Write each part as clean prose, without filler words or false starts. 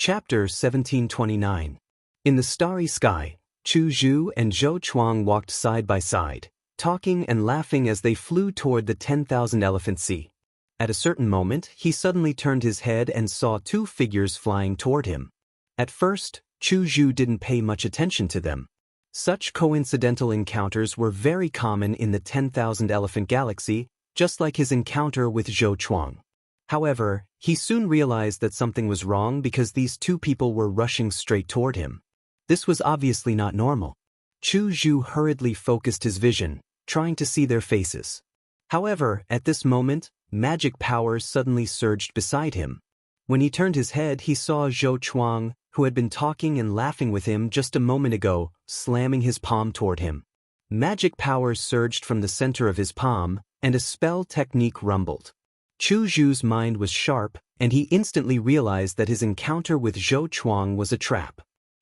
Chapter 1729. In the starry sky, Chu Zhu and Zhou Chuang walked side by side, talking and laughing as they flew toward the 10,000 Elephant Sea. At a certain moment, he suddenly turned his head and saw two figures flying toward him. At first, Chu Zhu didn't pay much attention to them. Such coincidental encounters were very common in the 10,000 Elephant Galaxy, just like his encounter with Zhou Chuang. However, he soon realized that something was wrong because these two people were rushing straight toward him. This was obviously not normal. Chu Zhu hurriedly focused his vision, trying to see their faces. However, at this moment, magic powers suddenly surged beside him. When he turned his head, he saw Zhou Chuang, who had been talking and laughing with him just a moment ago, slamming his palm toward him. Magic powers surged from the center of his palm, and a spell technique rumbled. Chu Zhu's mind was sharp, and he instantly realized that his encounter with Zhou Chuang was a trap.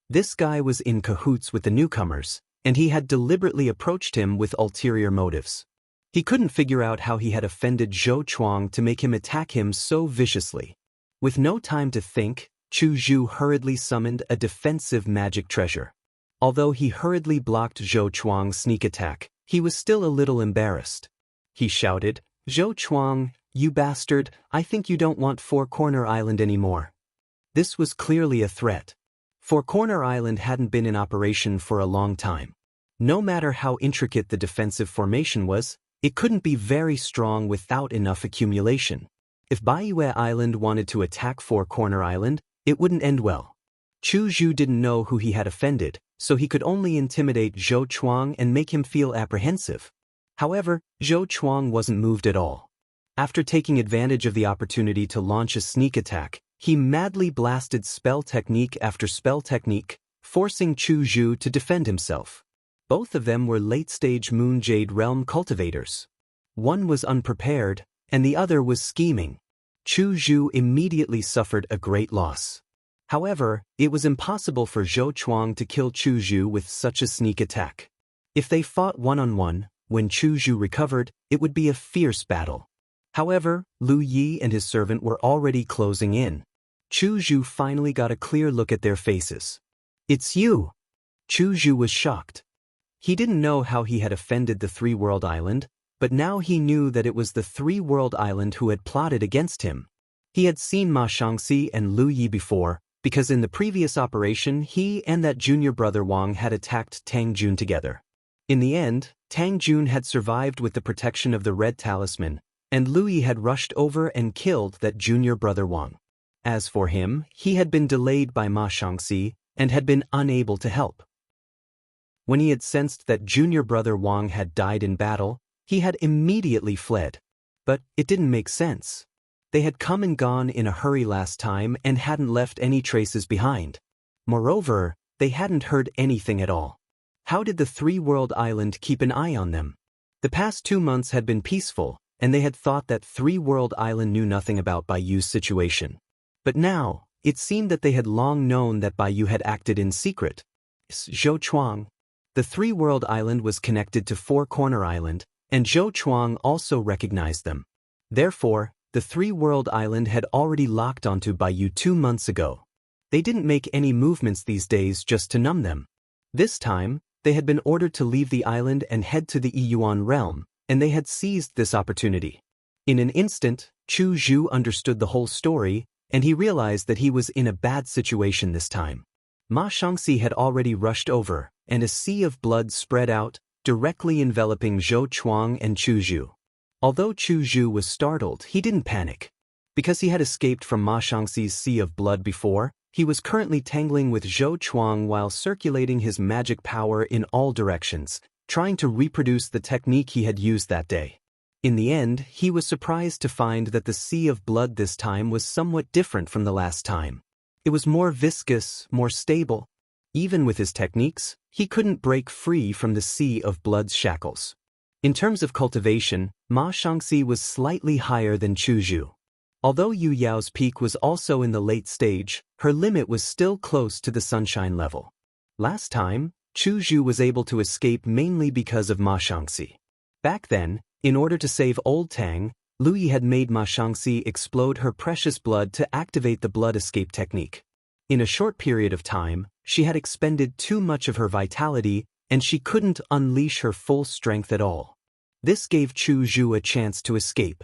This guy was in cahoots with the newcomers, and he had deliberately approached him with ulterior motives. He couldn't figure out how he had offended Zhou Chuang to make him attack him so viciously. With no time to think, Chu Zhu hurriedly summoned a defensive magic treasure. Although he hurriedly blocked Zhou Chuang's sneak attack, he was still a little embarrassed. He shouted, "Zhou Chuang, you bastard, I think you don't want Four Corner Island anymore." This was clearly a threat. Four Corner Island hadn't been in operation for a long time. No matter how intricate the defensive formation was, it couldn't be very strong without enough accumulation. If Baiyue Island wanted to attack Four Corner Island, it wouldn't end well. Chu Zhu didn't know who he had offended, so he could only intimidate Zhou Chuang and make him feel apprehensive. However, Zhou Chuang wasn't moved at all. After taking advantage of the opportunity to launch a sneak attack, he madly blasted spell technique after spell technique, forcing Chu Zhu to defend himself. Both of them were late-stage Moon Jade Realm cultivators. One was unprepared, and the other was scheming. Chu Zhu immediately suffered a great loss. However, it was impossible for Zhou Chuang to kill Chu Zhu with such a sneak attack. If they fought one-on-one, when Chu Zhu recovered, it would be a fierce battle. However, Lu Yi and his servant were already closing in. Chu Zhu finally got a clear look at their faces. "It's you!" Chu Zhu was shocked. He didn't know how he had offended the Three-World Island, but now he knew that it was the Three-World Island who had plotted against him. He had seen Ma Shangxi and Lu Yi before, because in the previous operation he and that junior brother Wang had attacked Tang Jun together. In the end, Tang Jun had survived with the protection of the Red Talisman, and Lu Yi had rushed over and killed that junior brother Wang. As for him, he had been delayed by Ma Shangxi and had been unable to help. When he had sensed that junior brother Wang had died in battle, he had immediately fled. But it didn't make sense. They had come and gone in a hurry last time and hadn't left any traces behind. Moreover, they hadn't heard anything at all. How did the Three-World Island keep an eye on them? The past 2 months had been peaceful, and they had thought that Three-World Island knew nothing about Baiyu's situation. But now, it seemed that they had long known that Baiyu had acted in secret. Zhou Chuang. The Three-World Island was connected to Four Corner Island, and Zhou Chuang also recognized them. Therefore, the Three-World Island had already locked onto Baiyu 2 months ago. They didn't make any movements these days just to numb them. This time, they had been ordered to leave the island and head to the Yiyuan realm, and they had seized this opportunity. In an instant, Chu Zhu understood the whole story, and he realized that he was in a bad situation this time. Ma Shangxi had already rushed over, and a sea of blood spread out, directly enveloping Zhou Chuang and Chu Zhu. Although Chu Zhu was startled, he didn't panic. Because he had escaped from Ma Shangxi's sea of blood before, he was currently tangling with Zhou Chuang while circulating his magic power in all directions, trying to reproduce the technique he had used that day. In the end, he was surprised to find that the sea of blood this time was somewhat different from the last time. It was more viscous, more stable. Even with his techniques, he couldn't break free from the sea of blood's shackles. In terms of cultivation, Ma Shangxi was slightly higher than Chu Zhu. Although Yu Yao's peak was also in the late stage, her limit was still close to the sunshine level. Last time, Chu Zhu was able to escape mainly because of Ma Shangxi. Back then, in order to save Old Tang, Lu Yi had made Ma Shangxi explode her precious blood to activate the blood escape technique. In a short period of time, she had expended too much of her vitality, and she couldn't unleash her full strength at all. This gave Chu Zhu a chance to escape.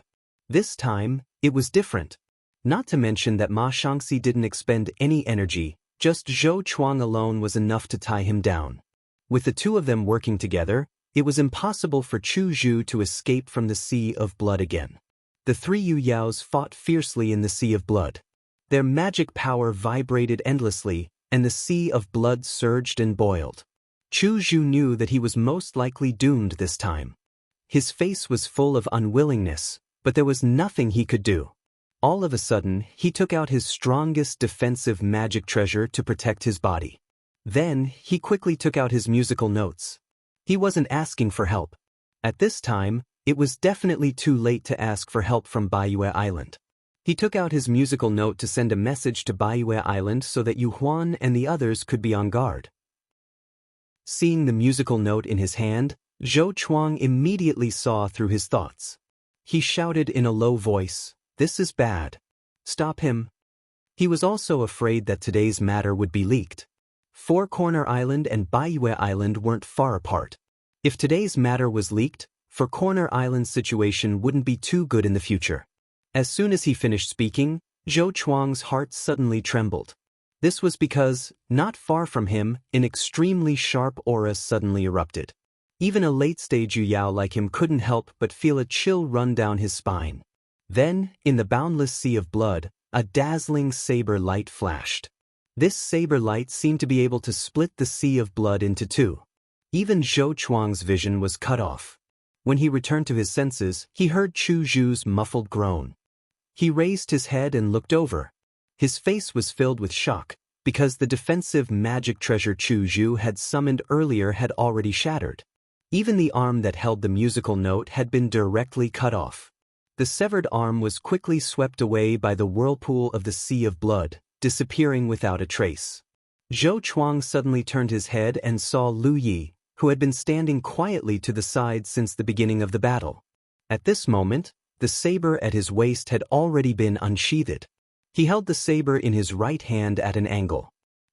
This time, it was different. Not to mention that Ma Shangxi didn't expend any energy, just Zhou Chuang alone was enough to tie him down. With the two of them working together, it was impossible for Chu Zhu to escape from the Sea of Blood again. The three Yu Yaos fought fiercely in the Sea of Blood. Their magic power vibrated endlessly, and the Sea of Blood surged and boiled. Chu Zhu knew that he was most likely doomed this time. His face was full of unwillingness, but there was nothing he could do. All of a sudden, he took out his strongest defensive magic treasure to protect his body. Then, he quickly took out his musical notes. He wasn't asking for help. At this time, it was definitely too late to ask for help from Baiyue Island. He took out his musical note to send a message to Baiyue Island so that Yu Huan and the others could be on guard. Seeing the musical note in his hand, Zhou Chuang immediately saw through his thoughts. He shouted in a low voice, "This is bad. Stop him." He was also afraid that today's matter would be leaked. Four Corner Island and Baiyue Island weren't far apart. If today's matter was leaked, Four Corner Island's situation wouldn't be too good in the future. As soon as he finished speaking, Zhou Chuang's heart suddenly trembled. This was because, not far from him, an extremely sharp aura suddenly erupted. Even a late-stage Yu Yao like him couldn't help but feel a chill run down his spine. Then, in the boundless Sea of Blood, a dazzling saber light flashed. This saber light seemed to be able to split the Sea of Blood into two. Even Zhou Chuang's vision was cut off. When he returned to his senses, he heard Chu Zhu's muffled groan. He raised his head and looked over. His face was filled with shock, because the defensive magic treasure Chu Zhu had summoned earlier had already shattered. Even the arm that held the musical note had been directly cut off. The severed arm was quickly swept away by the whirlpool of the Sea of Blood, disappearing without a trace. Zhou Chuang suddenly turned his head and saw Lu Yi, who had been standing quietly to the side since the beginning of the battle. At this moment, the saber at his waist had already been unsheathed. He held the saber in his right hand at an angle.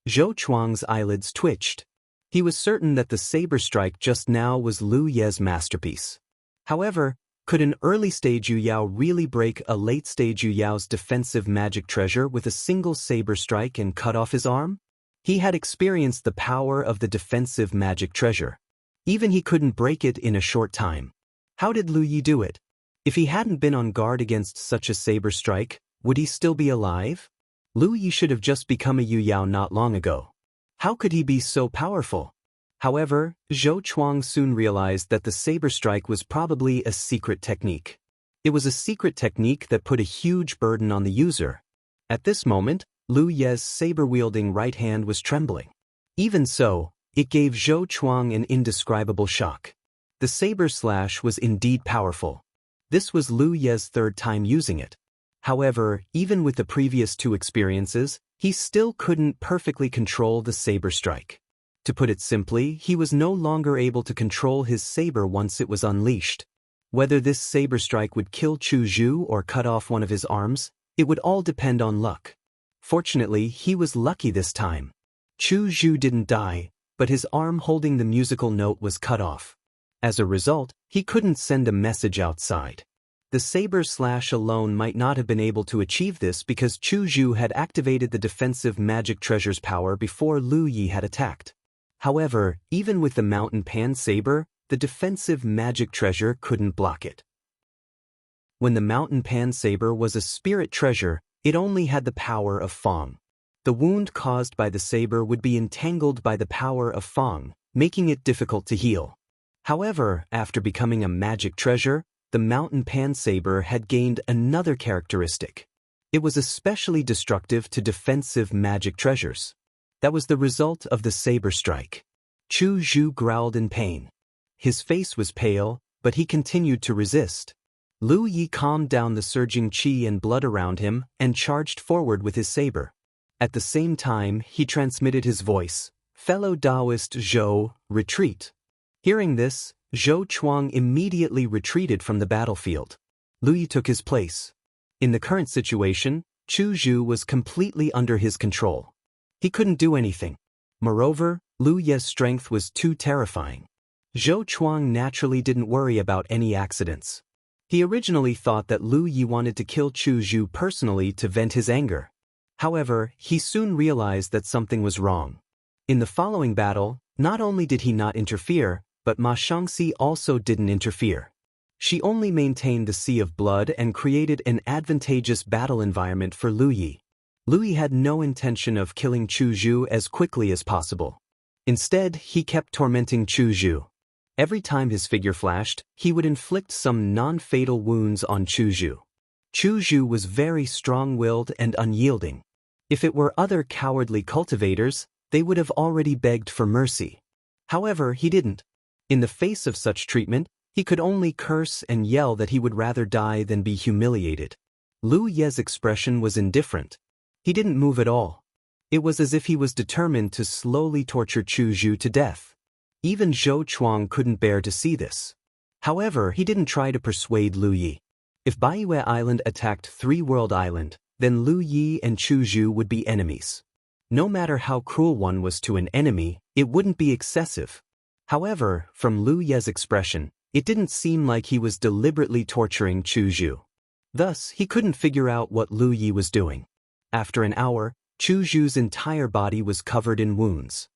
Zhou Chuang's eyelids twitched. He was certain that the saber strike just now was Lu Ye's masterpiece. However, could an early-stage Yu Yao really break a late-stage Yu Yao's defensive magic treasure with a single saber strike and cut off his arm? He had experienced the power of the defensive magic treasure. Even he couldn't break it in a short time. How did Lu Yi do it? If he hadn't been on guard against such a saber strike, would he still be alive? Lu Yi should have just become a Yu Yao not long ago. How could he be so powerful? However, Zhou Chuang soon realized that the saber strike was probably a secret technique. It was a secret technique that put a huge burden on the user. At this moment, Lu Ye's saber-wielding right hand was trembling. Even so, it gave Zhou Chuang an indescribable shock. The saber slash was indeed powerful. This was Lu Ye's third time using it. However, even with the previous two experiences, he still couldn't perfectly control the saber strike. To put it simply, he was no longer able to control his saber once it was unleashed. Whether this saber strike would kill Chu Zhu or cut off one of his arms, it would all depend on luck. Fortunately, he was lucky this time. Chu Zhu didn't die, but his arm holding the musical note was cut off. As a result, he couldn't send a message outside. The saber slash alone might not have been able to achieve this because Chu Zhu had activated the defensive magic treasure's power before Lu Yi had attacked. However, even with the mountain pan saber, the defensive magic treasure couldn't block it. When the mountain pan saber was a spirit treasure, it only had the power of Fang. The wound caused by the saber would be entangled by the power of Fang, making it difficult to heal. However, after becoming a magic treasure, the mountain pan saber had gained another characteristic. It was especially destructive to defensive magic treasures. That was the result of the saber strike. Chu Zhu growled in pain. His face was pale, but he continued to resist. Lu Yi calmed down the surging qi and blood around him and charged forward with his saber. At the same time, he transmitted his voice, "Fellow Taoist Zhou, retreat." Hearing this, Zhou Chuang immediately retreated from the battlefield. Lu Yi took his place. In the current situation, Chu Zhu was completely under his control. He couldn't do anything. Moreover, Lu Ye's strength was too terrifying. Zhou Chuang naturally didn't worry about any accidents. He originally thought that Lu Yi wanted to kill Chu Zhu personally to vent his anger. However, he soon realized that something was wrong. In the following battle, not only did he not interfere, but Ma Shangxi also didn't interfere. She only maintained the sea of blood and created an advantageous battle environment for Lu Yi. Lu Yi had no intention of killing Chu Zhu as quickly as possible. Instead, he kept tormenting Chu Zhu. Every time his figure flashed, he would inflict some non-fatal wounds on Chu Zhu. Chu Zhu was very strong-willed and unyielding. If it were other cowardly cultivators, they would have already begged for mercy. However, he didn't. In the face of such treatment, he could only curse and yell that he would rather die than be humiliated. Lu Ye's expression was indifferent. He didn't move at all. It was as if he was determined to slowly torture Chu Zhu to death. Even Zhou Chuang couldn't bear to see this. However, he didn't try to persuade Lu Yi. If Baiyue Island attacked Three World Island, then Lu Yi and Chu Zhu would be enemies. No matter how cruel one was to an enemy, it wouldn't be excessive. However, from Lu Ye's expression, it didn't seem like he was deliberately torturing Chu Zhu. Thus, he couldn't figure out what Lu Yi was doing. After an hour, Chu Zhu's entire body was covered in wounds.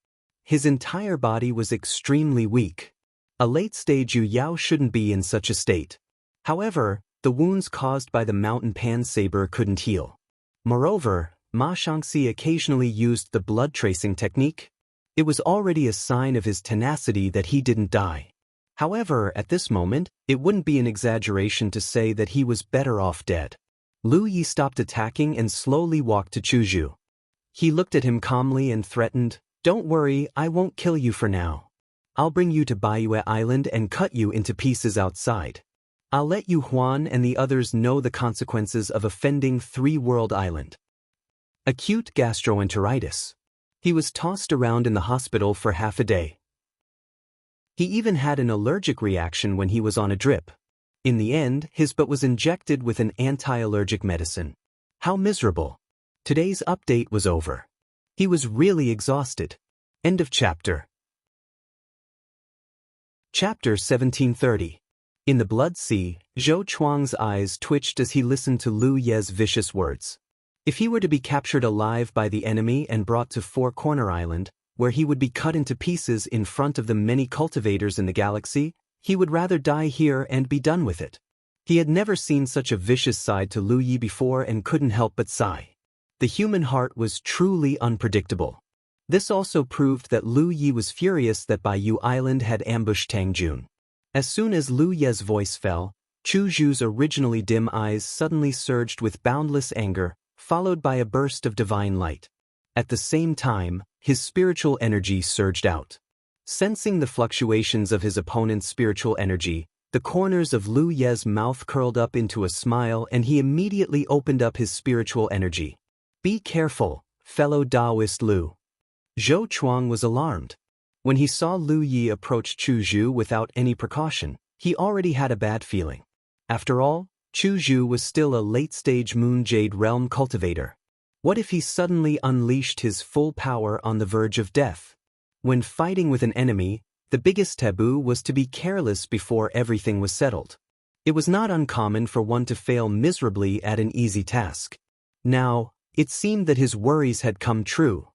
His entire body was extremely weak. A late-stage Yu Yao shouldn't be in such a state. However, the wounds caused by the mountain pan saber couldn't heal. Moreover, Ma Shangxi occasionally used the blood tracing technique. It was already a sign of his tenacity that he didn't die. However, at this moment, it wouldn't be an exaggeration to say that he was better off dead. Lu Yi stopped attacking and slowly walked to Chu Zhu. He looked at him calmly and threatened, "Don't worry, I won't kill you for now. I'll bring you to Baiyue Island and cut you into pieces outside. I'll let you Huan and the others know the consequences of offending Three World Island." Acute gastroenteritis. He was tossed around in the hospital for half a day. He even had an allergic reaction when he was on a drip. In the end, his butt was injected with an anti-allergic medicine. How miserable. Today's update was over. He was really exhausted. End of chapter. Chapter 1730. In the Blood Sea, Zhou Chuang's eyes twitched as he listened to Lu Ye's vicious words. If he were to be captured alive by the enemy and brought to Four Corner Island, where he would be cut into pieces in front of the many cultivators in the galaxy, he would rather die here and be done with it. He had never seen such a vicious side to Lu Yi before and couldn't help but sigh. The human heart was truly unpredictable. This also proved that Lu Yi was furious that Baiyue Island had ambushed Tang Jun. As soon as Lu Ye's voice fell, Chu Zhu's originally dim eyes suddenly surged with boundless anger, followed by a burst of divine light. At the same time, his spiritual energy surged out. Sensing the fluctuations of his opponent's spiritual energy, the corners of Lu Ye's mouth curled up into a smile and he immediately opened up his spiritual energy. "Be careful, fellow Taoist Lu." Zhou Chuang was alarmed. When he saw Lu Yi approach Chu Zhu without any precaution, he already had a bad feeling. After all, Chu Zhu was still a late-stage Moon Jade Realm cultivator. What if he suddenly unleashed his full power on the verge of death? When fighting with an enemy, the biggest taboo was to be careless before everything was settled. It was not uncommon for one to fail miserably at an easy task. Now, it seemed that his worries had come true.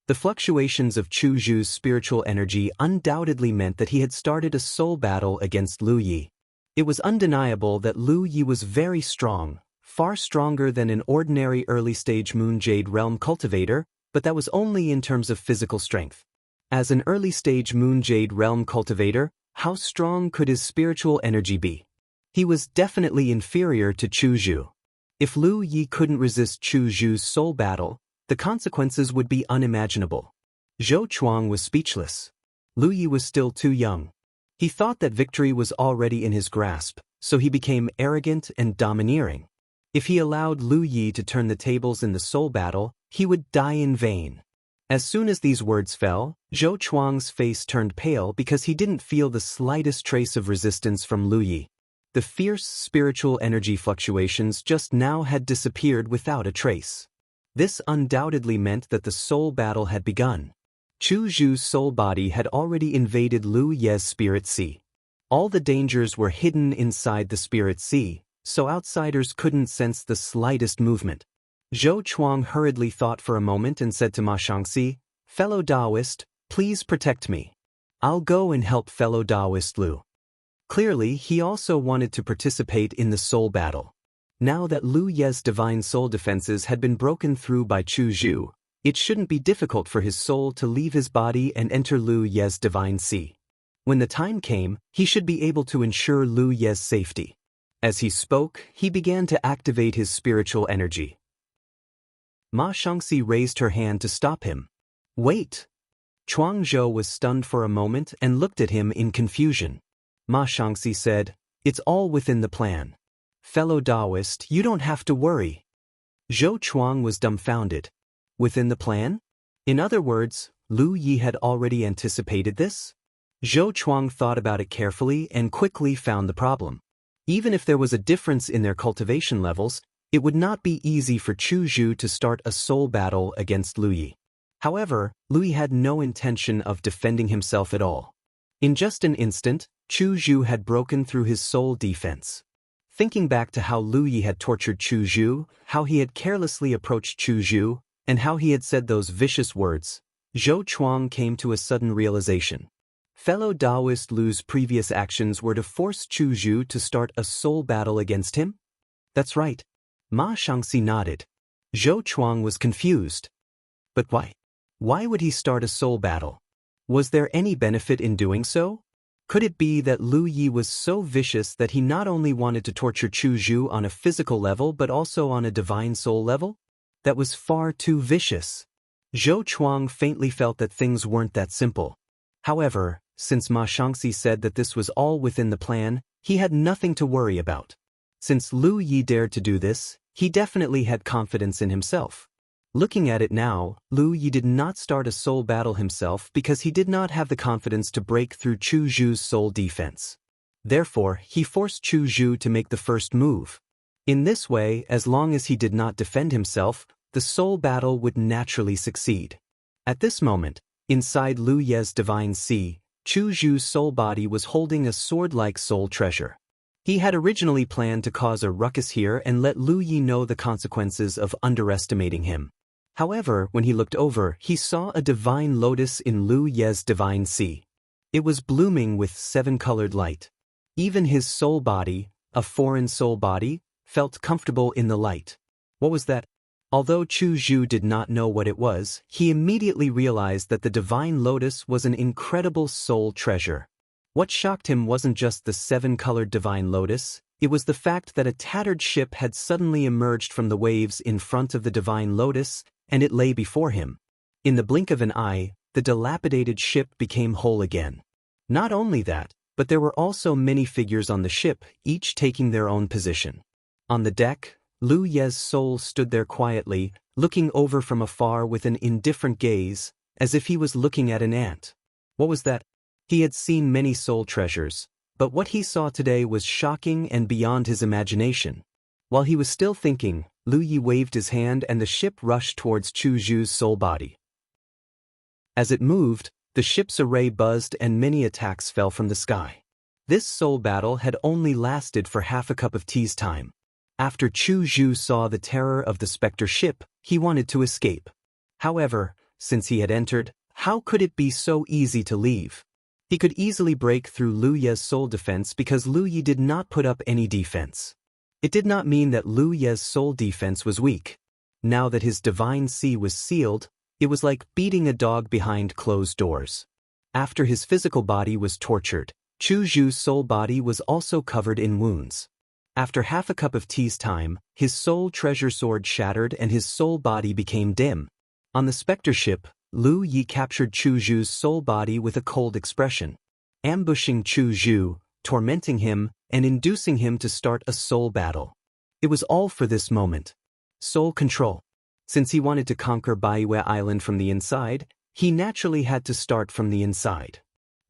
The fluctuations of Chu Zhu's spiritual energy undoubtedly meant that he had started a soul battle against Lu Yi. It was undeniable that Lu Yi was very strong, far stronger than an ordinary early-stage Moon Jade Realm cultivator, but that was only in terms of physical strength. As an early-stage Moon Jade Realm cultivator, how strong could his spiritual energy be? He was definitely inferior to Chu Zhu. If Lu Yi couldn't resist Chu Zhu's soul battle, the consequences would be unimaginable. Zhou Chuang was speechless. Lu Yi was still too young. He thought that victory was already in his grasp, so he became arrogant and domineering. If he allowed Lu Yi to turn the tables in the soul battle, he would die in vain. As soon as these words fell, Zhou Chuang's face turned pale because he didn't feel the slightest trace of resistance from Lu Yi. The fierce spiritual energy fluctuations just now had disappeared without a trace. This undoubtedly meant that the soul battle had begun. Chu Zhu's soul body had already invaded Lu Ye's spirit sea. All the dangers were hidden inside the spirit sea, so outsiders couldn't sense the slightest movement. Zhou Chuang hurriedly thought for a moment and said to Ma Shangxi, "Fellow Taoist, please protect me. I'll go and help fellow Taoist Lu." Clearly, he also wanted to participate in the soul battle. Now that Lu Ye's divine soul defenses had been broken through by Chu Zhu, it shouldn't be difficult for his soul to leave his body and enter Lu Ye's divine sea. When the time came, he should be able to ensure Lu Ye's safety. As he spoke, he began to activate his spiritual energy. Ma Shangxi raised her hand to stop him. "Wait!" Chuang Zhou was stunned for a moment and looked at him in confusion. Ma Shangxi said, "It's all within the plan. Fellow Taoist, you don't have to worry." Zhou Chuang was dumbfounded. Within the plan? In other words, Lu Yi had already anticipated this? Zhou Chuang thought about it carefully and quickly found the problem. Even if there was a difference in their cultivation levels, it would not be easy for Chu Zhu to start a soul battle against Lu Yi. However, Lu Yi had no intention of defending himself at all. In just an instant, Chu Zhu had broken through his soul defense. Thinking back to how Lu Yi had tortured Chu Zhu, how he had carelessly approached Chu Zhu, and how he had said those vicious words, Zhou Chuang came to a sudden realization. Fellow Taoist Lu's previous actions were to force Chu Zhu to start a soul battle against him? That's right. Ma Shangxi nodded. Zhou Chuang was confused. But why? Why would he start a soul battle? Was there any benefit in doing so? Could it be that Lu Yi was so vicious that he not only wanted to torture Chu Zhu on a physical level but also on a divine soul level? That was far too vicious. Zhou Chuang faintly felt that things weren't that simple. However, since Ma Shangxi said that this was all within the plan, he had nothing to worry about. Since Lu Yi dared to do this, he definitely had confidence in himself. Looking at it now, Lu Yi did not start a soul battle himself because he did not have the confidence to break through Chu Zhu's soul defense. Therefore, he forced Chu Zhu to make the first move. In this way, as long as he did not defend himself, the soul battle would naturally succeed. At this moment, inside Lu Ye's divine sea, Chu Zhu's soul body was holding a sword-like soul treasure. He had originally planned to cause a ruckus here and let Lu Yi know the consequences of underestimating him. However, when he looked over, he saw a divine lotus in Lu Ye's divine sea. It was blooming with 7-colored light. Even his soul body, a foreign soul body, felt comfortable in the light. What was that? Although Chu Zhu did not know what it was, he immediately realized that the divine lotus was an incredible soul treasure. What shocked him wasn't just the 7-colored divine lotus, it was the fact that a tattered ship had suddenly emerged from the waves in front of the divine lotus, and it lay before him. In the blink of an eye, the dilapidated ship became whole again. Not only that, but there were also many figures on the ship, each taking their own position. On the deck, Lu Ye's soul stood there quietly, looking over from afar with an indifferent gaze, as if he was looking at an ant. What was that? He had seen many soul treasures, but what he saw today was shocking and beyond his imagination. While he was still thinking, Lu Yi waved his hand and the ship rushed towards Chu Zhu's soul body. As it moved, the ship's array buzzed and many attacks fell from the sky. This soul battle had only lasted for half a cup of tea's time. After Chu Zhu saw the terror of the specter ship, he wanted to escape. However, since he had entered, how could it be so easy to leave? He could easily break through Lu Ye's soul defense because Lu Yi did not put up any defense. It did not mean that Lu Ye's soul defense was weak. Now that his divine sea was sealed, it was like beating a dog behind closed doors. After his physical body was tortured, Chu Zhu's soul body was also covered in wounds. After half a cup of tea's time, his soul treasure sword shattered and his soul body became dim. On the specter ship, Lu Yi captured Chu Zhu's soul body with a cold expression, ambushing Chu Zhu, tormenting him, and inducing him to start a soul battle. It was all for this moment. Soul control. Since he wanted to conquer Baiyue Island from the inside, he naturally had to start from the inside.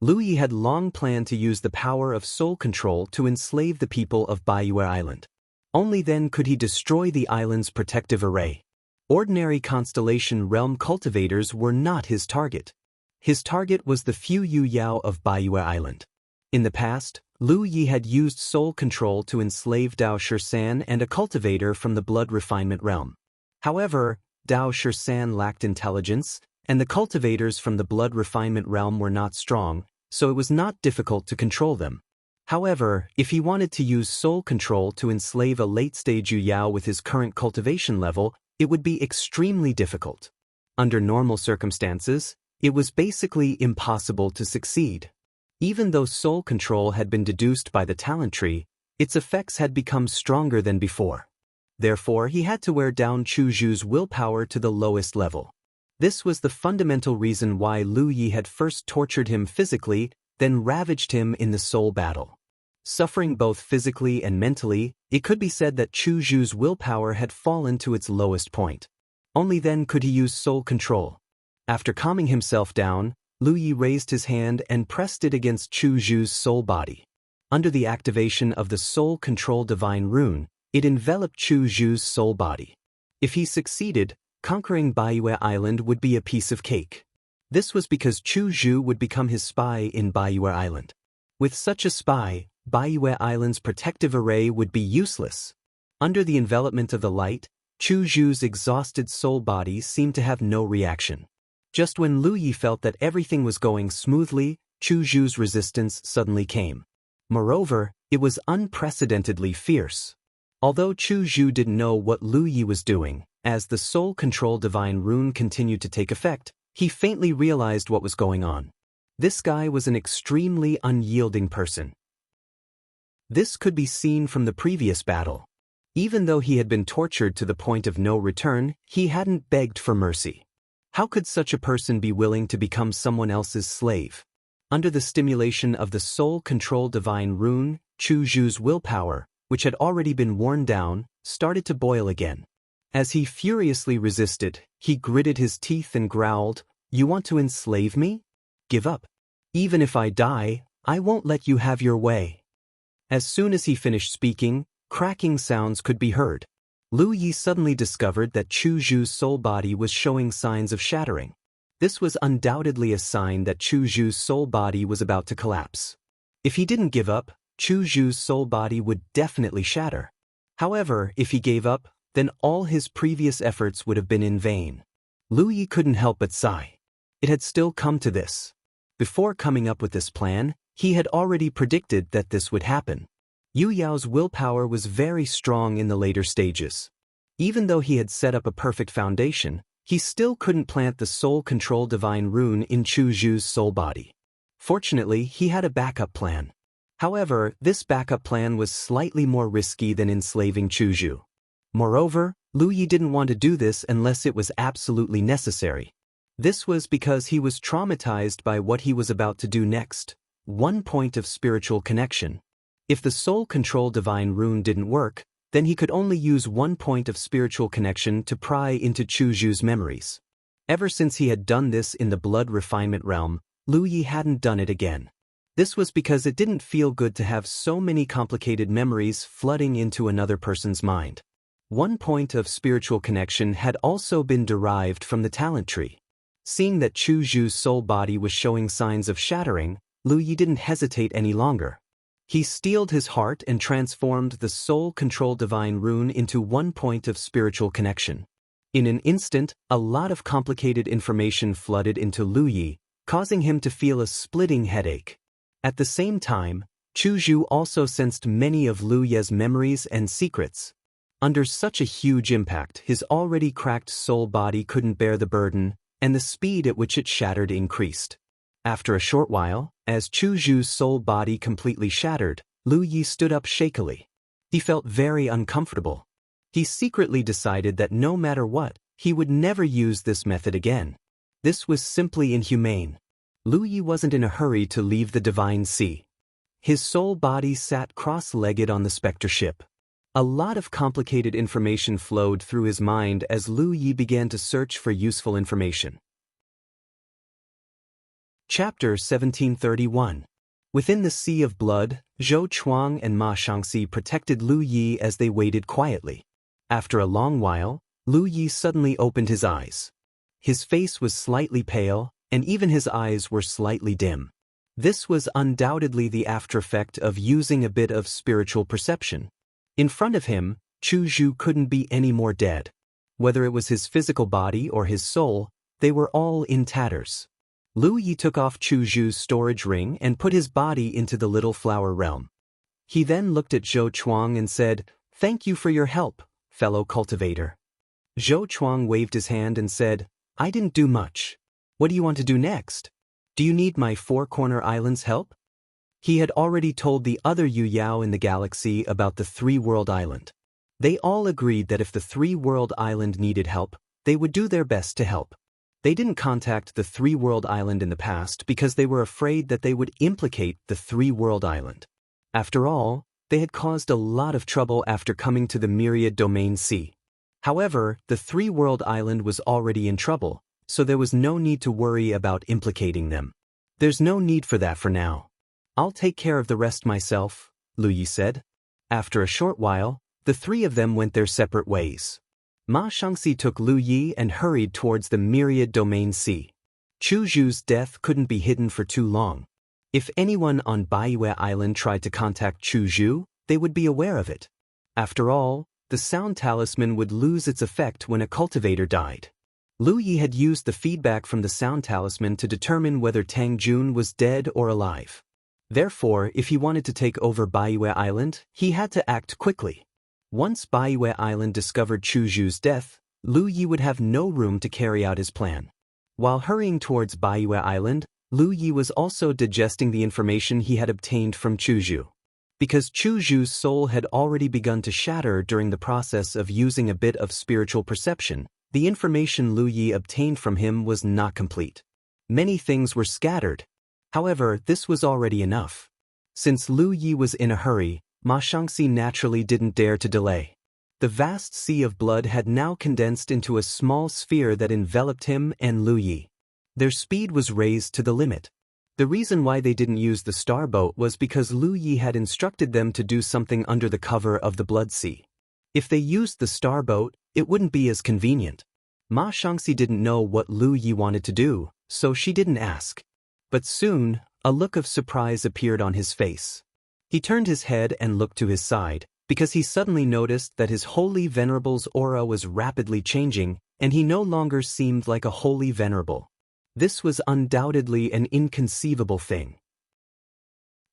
Lu Yi had long planned to use the power of soul control to enslave the people of Baiyue Island. Only then could he destroy the island's protective array. Ordinary constellation realm cultivators were not his target. His target was the few Yu Yao of Baiyue Island. In the past, Lu Yi had used soul control to enslave Dao Shisan and a cultivator from the blood refinement realm. However, Dao Shisan lacked intelligence, and the cultivators from the blood refinement realm were not strong, so it was not difficult to control them. However, if he wanted to use soul control to enslave a late-stage Yu Yao with his current cultivation level, it would be extremely difficult. Under normal circumstances, it was basically impossible to succeed. Even though soul control had been deduced by the talent tree, its effects had become stronger than before. Therefore, he had to wear down Chu Zhu's willpower to the lowest level. This was the fundamental reason why Lu Yi had first tortured him physically, then ravaged him in the soul battle. Suffering both physically and mentally, it could be said that Chu Zhu's willpower had fallen to its lowest point. Only then could he use soul control. After calming himself down, Lu Yi raised his hand and pressed it against Chu Zhu's soul body. Under the activation of the soul control divine rune, it enveloped Chu Zhu's soul body. If he succeeded, conquering Baiyue Island would be a piece of cake. This was because Chu Zhu would become his spy in Baiyue Island. With such a spy, Baiyue Island's protective array would be useless. Under the envelopment of the light, Chu Zhu's exhausted soul body seemed to have no reaction. Just when Lu Yi felt that everything was going smoothly, Chu Zhu's resistance suddenly came. Moreover, it was unprecedentedly fierce. Although Chu Zhu didn't know what Lu Yi was doing, as the soul control divine rune continued to take effect, he faintly realized what was going on. This guy was an extremely unyielding person. This could be seen from the previous battle. Even though he had been tortured to the point of no return, he hadn't begged for mercy. How could such a person be willing to become someone else's slave? Under the stimulation of the soul control divine rune, Chu Zhu's willpower, which had already been worn down, started to boil again. As he furiously resisted, he gritted his teeth and growled, "You want to enslave me? Give up. Even if I die, I won't let you have your way." As soon as he finished speaking, cracking sounds could be heard. Lu Yi suddenly discovered that Chu Zhu's soul body was showing signs of shattering. This was undoubtedly a sign that Chu Zhu's soul body was about to collapse. If he didn't give up, Chu Zhu's soul body would definitely shatter. However, if he gave up, then all his previous efforts would have been in vain. Lu Yi couldn't help but sigh. It had still come to this. Before coming up with this plan, he had already predicted that this would happen. Yu Yao's willpower was very strong in the later stages. Even though he had set up a perfect foundation, he still couldn't plant the soul control divine rune in Chu Zhu's soul body. Fortunately, he had a backup plan. However, this backup plan was slightly more risky than enslaving Chu Zhu. Moreover, Lu Yi didn't want to do this unless it was absolutely necessary. This was because he was traumatized by what he was about to do next. 1 point of spiritual connection. If the soul control divine rune didn't work, then he could only use 1 point of spiritual connection to pry into Chu Zhu's memories. Ever since he had done this in the blood refinement realm, Lu Yi hadn't done it again. This was because it didn't feel good to have so many complicated memories flooding into another person's mind. 1 point of spiritual connection had also been derived from the talent tree. Seeing that Chu Zhu's soul body was showing signs of shattering, Lu Yi didn't hesitate any longer. He steeled his heart and transformed the soul control divine rune into 1 point of spiritual connection. In an instant, a lot of complicated information flooded into Lu Yi, causing him to feel a splitting headache. At the same time, Chu Zhu also sensed many of Lu Ye's memories and secrets. Under such a huge impact, his already cracked soul body couldn't bear the burden, and the speed at which it shattered increased. After a short while, as Chu Zhu's soul body completely shattered, Lu Yi stood up shakily. He felt very uncomfortable. He secretly decided that no matter what, he would never use this method again. This was simply inhumane. Lu Yi wasn't in a hurry to leave the Divine Sea. His soul body sat cross-legged on the specter ship. A lot of complicated information flowed through his mind as Lu Yi began to search for useful information. Chapter 1731. Within the Sea of Blood, Zhou Chuang and Ma Shangxi protected Lu Yi as they waited quietly. After a long while, Lu Yi suddenly opened his eyes. His face was slightly pale, and even his eyes were slightly dim. This was undoubtedly the aftereffect of using a bit of spiritual perception. In front of him, Chu Zhu couldn't be any more dead. Whether it was his physical body or his soul, they were all in tatters. Lu Yi took off Chu Zhu's storage ring and put his body into the little flower realm. He then looked at Zhou Chuang and said, "Thank you for your help, fellow cultivator." Zhou Chuang waved his hand and said, "I didn't do much. What do you want to do next? Do you need my Four-Corner Island's help?" He had already told the other Yu Yao in the galaxy about the Three-World Island. They all agreed that if the Three-World Island needed help, they would do their best to help. They didn't contact the Three-World Island in the past because they were afraid that they would implicate the Three-World Island. After all, they had caused a lot of trouble after coming to the Myriad Domain Sea. However, the Three-World Island was already in trouble, so there was no need to worry about implicating them. "There's no need for that for now. I'll take care of the rest myself," Lu Yi said. After a short while, the three of them went their separate ways. Ma Shangxi took Lu Yi and hurried towards the Myriad Domain Sea. Chu Zhu's death couldn't be hidden for too long. If anyone on Baiyue Island tried to contact Chu Zhu, they would be aware of it. After all, the sound talisman would lose its effect when a cultivator died. Lu Yi had used the feedback from the sound talisman to determine whether Tang Jun was dead or alive. Therefore, if he wanted to take over Baiyue Island, he had to act quickly. Once Baiyue Island discovered Chu Zhu's death, Lu Yi would have no room to carry out his plan. While hurrying towards Baiyue Island, Lu Yi was also digesting the information he had obtained from Chu Zhu. Because Chu Zhu's soul had already begun to shatter during the process of using a bit of spiritual perception, the information Lu Yi obtained from him was not complete. Many things were scattered. However, this was already enough. Since Lu Yi was in a hurry, Ma Shangxi naturally didn't dare to delay. The vast sea of blood had now condensed into a small sphere that enveloped him and Lu Yi. Their speed was raised to the limit. The reason why they didn't use the starboat was because Lu Yi had instructed them to do something under the cover of the blood sea. If they used the starboat, it wouldn't be as convenient. Ma Shangxi didn't know what Lu Yi wanted to do, so she didn't ask. But soon, a look of surprise appeared on his face. He turned his head and looked to his side, because he suddenly noticed that his holy venerable's aura was rapidly changing, and he no longer seemed like a holy venerable. This was undoubtedly an inconceivable thing.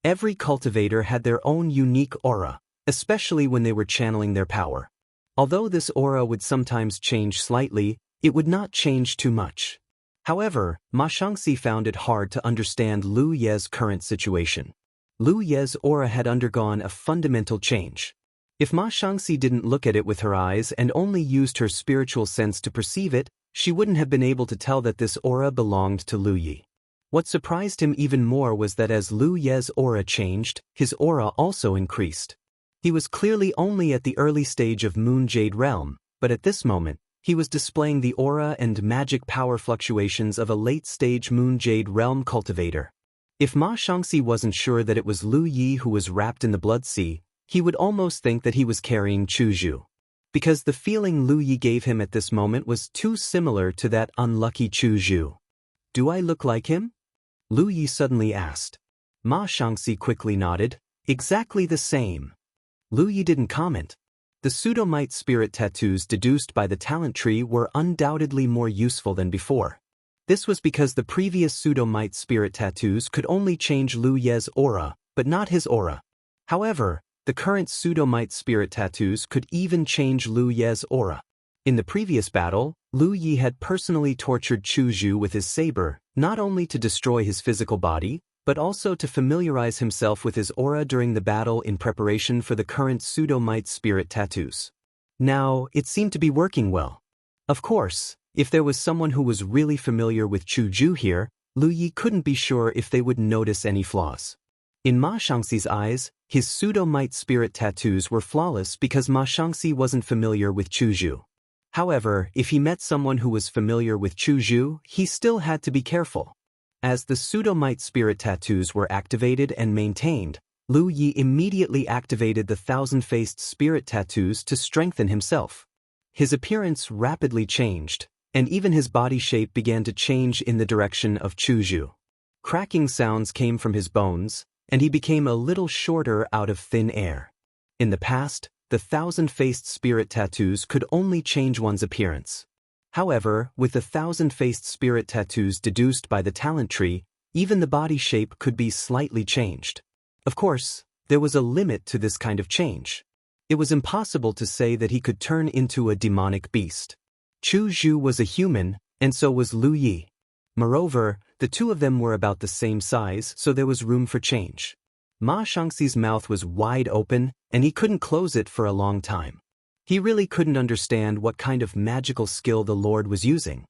Every cultivator had their own unique aura, especially when they were channeling their power. Although this aura would sometimes change slightly, it would not change too much. However, Ma Shangxi found it hard to understand Lu Ye's current situation. Lu Ye's aura had undergone a fundamental change. If Ma Shangxi didn't look at it with her eyes and only used her spiritual sense to perceive it, she wouldn't have been able to tell that this aura belonged to Lu Yi. What surprised him even more was that as Lu Ye's aura changed, his aura also increased. He was clearly only at the early stage of Moon Jade Realm, but at this moment, he was displaying the aura and magic power fluctuations of a late-stage Moon Jade Realm cultivator. If Ma Shangxi wasn't sure that it was Lu Yi who was wrapped in the blood sea, he would almost think that he was carrying Chu Zhu. Because the feeling Lu Yi gave him at this moment was too similar to that unlucky Chu Zhu. "Do I look like him?" Lu Yi suddenly asked. Ma Shangxi quickly nodded. "Exactly the same." Lu Yi didn't comment. The pseudomite spirit tattoos deduced by the talent tree were undoubtedly more useful than before. This was because the previous pseudomite spirit tattoos could only change Lu Ye's aura, but not his aura. However, the current pseudomite spirit tattoos could even change Lu Ye's aura. In the previous battle, Lu Yi had personally tortured Chu Zhu with his saber, not only to destroy his physical body, but also to familiarize himself with his aura during the battle in preparation for the current pseudomite spirit tattoos. Now, it seemed to be working well. Of course, if there was someone who was really familiar with Chu Zhu here, Lu Yi couldn't be sure if they would notice any flaws. In Ma Shangxi's eyes, his pseudomite spirit tattoos were flawless because Ma Shangxi wasn't familiar with Chu Zhu. However, if he met someone who was familiar with Chu Zhu, he still had to be careful. As the pseudomite spirit tattoos were activated and maintained, Lu Yi immediately activated the thousand-faced spirit tattoos to strengthen himself. His appearance rapidly changed, and even his body shape began to change in the direction of Chuzhu. Cracking sounds came from his bones, and he became a little shorter out of thin air. In the past, the thousand-faced spirit tattoos could only change one's appearance. However, with the thousand-faced spirit tattoos deduced by the talent tree, even the body shape could be slightly changed. Of course, there was a limit to this kind of change. It was impossible to say that he could turn into a demonic beast. Chuzhu was a human, and so was Lu Yi. Moreover, the two of them were about the same size, so there was room for change. Ma Shangxi's mouth was wide open, and he couldn't close it for a long time. He really couldn't understand what kind of magical skill the Lord was using.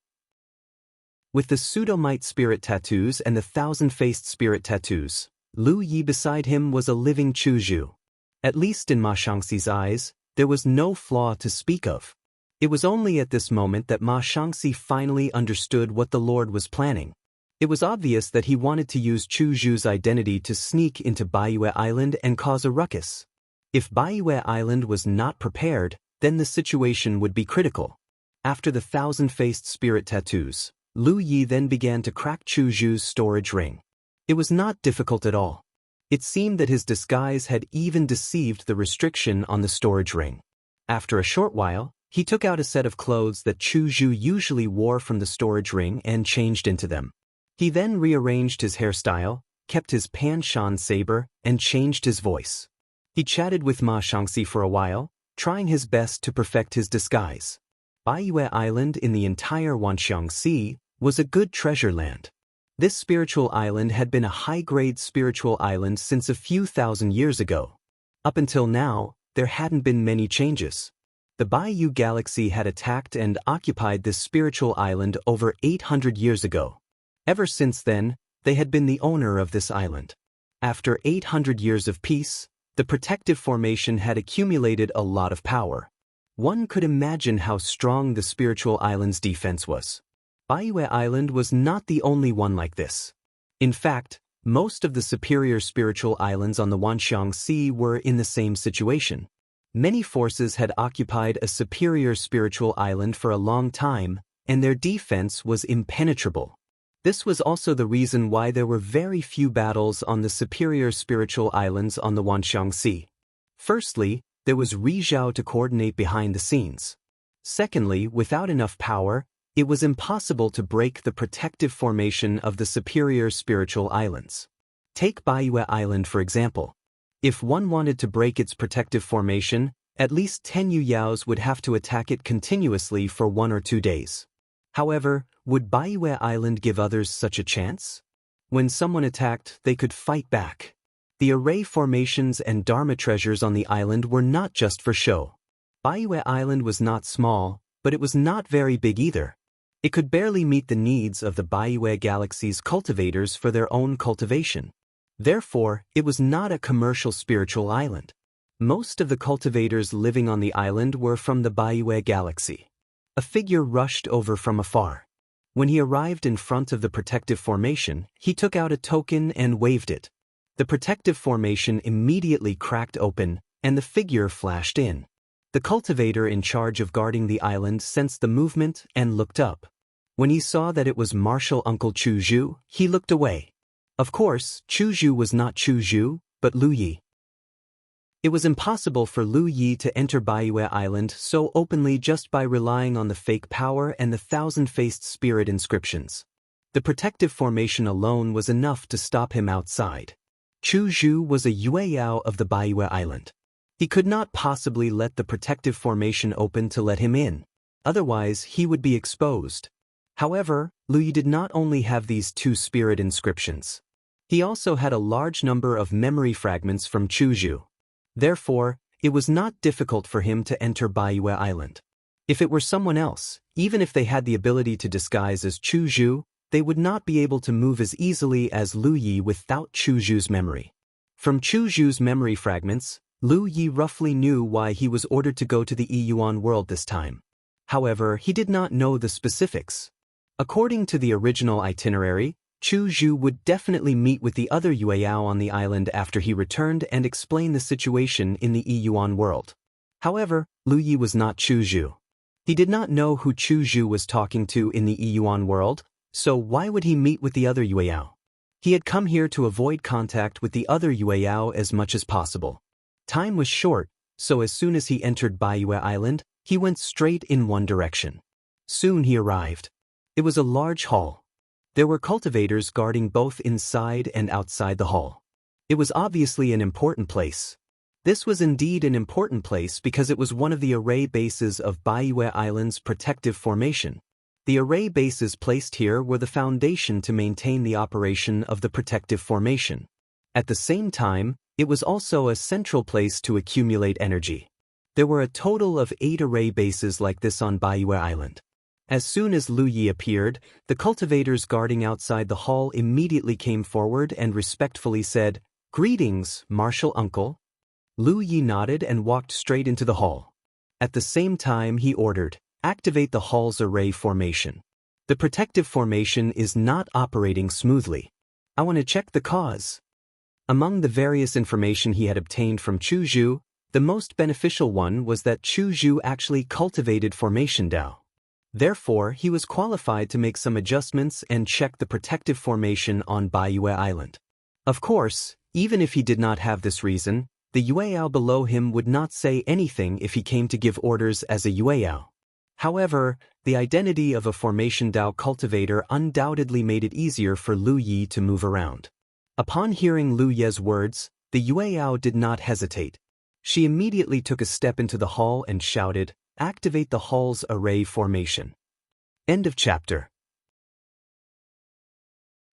With the pseudomite spirit tattoos and the thousand-faced spirit tattoos, Lu Yi beside him was a living Chuzhu. At least in Ma Shangxi's eyes, there was no flaw to speak of. It was only at this moment that Ma Shangxi finally understood what the Lord was planning. It was obvious that he wanted to use Chuzhu's identity to sneak into Baiyue Island and cause a ruckus. If Baiyue Island was not prepared, then the situation would be critical. After the thousand-faced spirit tattoos, Lu Yi then began to crack Chuzhu's storage ring. It was not difficult at all. It seemed that his disguise had even deceived the restriction on the storage ring. After a short while, he took out a set of clothes that Chuzhu usually wore from the storage ring and changed into them. He then rearranged his hairstyle, kept his Panshan saber, and changed his voice. He chatted with Ma Shangxi for a while, trying his best to perfect his disguise. Baiyue Island in the entire Wanxiang Sea was a good treasure land. This spiritual island had been a high-grade spiritual island since a few thousand years ago. Up until now, there hadn't been many changes. The Baiyu Galaxy had attacked and occupied this spiritual island over 800 years ago. Ever since then, they had been the owner of this island. After 800 years of peace, the protective formation had accumulated a lot of power. One could imagine how strong the spiritual island's defense was. Baiyue Island was not the only one like this. In fact, most of the superior spiritual islands on the Wanxiang Sea were in the same situation. Many forces had occupied a superior spiritual island for a long time, and their defense was impenetrable. This was also the reason why there were very few battles on the superior spiritual islands on the Wanxiang Sea. Firstly, there was Rizhao to coordinate behind the scenes. Secondly, without enough power, it was impossible to break the protective formation of the superior spiritual islands. Take Baiyue Island for example. If one wanted to break its protective formation, at least 10 Yuyaos would have to attack it continuously for 1 or 2 days. However, would Baiyue Island give others such a chance? When someone attacked, they could fight back. The array formations and Dharma treasures on the island were not just for show. Baiyue Island was not small, but it was not very big either. It could barely meet the needs of the Baiyue Galaxy's cultivators for their own cultivation. Therefore, it was not a commercial spiritual island. Most of the cultivators living on the island were from the Baiyue Galaxy. A figure rushed over from afar. When he arrived in front of the protective formation, he took out a token and waved it. The protective formation immediately cracked open, and the figure flashed in. The cultivator in charge of guarding the island sensed the movement and looked up. When he saw that it was Martial Uncle Chuzhu, he looked away. Of course, Chuzhu was not Chuzhu, but Lu Yi. It was impossible for Lu Yi to enter Baiyue Island so openly just by relying on the fake power and the thousand-faced spirit inscriptions. The protective formation alone was enough to stop him outside. Chuzhu was a Yueyao of the Baiyue Island. He could not possibly let the protective formation open to let him in. Otherwise, he would be exposed. However, Lu Yi did not only have these 2 spirit inscriptions. He also had a large number of memory fragments from Chuzhu. Therefore, it was not difficult for him to enter Baiyue Island. If it were someone else, even if they had the ability to disguise as Chuzhu, they would not be able to move as easily as Lu Yi without Chuzhu's memory. From Chuzhu's memory fragments, Lu Yi roughly knew why he was ordered to go to the Yiyuan world this time. However, he did not know the specifics. According to the original itinerary, Chuzhu would definitely meet with the other Yueyao on the island after he returned and explain the situation in the Yiyuan world. However, Lu Yi was not Chuzhu. He did not know who Chu Zhu was talking to in the Yuan world, so why would he meet with the other Yueyao? He had come here to avoid contact with the other Yueyao as much as possible. Time was short, so as soon as he entered Baiyue Island, he went straight in one direction. Soon he arrived. It was a large hall. There were cultivators guarding both inside and outside the hall. It was obviously an important place. This was indeed an important place because it was one of the array bases of Baiyue Island's protective formation. The array bases placed here were the foundation to maintain the operation of the protective formation. At the same time, it was also a central place to accumulate energy. There were a total of 8 array bases like this on Baiyue Island. As soon as Lu Yi appeared, the cultivators guarding outside the hall immediately came forward and respectfully said, "Greetings, Martial Uncle." Lu Yi nodded and walked straight into the hall. At the same time he ordered, "Activate the hall's array formation. The protective formation is not operating smoothly. I want to check the cause." Among the various information he had obtained from Chu Zhu, the most beneficial one was that Chu Zhu actually cultivated formation Dao. Therefore, he was qualified to make some adjustments and check the protective formation on Baiyue Island. Of course, even if he did not have this reason, the Yueyao below him would not say anything if he came to give orders as a Yueyao. However, the identity of a formation Dao cultivator undoubtedly made it easier for Lu Yi to move around. Upon hearing Lu Ye's words, the Yueyao did not hesitate. She immediately took a step into the hall and shouted, "Activate the hall's array formation." End of chapter.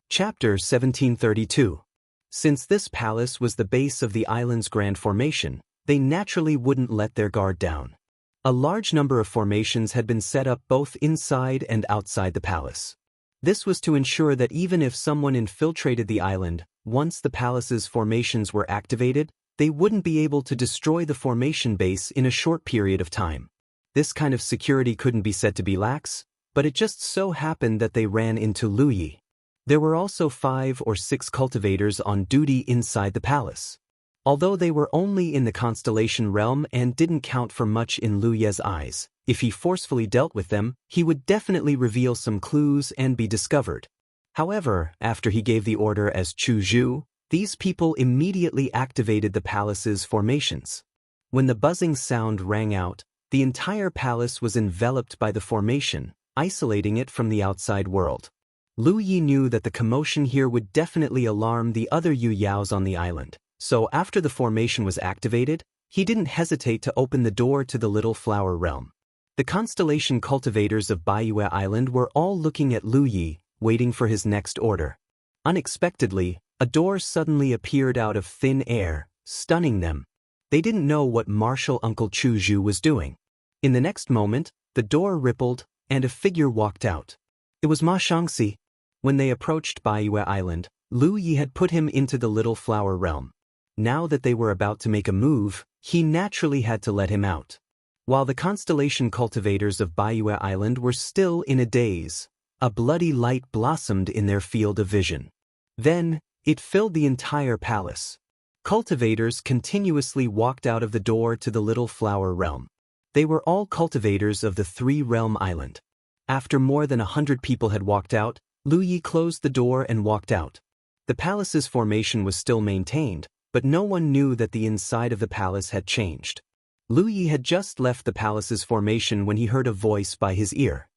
Chapter 1732. Since this palace was the base of the island's grand formation, they naturally wouldn't let their guard down. A large number of formations had been set up both inside and outside the palace. This was to ensure that even if someone infiltrated the island, once the palace's formations were activated, they wouldn't be able to destroy the formation base in a short period of time. This kind of security couldn't be said to be lax, but it just so happened that they ran into Lu Yi. There were also 5 or 6 cultivators on duty inside the palace. Although they were only in the constellation realm and didn't count for much in Lu Ye's eyes, if he forcefully dealt with them, he would definitely reveal some clues and be discovered. However, after he gave the order as Chu Zhu, these people immediately activated the palace's formations. When the buzzing sound rang out, the entire palace was enveloped by the formation, isolating it from the outside world. Lu Yi knew that the commotion here would definitely alarm the other Yueyaos on the island, so after the formation was activated, he didn't hesitate to open the door to the Little Flower Realm. The constellation cultivators of Baiyue Island were all looking at Lu Yi, waiting for his next order. Unexpectedly, a door suddenly appeared out of thin air, stunning them. They didn't know what Martial Uncle Chu Zhu was doing. In the next moment, the door rippled, and a figure walked out. It was Ma Shangxi. When they approached Baiyue Island, Lu Yi had put him into the Little Flower Realm. Now that they were about to make a move, he naturally had to let him out. While the constellation cultivators of Baiyue Island were still in a daze, a bloody light blossomed in their field of vision. Then, it filled the entire palace. Cultivators continuously walked out of the door to the Little Flower Realm. They were all cultivators of the 3-realm island. After more than 100 people had walked out, Lu Yi closed the door and walked out. The palace's formation was still maintained, but no one knew that the inside of the palace had changed. Lu Yi had just left the palace's formation when he heard a voice by his ear.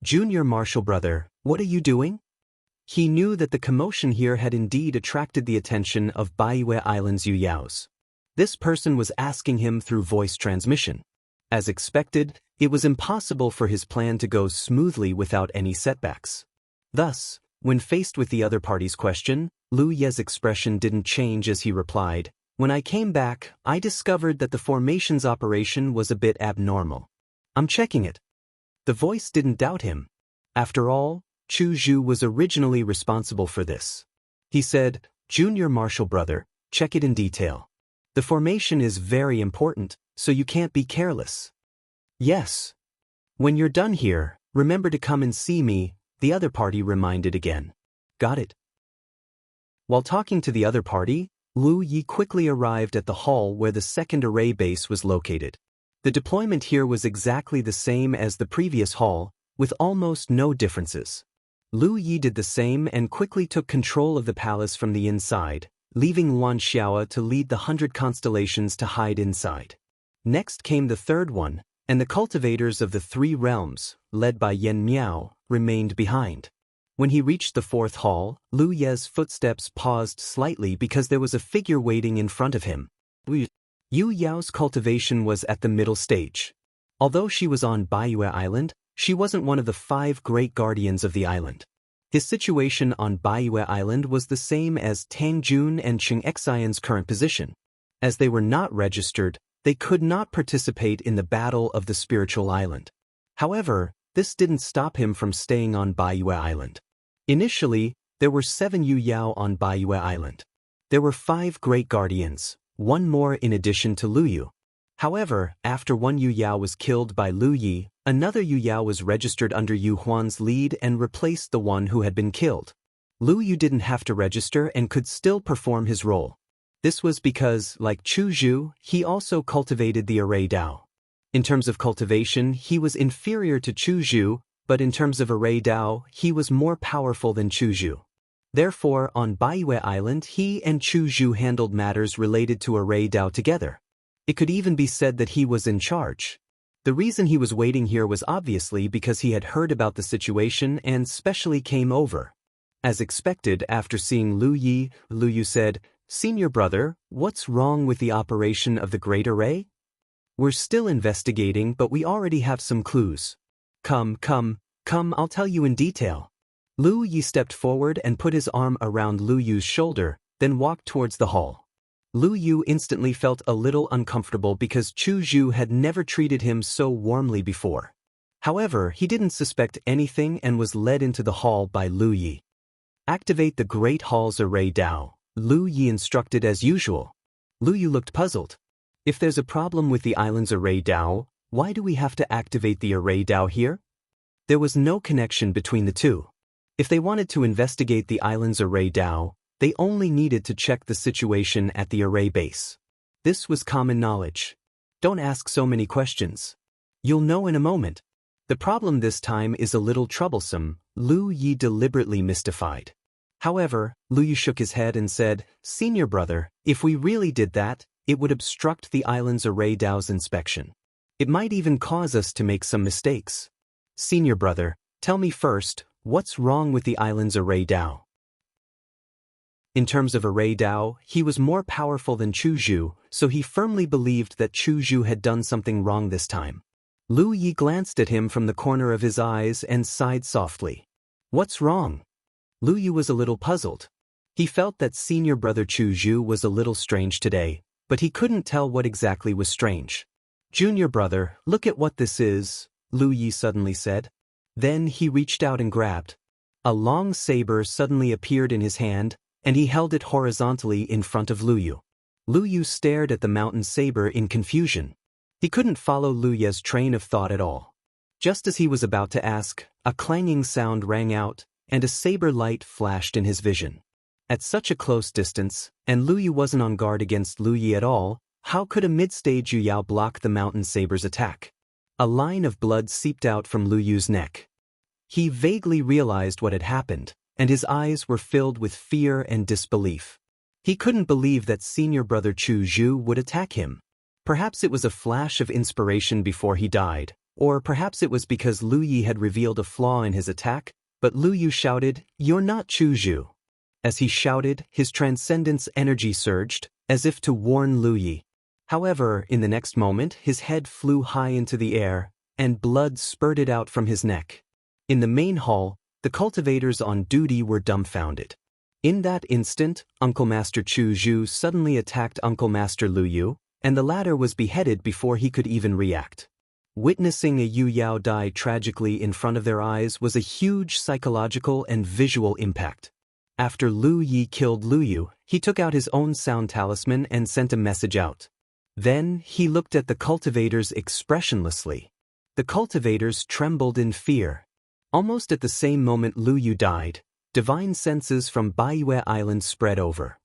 "Junior Martial Brother, what are you doing?" He knew that the commotion here had indeed attracted the attention of Baiyue Island's Yueyaos. This person was asking him through voice transmission. As expected, it was impossible for his plan to go smoothly without any setbacks. Thus, when faced with the other party's question, Lu Ye's expression didn't change as he replied, "When I came back, I discovered that the formation's operation was a bit abnormal. I'm checking it." The voice didn't doubt him. After all, Chu Zhu was originally responsible for this. He said, "Junior Martial Brother, check it in detail. The formation is very important, so you can't be careless." "Yes. When you're done here, remember to come and see me," the other party reminded again. "Got it." While talking to the other party, Lu Yi quickly arrived at the hall where the second array base was located. The deployment here was exactly the same as the previous hall, with almost no differences. Lu Yi did the same and quickly took control of the palace from the inside, leaving Yuan Xiao to lead the 100 constellations to hide inside. Next came the third one, and the cultivators of the 3 realms, led by Yen Miao, remained behind. When he reached the fourth hall, Lu Ye's footsteps paused slightly because there was a figure waiting in front of him. Yu Yao's cultivation was at the middle stage. Although she was on Baiyue Island, she wasn't one of the 5 great guardians of the island. His situation on Baiyue Island was the same as Tang Jun and Cheng Xian's current position. As they were not registered, they could not participate in the Battle of the Spiritual Island. However, this didn't stop him from staying on Baiyue Island. Initially, there were 7 Yu Yao on Baiyue Island. There were 5 great guardians, 1 more in addition to Lu Yu. However, after one Yu Yao was killed by Lu Yi, another Yu Yao was registered under Yu Huan's lead and replaced the one who had been killed. Lu Yu didn't have to register and could still perform his role. This was because, like Chu Zhu, he also cultivated the array Dao. In terms of cultivation, he was inferior to Chu Zhu, but in terms of array Dao, he was more powerful than Chu Zhu. Therefore, on Baiyue Island, he and Chu Zhu handled matters related to array Dao together. It could even be said that he was in charge. The reason he was waiting here was obviously because he had heard about the situation and specially came over. As expected, after seeing Lu Yi, Lu Yu said, "Senior brother, what's wrong with the operation of the Great Array? We're still investigating, but we already have some clues. Come, I'll tell you in detail." Lu Yi stepped forward and put his arm around Lu Yu's shoulder, then walked towards the hall. Lu Yu instantly felt a little uncomfortable because Chu Zhu had never treated him so warmly before. However, he didn't suspect anything and was led into the hall by Lu Yi. "Activate the Great Hall's array Dao," Lu Yi instructed as usual. Lu Yu looked puzzled. If there's a problem with the island's array Dao, why do we have to activate the array Dao here? There was no connection between the two. If they wanted to investigate the island's array Dao, they only needed to check the situation at the array base. This was common knowledge. Don't ask so many questions. You'll know in a moment. The problem this time is a little troublesome, Lu Yi deliberately mystified. However, Lu Yi shook his head and said, "Senior brother, if we really did that, it would obstruct the island's array Dao's inspection. It might even cause us to make some mistakes. Senior brother, tell me first, what's wrong with the island's array Dao?" In terms of array Dao, he was more powerful than Chu Zhu, so he firmly believed that Chu Zhu had done something wrong this time. Lu Yi glanced at him from the corner of his eyes and sighed softly. "What's wrong?" Lu Yi was a little puzzled. He felt that senior brother Chu Zhu was a little strange today, but he couldn't tell what exactly was strange. "Junior brother, look at what this is," Lu Yi suddenly said. Then he reached out and grabbed. A long saber suddenly appeared in his hand, and he held it horizontally in front of Lu Yu. Lu Yu stared at the mountain saber in confusion. He couldn't follow Lu Ye's train of thought at all. Just as he was about to ask, a clanging sound rang out, and a saber light flashed in his vision. At such a close distance, and Lu Yu wasn't on guard against Lu Yi at all, how could a mid-stage Yu Yao block the mountain saber's attack? A line of blood seeped out from Lu Yu's neck. He vaguely realized what had happened, and his eyes were filled with fear and disbelief. He couldn't believe that senior brother Chu Zhu would attack him. Perhaps it was a flash of inspiration before he died, or perhaps it was because Lu Yi had revealed a flaw in his attack, but Lu Yu shouted, "You're not Chu Zhu." As he shouted, his transcendence energy surged, as if to warn Lu Yi. However, in the next moment, his head flew high into the air, and blood spurted out from his neck. In the main hall, the cultivators on duty were dumbfounded. In that instant, Uncle Master Chu Zhu suddenly attacked Uncle Master Lu Yu, and the latter was beheaded before he could even react. Witnessing a Yu Yao die tragically in front of their eyes was a huge psychological and visual impact. After Lu Yi killed Lu Yu, he took out his own sound talisman and sent a message out. Then, he looked at the cultivators expressionlessly. The cultivators trembled in fear. Almost at the same moment Lu Yu died, divine senses from Baiyue Island spread over.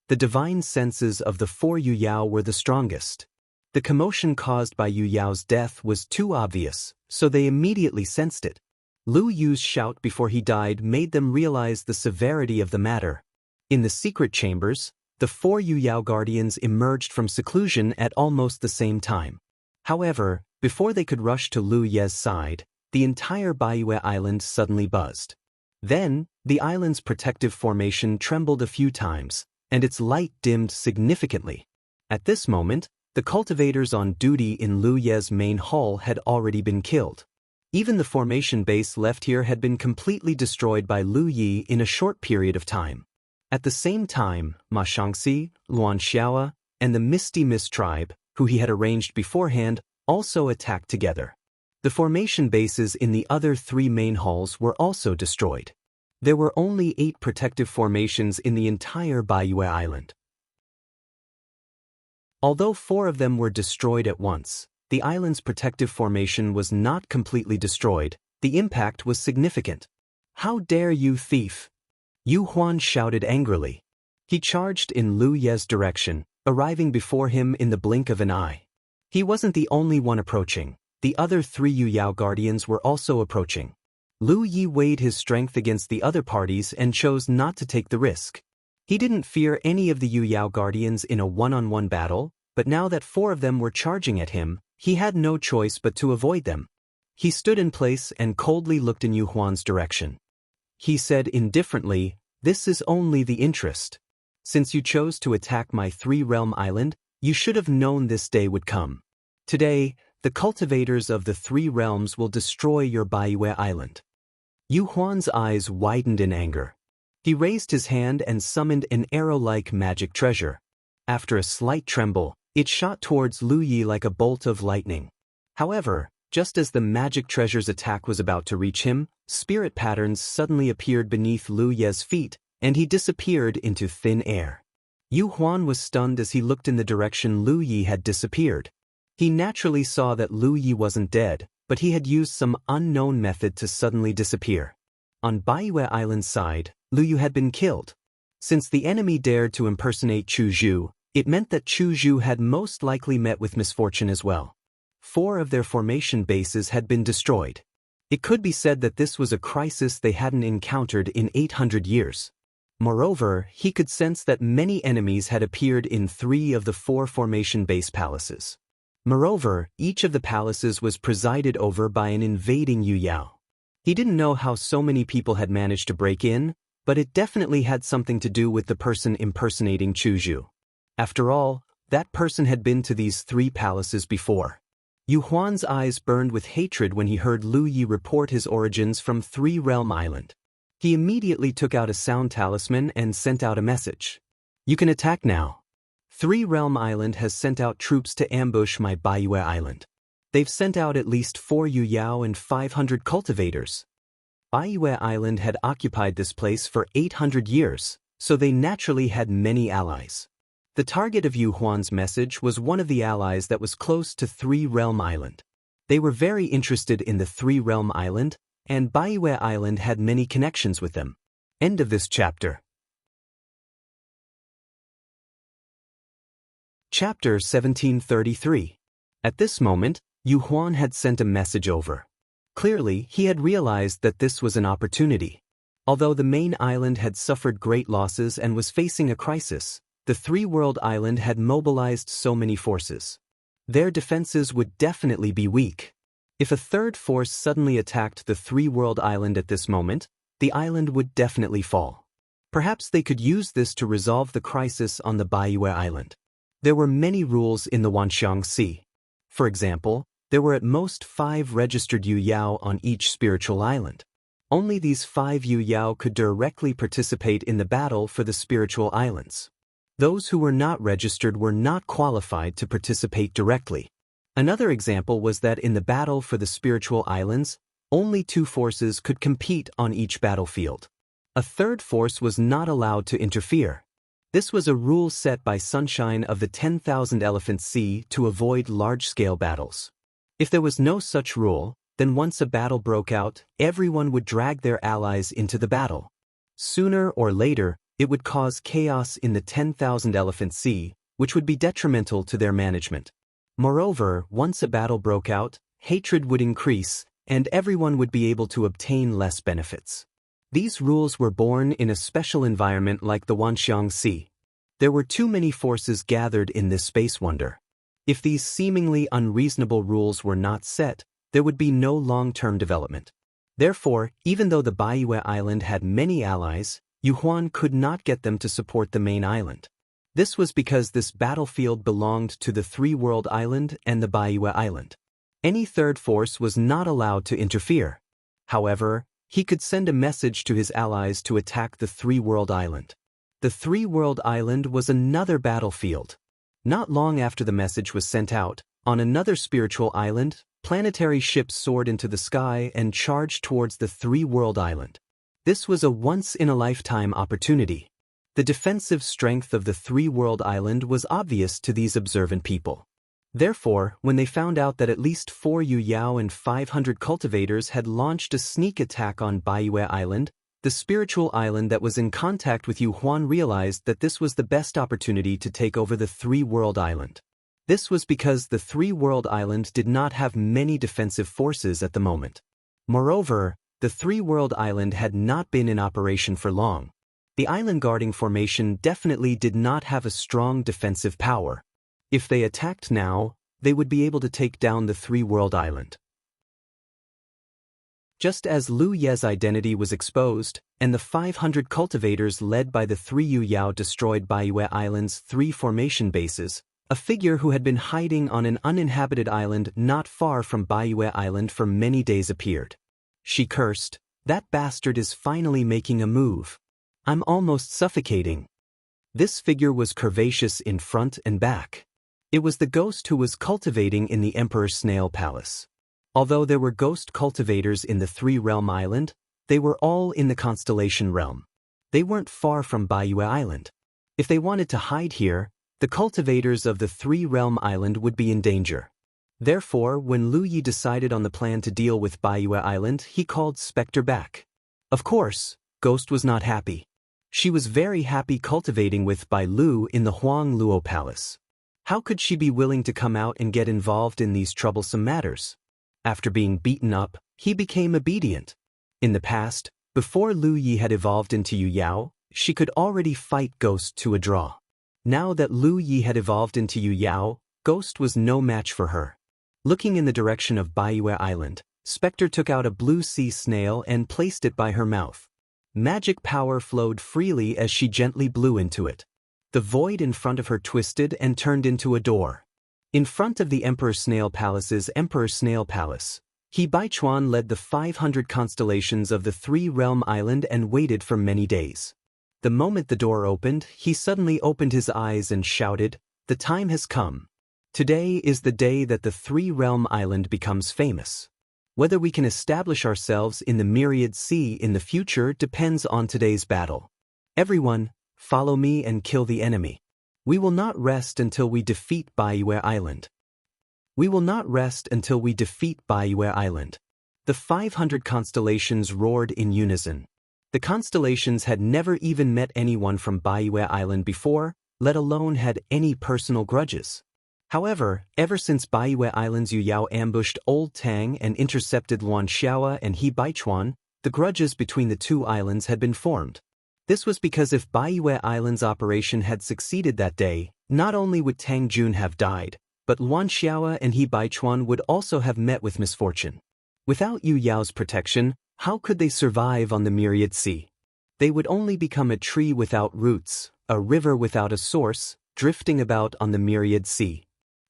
The divine senses of the 4 Yu Yao were the strongest. The commotion caused by Yu Yao's death was too obvious, so they immediately sensed it. Lu Yu's shout before he died made them realize the severity of the matter. In the secret chambers, the 4 Yu Yao guardians emerged from seclusion at almost the same time. However, before they could rush to Lu Ye's side, the entire Baiyue Island suddenly buzzed. Then, the island's protective formation trembled a few times, and its light dimmed significantly. At this moment, the cultivators on duty in Lu Ye's main hall had already been killed. Even the formation base left here had been completely destroyed by Lu Yi in a short period of time. At the same time, Ma Shangxi, Luan Xiaoa, and the Misty Mist tribe, who he had arranged beforehand, also attacked together. The formation bases in the other 3 main halls were also destroyed. There were only 8 protective formations in the entire Baiyue Island. Although 4 of them were destroyed at once, the island's protective formation was not completely destroyed. The impact was significant. "How dare you, thief!" Yu Huan shouted angrily. He charged in Lu Ye's direction, arriving before him in the blink of an eye. He wasn't the only one approaching. The other 3 Yu Yao guardians were also approaching. Lu Yi weighed his strength against the other parties and chose not to take the risk. He didn't fear any of the Yu Yao guardians in a one-on-one battle, but now that 4 of them were charging at him, he had no choice but to avoid them. He stood in place and coldly looked in Yu Huan's direction. He said indifferently, "This is only the interest. Since you chose to attack my 3-realm island, you should have known this day would come. Today, the cultivators of the 3 realms will destroy your Baiyue Island." Yu Huan's eyes widened in anger. He raised his hand and summoned an arrow-like magic treasure. After a slight tremble, it shot towards Lu Yi like a bolt of lightning. However, just as the magic treasure's attack was about to reach him, spirit patterns suddenly appeared beneath Lu Ye's feet, and he disappeared into thin air. Yu Huan was stunned as he looked in the direction Lu Yi had disappeared. He naturally saw that Lu Yi wasn't dead, but he had used some unknown method to suddenly disappear. On Baiyue Island's side, Lu Yu had been killed. Since the enemy dared to impersonate Chu Zhu, it meant that Chu Zhu had most likely met with misfortune as well. 4 of their formation bases had been destroyed. It could be said that this was a crisis they hadn't encountered in 800 years. Moreover, he could sense that many enemies had appeared in 3 of the 4 formation base palaces. Moreover, each of the palaces was presided over by an invading Yu Yao. He didn't know how so many people had managed to break in, but it definitely had something to do with the person impersonating Chu Zhu. After all, that person had been to these 3 palaces before. Yu Huan's eyes burned with hatred when he heard Lu Yi report his origins from 3-realm island. He immediately took out a sound talisman and sent out a message. "You can attack now. 3-realm island has sent out troops to ambush my Baiyue Island. They've sent out at least 4 Yu Yao and 500 cultivators. Baiyue Island had occupied this place for 800 years, so they naturally had many allies." The target of Yu Huan's message was one of the allies that was close to 3-realm island. They were very interested in the 3-realm island, and Baiyue Island had many connections with them. End of this chapter. Chapter 1733. At this moment, Yu Huan had sent a message over. Clearly, he had realized that this was an opportunity. Although the main island had suffered great losses and was facing a crisis, the 3-world island had mobilized so many forces. Their defenses would definitely be weak. If a 3rd force suddenly attacked the 3-world island at this moment, the island would definitely fall. Perhaps they could use this to resolve the crisis on the Baiyue Island. There were many rules in the Wanxiang Sea. For example, there were at most 5 registered Yu Yao on each spiritual island. Only these 5 Yu Yao could directly participate in the battle for the spiritual islands. Those who were not registered were not qualified to participate directly. Another example was that in the battle for the spiritual islands, only 2 forces could compete on each battlefield. A 3rd force was not allowed to interfere. This was a rule set by Sunshine of the 10,000 Elephant Sea to avoid large-scale battles. If there was no such rule, then once a battle broke out, everyone would drag their allies into the battle. Sooner or later, it would cause chaos in the 10,000 Elephant Sea, which would be detrimental to their management. Moreover, once a battle broke out, hatred would increase, and everyone would be able to obtain less benefits. These rules were born in a special environment like the Wanxiang Sea. There were too many forces gathered in this space wonder. If these seemingly unreasonable rules were not set, there would be no long-term development. Therefore, even though the Baiyue Island had many allies, Yuhuan could not get them to support the main island. This was because this battlefield belonged to the Three-World Island and the Baiyue Island. Any third force was not allowed to interfere. However, he could send a message to his allies to attack the Three-World Island. The Three-World Island was another battlefield. Not long after the message was sent out, on another spiritual island, planetary ships soared into the sky and charged towards the Three-World Island. This was a once-in-a-lifetime opportunity. The defensive strength of the Three-World Island was obvious to these observant people. Therefore, when they found out that at least 4 Yu Yao and 500 cultivators had launched a sneak attack on Baiyue Island, the spiritual island that was in contact with Yuhuan realized that this was the best opportunity to take over the Three-World Island. This was because the Three-World Island did not have many defensive forces at the moment. Moreover, the Three-World Island had not been in operation for long. The island guarding formation definitely did not have a strong defensive power. If they attacked now, they would be able to take down the Three-World Island. Just as Lu Ye's identity was exposed, and the 500 cultivators led by the 3 Yu Yao destroyed Baiyue Island's 3 formation bases, a figure who had been hiding on an uninhabited island not far from Baiyue Island for many days appeared. She cursed, "That bastard is finally making a move. I'm almost suffocating." This figure was curvaceous in front and back. It was the ghost who was cultivating in the Emperor Snail Palace. Although there were ghost cultivators in the Three-Realm Island, they were all in the Constellation Realm. They weren't far from Baiyue Island. If they wanted to hide here, the cultivators of the Three-Realm Island would be in danger. Therefore, when Lu Yi decided on the plan to deal with Baiyue Island, he called Spectre back. Of course, Ghost was not happy. She was very happy cultivating with Bai Lu in the Huang Luo Palace. How could she be willing to come out and get involved in these troublesome matters? After being beaten up, he became obedient. In the past, before Lu Yi had evolved into Yu Yao, she could already fight Ghost to a draw. Now that Lu Yi had evolved into Yu Yao, Ghost was no match for her. Looking in the direction of Baiyue Island, Spectre took out a blue sea snail and placed it by her mouth. Magic power flowed freely as she gently blew into it. The void in front of her twisted and turned into a door. In front of the Emperor Snail Palace's Emperor Snail Palace, He Baichuan led the 500 constellations of the Three-Realm Island and waited for many days. The moment the door opened, he suddenly opened his eyes and shouted, "The time has come. Today is the day that the Three-Realm Island becomes famous. Whether we can establish ourselves in the Myriad Sea in the future depends on today's battle. Everyone, follow me and kill the enemy. We will not rest until we defeat Baiyue Island. We will not rest until we defeat Baiyue Island." The 500 constellations roared in unison. The constellations had never even met anyone from Baiyue Island before, let alone had any personal grudges. However, ever since Baiyue Island's Yu Yao ambushed Old Tang and intercepted Luan Xiaoa and He Baichuan, the grudges between the two islands had been formed. This was because if Baiyue Island's operation had succeeded that day, not only would Tang Jun have died, but Luan Xiaoa and He Baichuan would also have met with misfortune. Without Yu Yao's protection, how could they survive on the Myriad Sea? They would only become a tree without roots, a river without a source, drifting about on the Myriad Sea.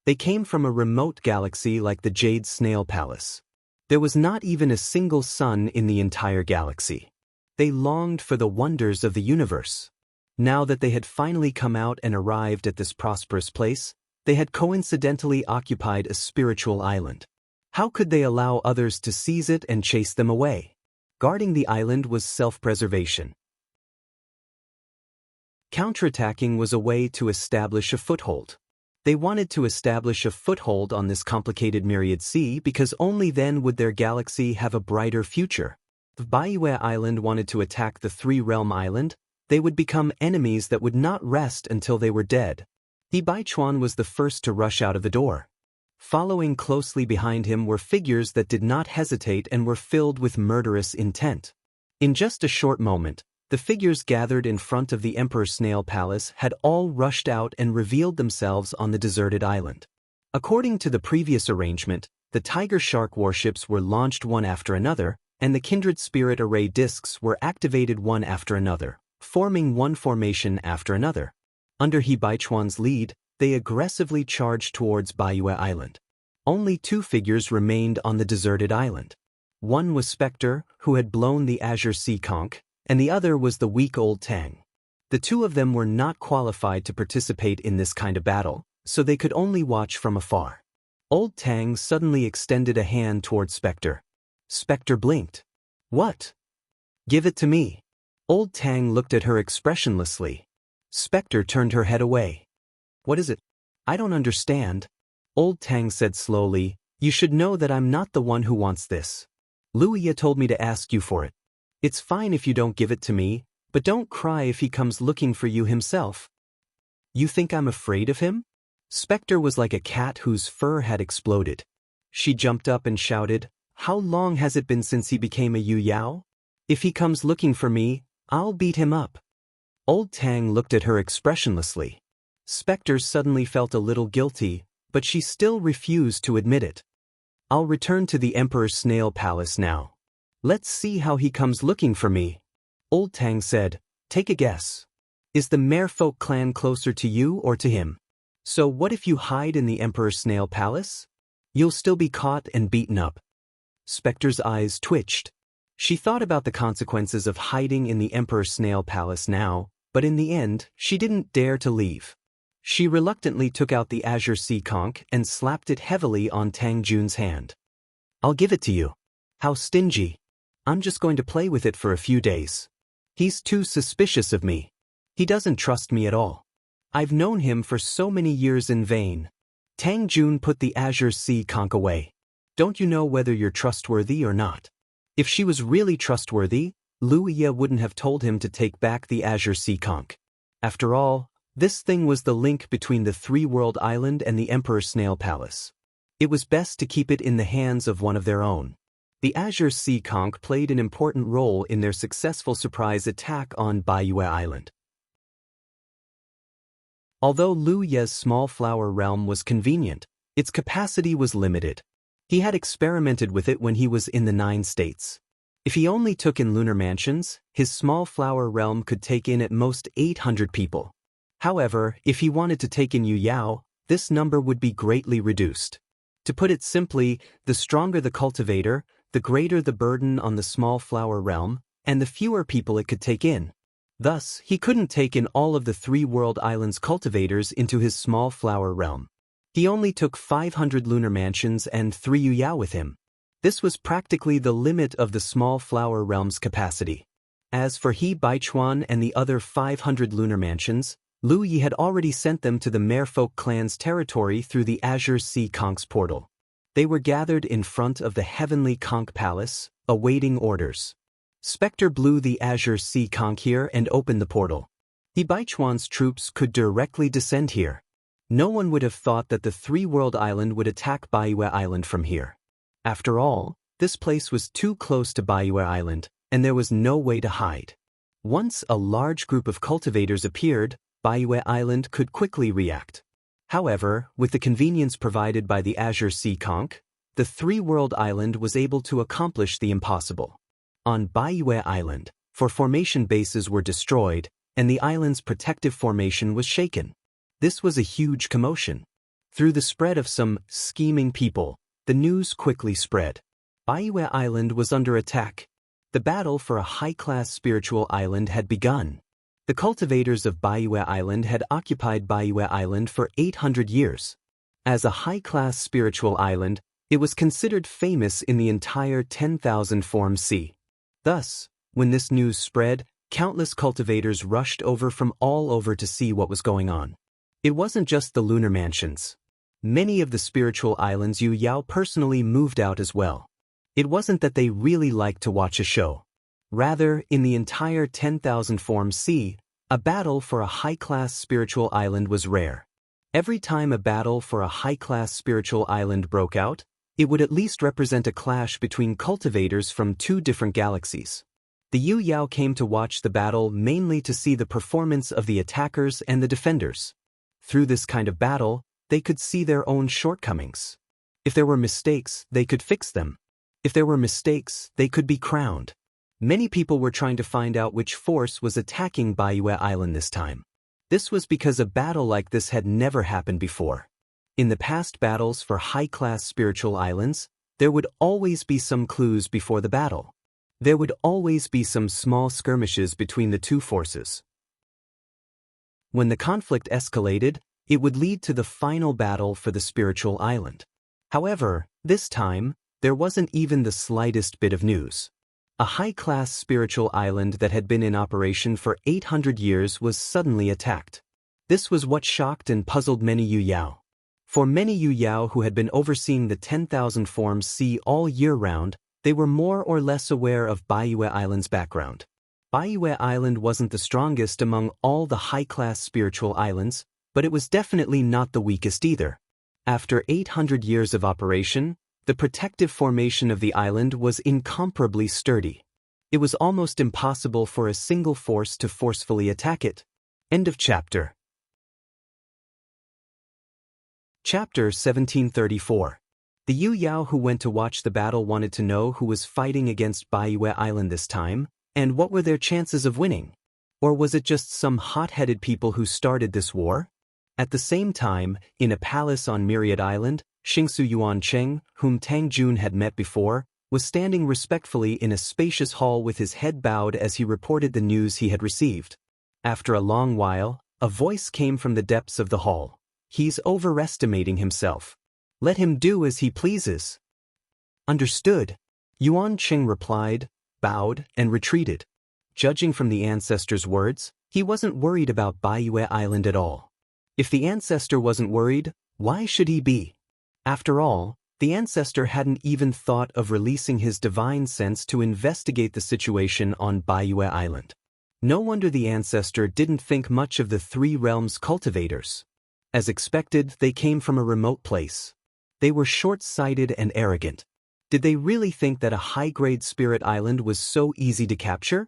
They came from a remote galaxy like the Jade Snail Palace. There was not even a single sun in the entire galaxy. They longed for the wonders of the universe. Now that they had finally come out and arrived at this prosperous place, they had coincidentally occupied a spiritual island. How could they allow others to seize it and chase them away? Guarding the island was self-preservation. Counterattacking was a way to establish a foothold. They wanted to establish a foothold on this complicated Myriad Sea because only then would their galaxy have a brighter future. If Baiyue Island wanted to attack the Three-Realm Island, they would become enemies that would not rest until they were dead. He Baichuan was the first to rush out of the door. Following closely behind him were figures that did not hesitate and were filled with murderous intent. In just a short moment, the figures gathered in front of the Emperor's Snail Palace had all rushed out and revealed themselves on the deserted island. According to the previous arrangement, the Tiger Shark warships were launched one after another, and the Kindred Spirit Array discs were activated one after another, forming one formation after another. Under He Baichuan's lead, they aggressively charged towards Baiyue Island. Only two figures remained on the deserted island. One was Spectre, who had blown the Azure Sea Conch, and the other was the weak old Tang. The two of them were not qualified to participate in this kind of battle, so they could only watch from afar. Old Tang suddenly extended a hand toward Spectre. Spectre blinked. "What?" "Give it to me." Old Tang looked at her expressionlessly. Spectre turned her head away. "What is it?" "I don't understand." Old Tang said slowly, "You should know that I'm not the one who wants this. Wuxia told me to ask you for it. It's fine if you don't give it to me, but don't cry if he comes looking for you himself." "You think I'm afraid of him?" Spectre was like a cat whose fur had exploded. She jumped up and shouted, "How long has it been since he became a Yu Yao? If he comes looking for me, I'll beat him up." Old Tang looked at her expressionlessly. Spectre suddenly felt a little guilty, but she still refused to admit it. "I'll return to the Emperor's Snail Palace now. Let's see how he comes looking for me." Old Tang said, "Take a guess. Is the Merfolk clan closer to you or to him? So what if you hide in the Emperor's Snail Palace? You'll still be caught and beaten up." Spectre's eyes twitched. She thought about the consequences of hiding in the Emperor's Snail Palace now, but in the end, she didn't dare to leave. She reluctantly took out the Azure Sea Conch and slapped it heavily on Tang Jun's hand. "I'll give it to you." "How stingy. I'm just going to play with it for a few days. He's too suspicious of me. He doesn't trust me at all. I've known him for so many years in vain." Tang Jun put the Azure Sea Conch away. "Don't you know whether you're trustworthy or not?" If she was really trustworthy, Wuxia wouldn't have told him to take back the Azure Sea Conch. After all, this thing was the link between the Three-World Island and the Emperor's Snail Palace. It was best to keep it in the hands of one of their own. The Azure Sea Conch played an important role in their successful surprise attack on Baiyue Island. Although Wuxia's small flower realm was convenient, its capacity was limited. He had experimented with it when he was in the 9 states. If he only took in lunar mansions, his small flower realm could take in at most 800 people. However, if he wanted to take in Yu Yao, this number would be greatly reduced. To put it simply, the stronger the cultivator, the greater the burden on the small flower realm, and the fewer people it could take in. Thus, he couldn't take in all of the Three-World Islands cultivators into his small flower realm. He only took 500 lunar mansions and 3 Yu Yao with him. This was practically the limit of the small flower realm's capacity. As for He Baichuan and the other 500 lunar mansions, Wuxia had already sent them to the Merfolk clan's territory through the Azure Sea Conch's portal. They were gathered in front of the Heavenly Conch Palace, awaiting orders. Spectre blew the Azure Sea Conch here and opened the portal. He Baichuan's troops could directly descend here. No one would have thought that the Three-World Island would attack Baiyue Island from here. After all, this place was too close to Baiyue Island, and there was no way to hide. Once a large group of cultivators appeared, Baiyue Island could quickly react. However, with the convenience provided by the Azure Sea Conch, the Three-World Island was able to accomplish the impossible. On Baiyue Island, formation bases were destroyed, and the island's protective formation was shaken. This was a huge commotion. Through the spread of some scheming people, the news quickly spread. Baiyue Island was under attack. The battle for a high-class spiritual island had begun. The cultivators of Baiyue Island had occupied Baiyue Island for 800 years. As a high-class spiritual island, it was considered famous in the entire 10,000 Form Sea. Thus, when this news spread, countless cultivators rushed over from all over to see what was going on. It wasn't just the lunar mansions. Many of the spiritual islands Yu Yao personally moved out as well. It wasn't that they really liked to watch a show. Rather, in the entire 10,000 Form Sea, a battle for a high-class spiritual island was rare. Every time a battle for a high-class spiritual island broke out, it would at least represent a clash between cultivators from two different galaxies. The Yu Yao came to watch the battle mainly to see the performance of the attackers and the defenders. Through this kind of battle, they could see their own shortcomings. If there were mistakes, they could fix them. If there were mistakes, they could be crowned. Many people were trying to find out which force was attacking Baiyue Island this time. This was because a battle like this had never happened before. In the past battles for high-class spiritual islands, there would always be some clues before the battle. There would always be some small skirmishes between the two forces. When the conflict escalated, it would lead to the final battle for the spiritual island. However, this time, there wasn't even the slightest bit of news. A high-class spiritual island that had been in operation for 800 years was suddenly attacked. This was what shocked and puzzled many Yu Yao. For many Yu Yao who had been overseeing the 10,000 forms sea all year round, they were more or less aware of Baiyue Island's background. Baiyue Island wasn't the strongest among all the high-class spiritual islands, but it was definitely not the weakest either. After 800 years of operation, the protective formation of the island was incomparably sturdy. It was almost impossible for a single force to forcefully attack it. End of chapter. Chapter 1734. The Yu Yao who went to watch the battle wanted to know who was fighting against Baiyue Island this time, and what were their chances of winning. Or was it just some hot-headed people who started this war? At the same time, in a palace on Myriad Island, Xingsu Yuancheng, whom Tang Jun had met before, was standing respectfully in a spacious hall with his head bowed as he reported the news he had received. After a long while, a voice came from the depths of the hall. "He's overestimating himself. Let him do as he pleases." "Understood," Yuancheng replied, bowed, and retreated. Judging from the ancestor's words, he wasn't worried about Baiyue Island at all. If the ancestor wasn't worried, why should he be? After all, the ancestor hadn't even thought of releasing his divine sense to investigate the situation on Baiyue Island. No wonder the ancestor didn't think much of the three realms cultivators. As expected, they came from a remote place. They were short-sighted and arrogant. Did they really think that a high-grade spirit island was so easy to capture?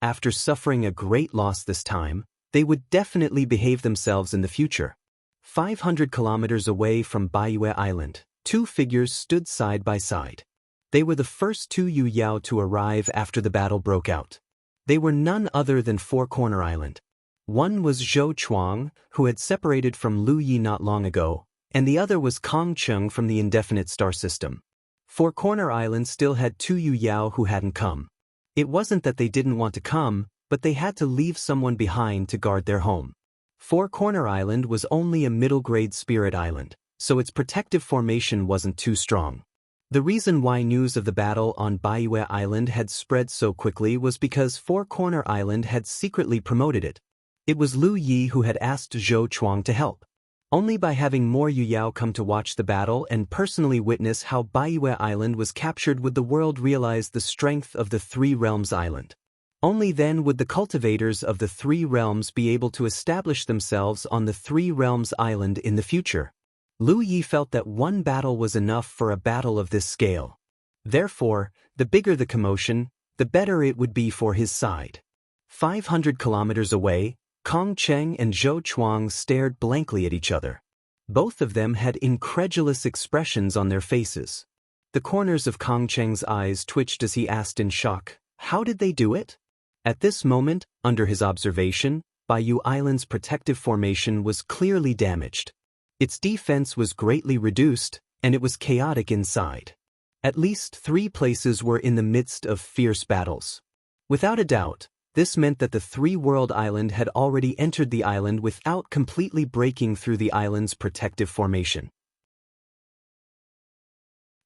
After suffering a great loss this time, they would definitely behave themselves in the future. 500 kilometers away from Baiyue Island, two figures stood side by side. They were the first two Yu Yao to arrive after the battle broke out. They were none other than Four Corner Island. One was Zhou Chuang, who had separated from Lu Yi not long ago, and the other was Kong Cheng from the indefinite star system. Four Corner Island still had two Yu Yao who hadn't come. It wasn't that they didn't want to come, but they had to leave someone behind to guard their home. Four Corner Island was only a middle-grade spirit island, so its protective formation wasn't too strong. The reason why news of the battle on Baiyue Island had spread so quickly was because Four Corner Island had secretly promoted it. It was Lu Yi who had asked Zhou Chuang to help. Only by having more Yu Yao come to watch the battle and personally witness how Baiyue Island was captured would the world realize the strength of the Three Realms Island. Only then would the cultivators of the Three Realms be able to establish themselves on the Three Realms Island in the future. Lu Yi felt that one battle was enough for a battle of this scale. Therefore, the bigger the commotion, the better it would be for his side. 500 kilometers away, Kong Cheng and Zhou Chuang stared blankly at each other. Both of them had incredulous expressions on their faces. The corners of Kong Cheng's eyes twitched as he asked in shock, "How did they do it?" At this moment, under his observation, Baiyue Island's protective formation was clearly damaged. Its defense was greatly reduced, and it was chaotic inside. At least 3 places were in the midst of fierce battles. Without a doubt, this meant that the Three-World Island had already entered the island without completely breaking through the island's protective formation.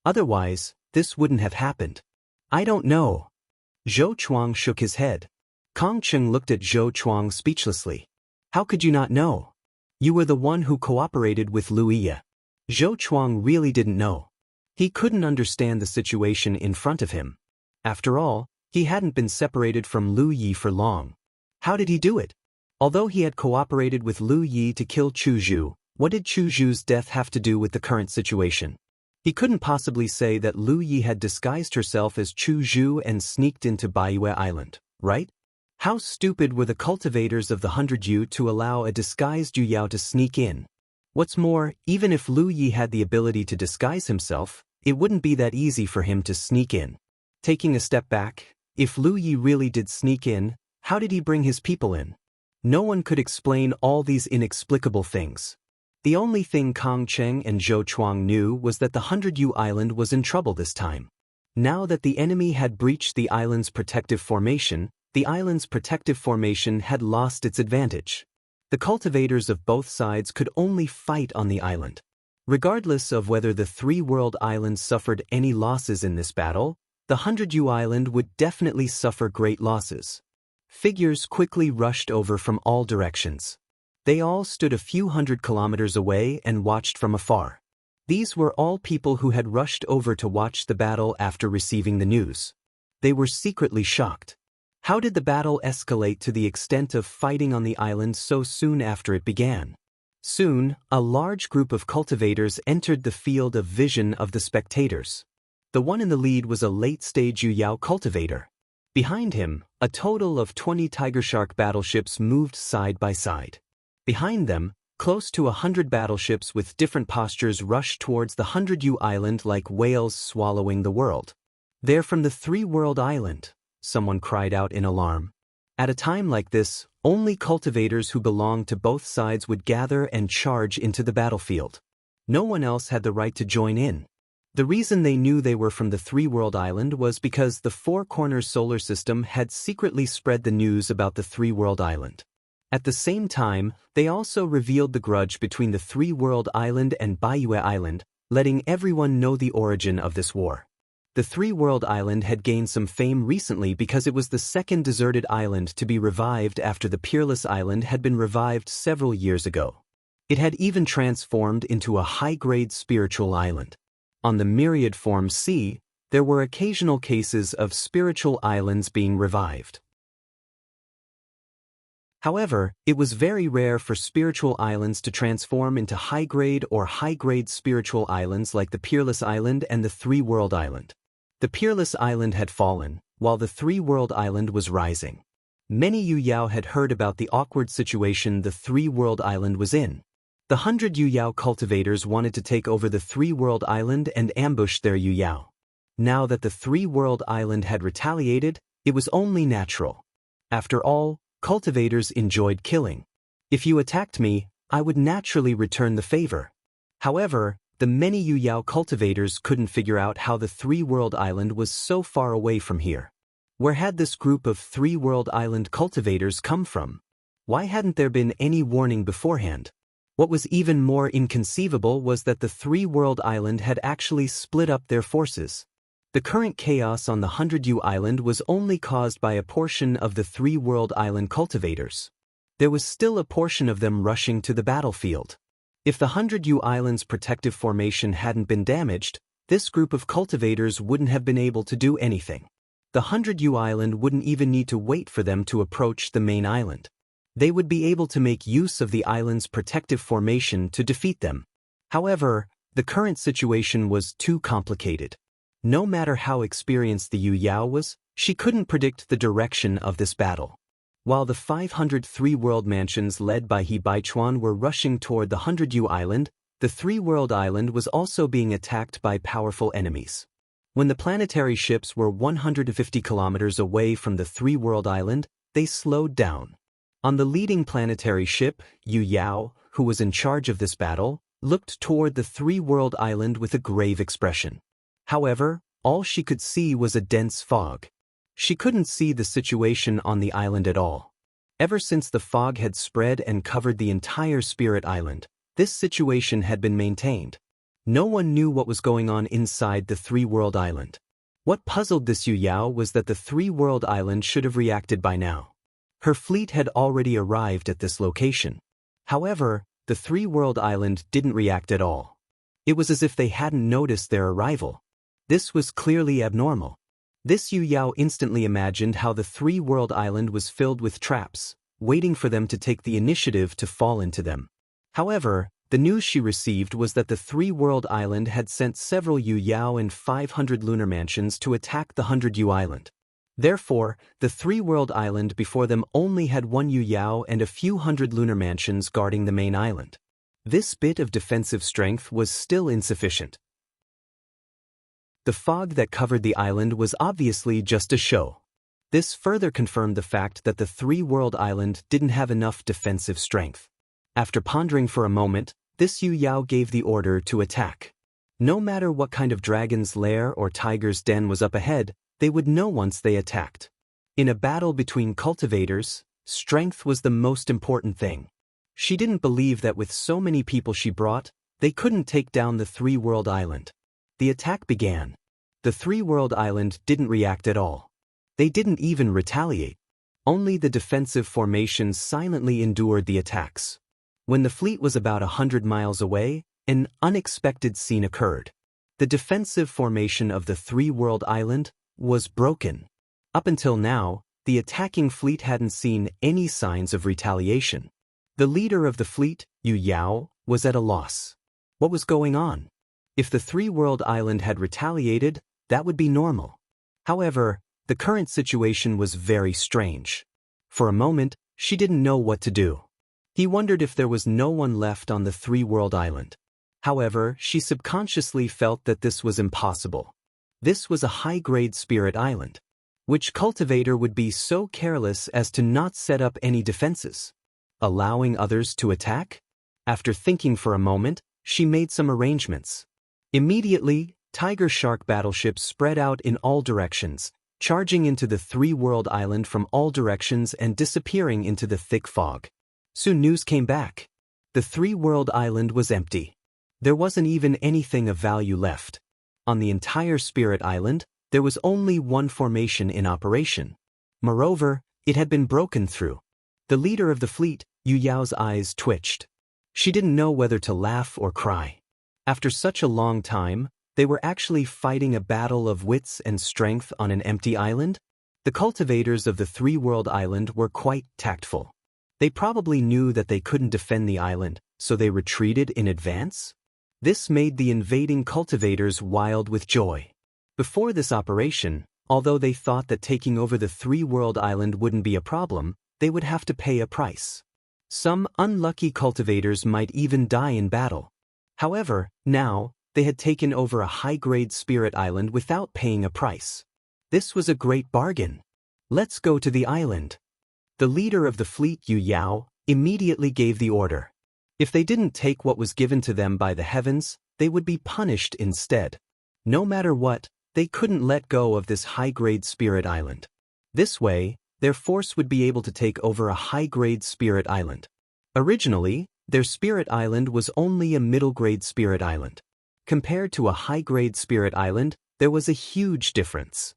Otherwise, this wouldn't have happened. "I don't know." Zhou Chuang shook his head. Kong Cheng looked at Zhou Chuang speechlessly. "How could you not know? You were the one who cooperated with Lu Yi." Zhou Chuang really didn't know. He couldn't understand the situation in front of him. After all, he hadn't been separated from Lu Yi for long. How did he do it? Although he had cooperated with Lu Yi to kill Chu Zhu, What did Chu Zhu's death have to do with the current situation? He couldn't possibly say that Lu Yi had disguised herself as Chu Zhu and sneaked into Baiyue Island, right? How stupid were the cultivators of the 100 Yu to allow a disguised Yu Yao to sneak in? What's more, even if Lu Yi had the ability to disguise himself, it wouldn't be that easy for him to sneak in. Taking a step back, if Lu Yi really did sneak in, how did he bring his people in? No one could explain all these inexplicable things. The only thing Kang Cheng and Zhou Chuang knew was that the 100 Yu Island was in trouble this time. Now that the enemy had breached the island's protective formation, the island's protective formation had lost its advantage. The cultivators of both sides could only fight on the island. Regardless of whether the three world islands suffered any losses in this battle, the 100 Yu Island would definitely suffer great losses. Figures quickly rushed over from all directions. They all stood a few hundred kilometers away and watched from afar. These were all people who had rushed over to watch the battle after receiving the news. They were secretly shocked. How did the battle escalate to the extent of fighting on the island so soon after it began? Soon, a large group of cultivators entered the field of vision of the spectators. The one in the lead was a late-stage Yu Yao cultivator. Behind him, a total of 20 tiger shark battleships moved side by side. Behind them, close to 100 battleships with different postures rushed towards the 100 Yu Island like whales swallowing the world. "They're from the three-world island," someone cried out in alarm. At a time like this, only cultivators who belonged to both sides would gather and charge into the battlefield. No one else had the right to join in. The reason they knew they were from the three-world island was because the Four Corners solar system had secretly spread the news about the three-world island. At the same time, they also revealed the grudge between the three-world island and Baiyue Island, letting everyone know the origin of this war. The three-world island had gained some fame recently because it was the second deserted island to be revived after the Peerless Island had been revived several years ago. It had even transformed into a high-grade spiritual island. On the myriad form C, there were occasional cases of spiritual islands being revived. However, it was very rare for spiritual islands to transform into high-grade or high-grade spiritual islands like the Peerless Island and the Three-World Island. The Peerless Island had fallen, while the Three-World Island was rising. Many Yu Yao had heard about the awkward situation the Three-World Island was in. The 100 Yu Yao cultivators wanted to take over the Three-World Island and ambush their Yu Yao. Now that the Three-World Island had retaliated, it was only natural. After all, cultivators enjoyed killing. If you attacked me, I would naturally return the favor. However, the many Yu Yao cultivators couldn't figure out how the Three-World Island was so far away from here. Where had this group of Three-World Island cultivators come from? Why hadn't there been any warning beforehand? What was even more inconceivable was that the Three-World Island had actually split up their forces. The current chaos on the 100 Yu Island was only caused by a portion of the Three-World Island cultivators. There was still a portion of them rushing to the battlefield. If the 100 Yu Island's protective formation hadn't been damaged, this group of cultivators wouldn't have been able to do anything. The 100 Yu Island wouldn't even need to wait for them to approach the main island. They would be able to make use of the island's protective formation to defeat them. However, the current situation was too complicated. No matter how experienced the Yu Yao was, she couldn't predict the direction of this battle. While the 500 three-world mansions led by He Baichuan were rushing toward the 100 Yu Island, the three-world island was also being attacked by powerful enemies. When the planetary ships were 150 kilometers away from the three-world island, they slowed down. On the leading planetary ship, Yu Yao, who was in charge of this battle, looked toward the three-world island with a grave expression. However, all she could see was a dense fog. She couldn't see the situation on the island at all. Ever since the fog had spread and covered the entire Spirit Island, this situation had been maintained. No one knew what was going on inside the three-world island. What puzzled this Yu Yao was that the three-world island should have reacted by now. Her fleet had already arrived at this location. However, the three-world island didn't react at all. It was as if they hadn't noticed their arrival. This was clearly abnormal. This Yu Yao instantly imagined how the three-world island was filled with traps, waiting for them to take the initiative to fall into them. However, The news she received was that the three-world island had sent several Yu Yao and 500 lunar mansions to attack the 100 Yu island. Therefore, the three-world island before them only had one Yu Yao and a few hundred lunar mansions guarding the main island. This bit of defensive strength was still insufficient. The fog that covered the island was obviously just a show. This further confirmed the fact that the three-world island didn't have enough defensive strength. After pondering for a moment, this Yu Yao gave the order to attack. No matter what kind of dragon's lair or tiger's den was up ahead, they would know once they attacked. In a battle between cultivators, strength was the most important thing. She didn't believe that with so many people she brought, they couldn't take down the three-world island. The attack began. The three-world island didn't react at all. They didn't even retaliate. Only the defensive formations silently endured the attacks. When the fleet was about 100 miles away, an unexpected scene occurred. The defensive formation of the three-world island was broken. Up until now, the attacking fleet hadn't seen any signs of retaliation. The leader of the fleet, Yu Yao, was at a loss. What was going on? If the three-world island had retaliated, that would be normal. However, the current situation was very strange. For a moment, she didn't know what to do. He wondered if there was no one left on the three-world island. However, she subconsciously felt that this was impossible. This was a high-grade spirit island. Which cultivator would be so careless as to not set up any defenses? Allowing others to attack? After thinking for a moment, she made some arrangements. Immediately, tiger shark battleships spread out in all directions, charging into the three-world island from all directions and disappearing into the thick fog. Soon news came back. The three-world island was empty. There wasn't even anything of value left. On the entire spirit island, there was only one formation in operation. Moreover, it had been broken through. The leader of the fleet, Yu Yao's eyes twitched. She didn't know whether to laugh or cry. After such a long time, they were actually fighting a battle of wits and strength on an empty island? The cultivators of the three-world island were quite tactful. They probably knew that they couldn't defend the island, so they retreated in advance? This made the invading cultivators wild with joy. Before this operation, although they thought that taking over the three-world island wouldn't be a problem, they would have to pay a price. Some unlucky cultivators might even die in battle. However, now, they had taken over a high-grade spirit island without paying a price. This was a great bargain. Let's go to the island. The leader of the fleet, Yu Yao, immediately gave the order. If they didn't take what was given to them by the heavens, they would be punished instead. No matter what, they couldn't let go of this high-grade spirit island. This way, their force would be able to take over a high-grade spirit island. Originally, their spirit island was only a middle-grade spirit island. Compared to a high-grade spirit island, there was a huge difference.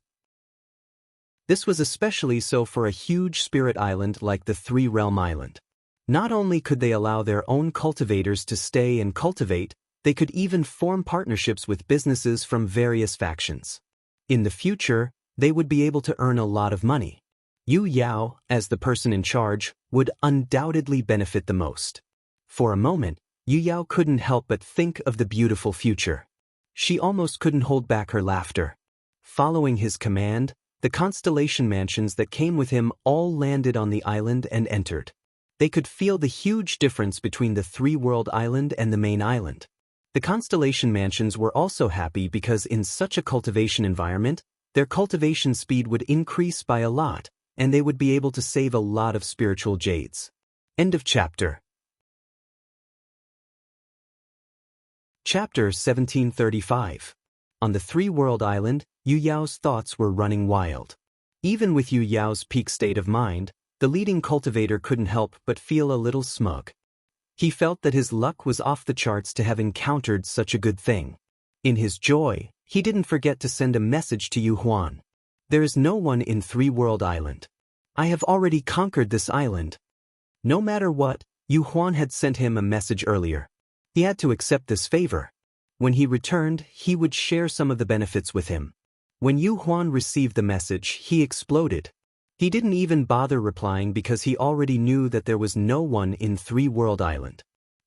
This was especially so for a huge spirit island like the Three-Realm Island. Not only could they allow their own cultivators to stay and cultivate, they could even form partnerships with businesses from various factions. In the future, they would be able to earn a lot of money. Yu Yao, as the person in charge, would undoubtedly benefit the most. For a moment, Yu Yao couldn't help but think of the beautiful future. She almost couldn't hold back her laughter. Following his command, the constellation mansions that came with him all landed on the island and entered. They could feel the huge difference between the three-world island and the main island. The constellation mansions were also happy because in such a cultivation environment, their cultivation speed would increase by a lot, and they would be able to save a lot of spiritual jades. End of chapter. Chapter 1735. On the three-world island, Yu Yao's thoughts were running wild. Even with Yu Yao's peak state of mind, the leading cultivator couldn't help but feel a little smug. He felt that his luck was off the charts to have encountered such a good thing. In his joy, he didn't forget to send a message to Yu Huan. There is no one in Three-World Island. I have already conquered this island. No matter what, Yu Huan had sent him a message earlier. He had to accept this favor. When he returned, he would share some of the benefits with him. When Yu Huan received the message, he exploded. He didn't even bother replying because he already knew that there was no one in Three-World Island.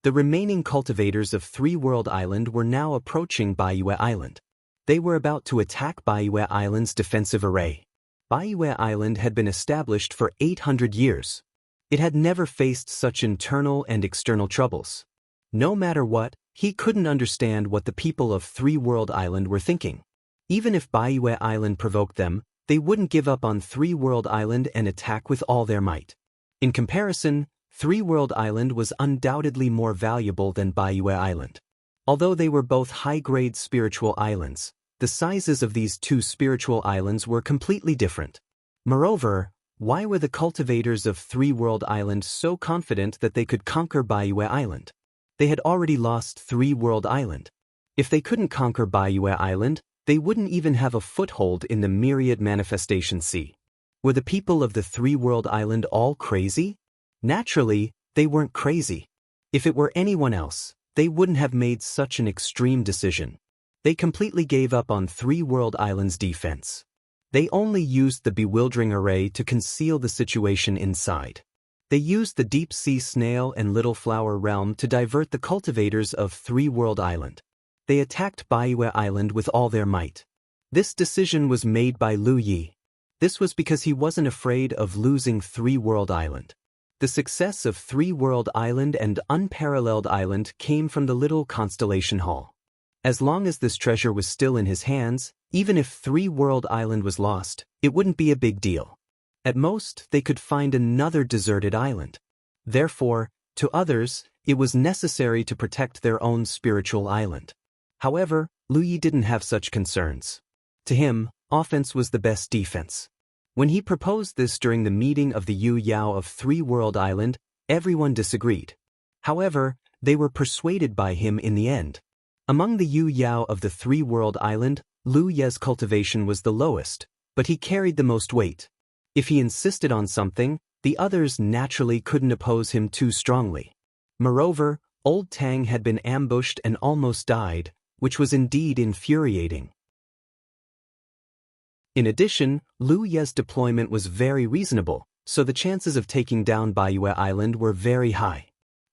The remaining cultivators of Three World Island were now approaching Baiyue Island. They were about to attack Baiyue Island's defensive array. Baiyue Island had been established for 800 years. It had never faced such internal and external troubles. No matter what, he couldn't understand what the people of Three World Island were thinking. Even if Baiyue Island provoked them, they wouldn't give up on Three World Island and attack with all their might. In comparison, Three World Island was undoubtedly more valuable than Baiyue Island. Although they were both high-grade spiritual islands, the sizes of these two spiritual islands were completely different. Moreover, why were the cultivators of Three World Island so confident that they could conquer Baiyue Island? They had already lost Three World Island. If they couldn't conquer Baiyue Island, they wouldn't even have a foothold in the myriad manifestation sea. Were the people of the Three World Island all crazy? Naturally, they weren't crazy. If it were anyone else, they wouldn't have made such an extreme decision. They completely gave up on Three World Island's defense. They only used the bewildering array to conceal the situation inside. They used the deep-sea snail and little flower realm to divert the cultivators of Three World Island. They attacked Baiyue Island with all their might. This decision was made by Lu Yi. This was because he wasn't afraid of losing Three World Island. The success of Three World Island and Unparalleled Island came from the little constellation hall. As long as this treasure was still in his hands, even if Three World Island was lost, it wouldn't be a big deal. At most, they could find another deserted island. Therefore, to others, it was necessary to protect their own spiritual island. However, Lu Yi didn't have such concerns. To him, offense was the best defense. When he proposed this during the meeting of the Yu Yao of Three World Island, everyone disagreed. However, they were persuaded by him in the end. Among the Yu Yao of the Three World Island, Lu Ye's cultivation was the lowest, but he carried the most weight. If he insisted on something, the others naturally couldn't oppose him too strongly. Moreover, Old Tang had been ambushed and almost died, which was indeed infuriating. In addition, Lu Ye's deployment was very reasonable, so the chances of taking down Baiyue Island were very high.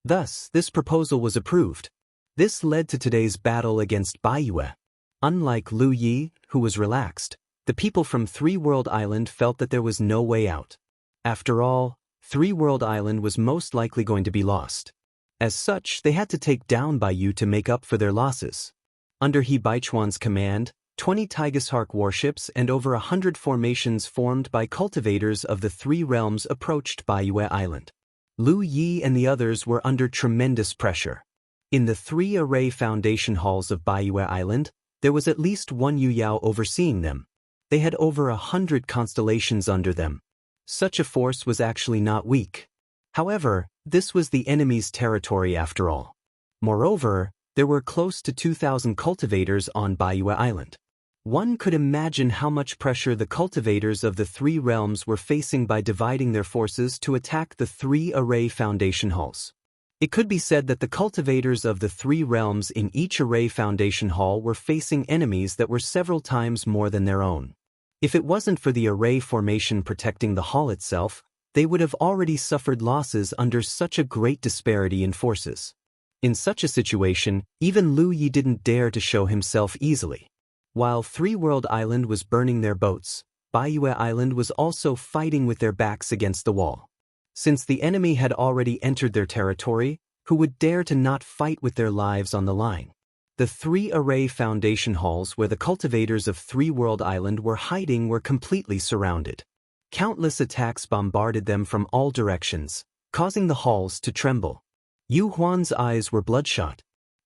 Thus, this proposal was approved. This led to today's battle against Baiyue. Unlike Lu Yi, who was relaxed, the people from Three World Island felt that there was no way out. After all, Three World Island was most likely going to be lost. As such, they had to take down Baiyue to make up for their losses. Under He Baichuan's command, 20 Tigershark warships and over 100 formations formed by cultivators of the Three Realms approached Baiyue Island. Lu Yi and the others were under tremendous pressure. In the 3 array foundation halls of Baiyue Island, there was at least one Yu Yao overseeing them. They had over 100 constellations under them. Such a force was actually not weak. However, this was the enemy's territory after all. Moreover, there were close to 2,000 cultivators on Baiyue Island. One could imagine how much pressure the cultivators of the Three Realms were facing by dividing their forces to attack the 3 array foundation halls. It could be said that the cultivators of the 3 realms in each array foundation hall were facing enemies that were several times more than their own. If it wasn't for the array formation protecting the hall itself, they would have already suffered losses under such a great disparity in forces. In such a situation, even Lu Yi didn't dare to show himself easily. While Three World Island was burning their boats, Baiyue Island was also fighting with their backs against the wall. Since the enemy had already entered their territory, who would dare to not fight with their lives on the line? The 3 array foundation halls where the cultivators of Three World Island were hiding were completely surrounded. Countless attacks bombarded them from all directions, causing the halls to tremble. Yu Huan's eyes were bloodshot.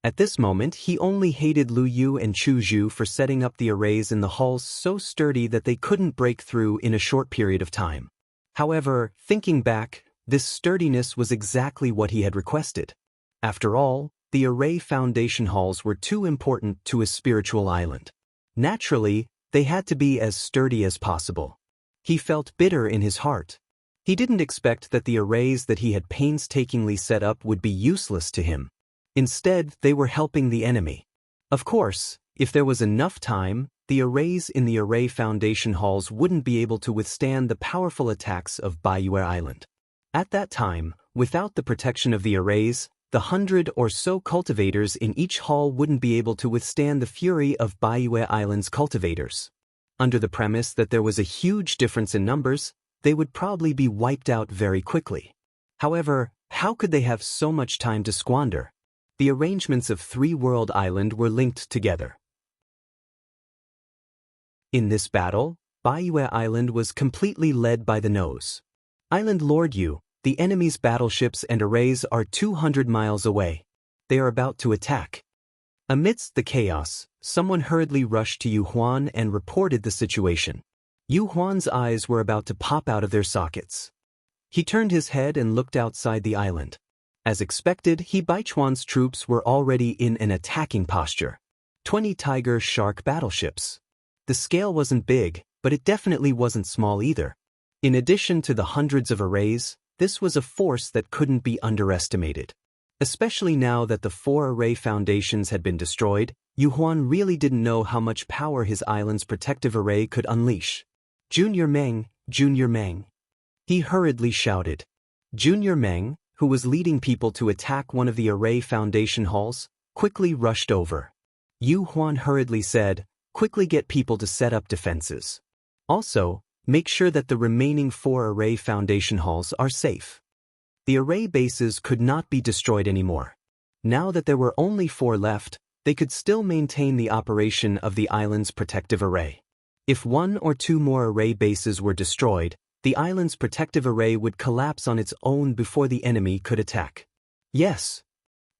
At this moment, he only hated Lu Yu and Chu Zhu for setting up the arrays in the halls so sturdy that they couldn't break through in a short period of time. However, thinking back, this sturdiness was exactly what he had requested. After all, the array foundation halls were too important to a spiritual island. Naturally, they had to be as sturdy as possible. He felt bitter in his heart. He didn't expect that the arrays that he had painstakingly set up would be useless to him. Instead, they were helping the enemy. Of course, if there was enough time, the arrays in the array foundation halls wouldn't be able to withstand the powerful attacks of Baiyue Island. At that time, without the protection of the arrays, the 100 or so cultivators in each hall wouldn't be able to withstand the fury of Baiyue Island's cultivators. Under the premise that there was a huge difference in numbers, they would probably be wiped out very quickly. However, how could they have so much time to squander? The arrangements of Three World Island were linked together. In this battle, Baiyue Island was completely led by the nose. Island Lord Yu, the enemy's battleships and arrays are 200 miles away. They are about to attack. Amidst the chaos, someone hurriedly rushed to Yu Huan and reported the situation. Yu Huan's eyes were about to pop out of their sockets. He turned his head and looked outside the island. As expected, He Baichuan's troops were already in an attacking posture. 20 Tiger Shark battleships. The scale wasn't big, but it definitely wasn't small either. In addition to the hundreds of arrays, this was a force that couldn't be underestimated. Especially now that the 4 array foundations had been destroyed, Yu Huan really didn't know how much power his island's protective array could unleash. Junior Meng, Junior Meng. He hurriedly shouted. Junior Meng, who was leading people to attack one of the array foundation halls, quickly rushed over. Yu Huan hurriedly said, quickly get people to set up defenses. Also, make sure that the remaining 4 array foundation halls are safe. The array bases could not be destroyed anymore. Now that there were only 4 left, they could still maintain the operation of the island's protective array. If 1 or 2 more array bases were destroyed, the island's protective array would collapse on its own before the enemy could attack. Yes.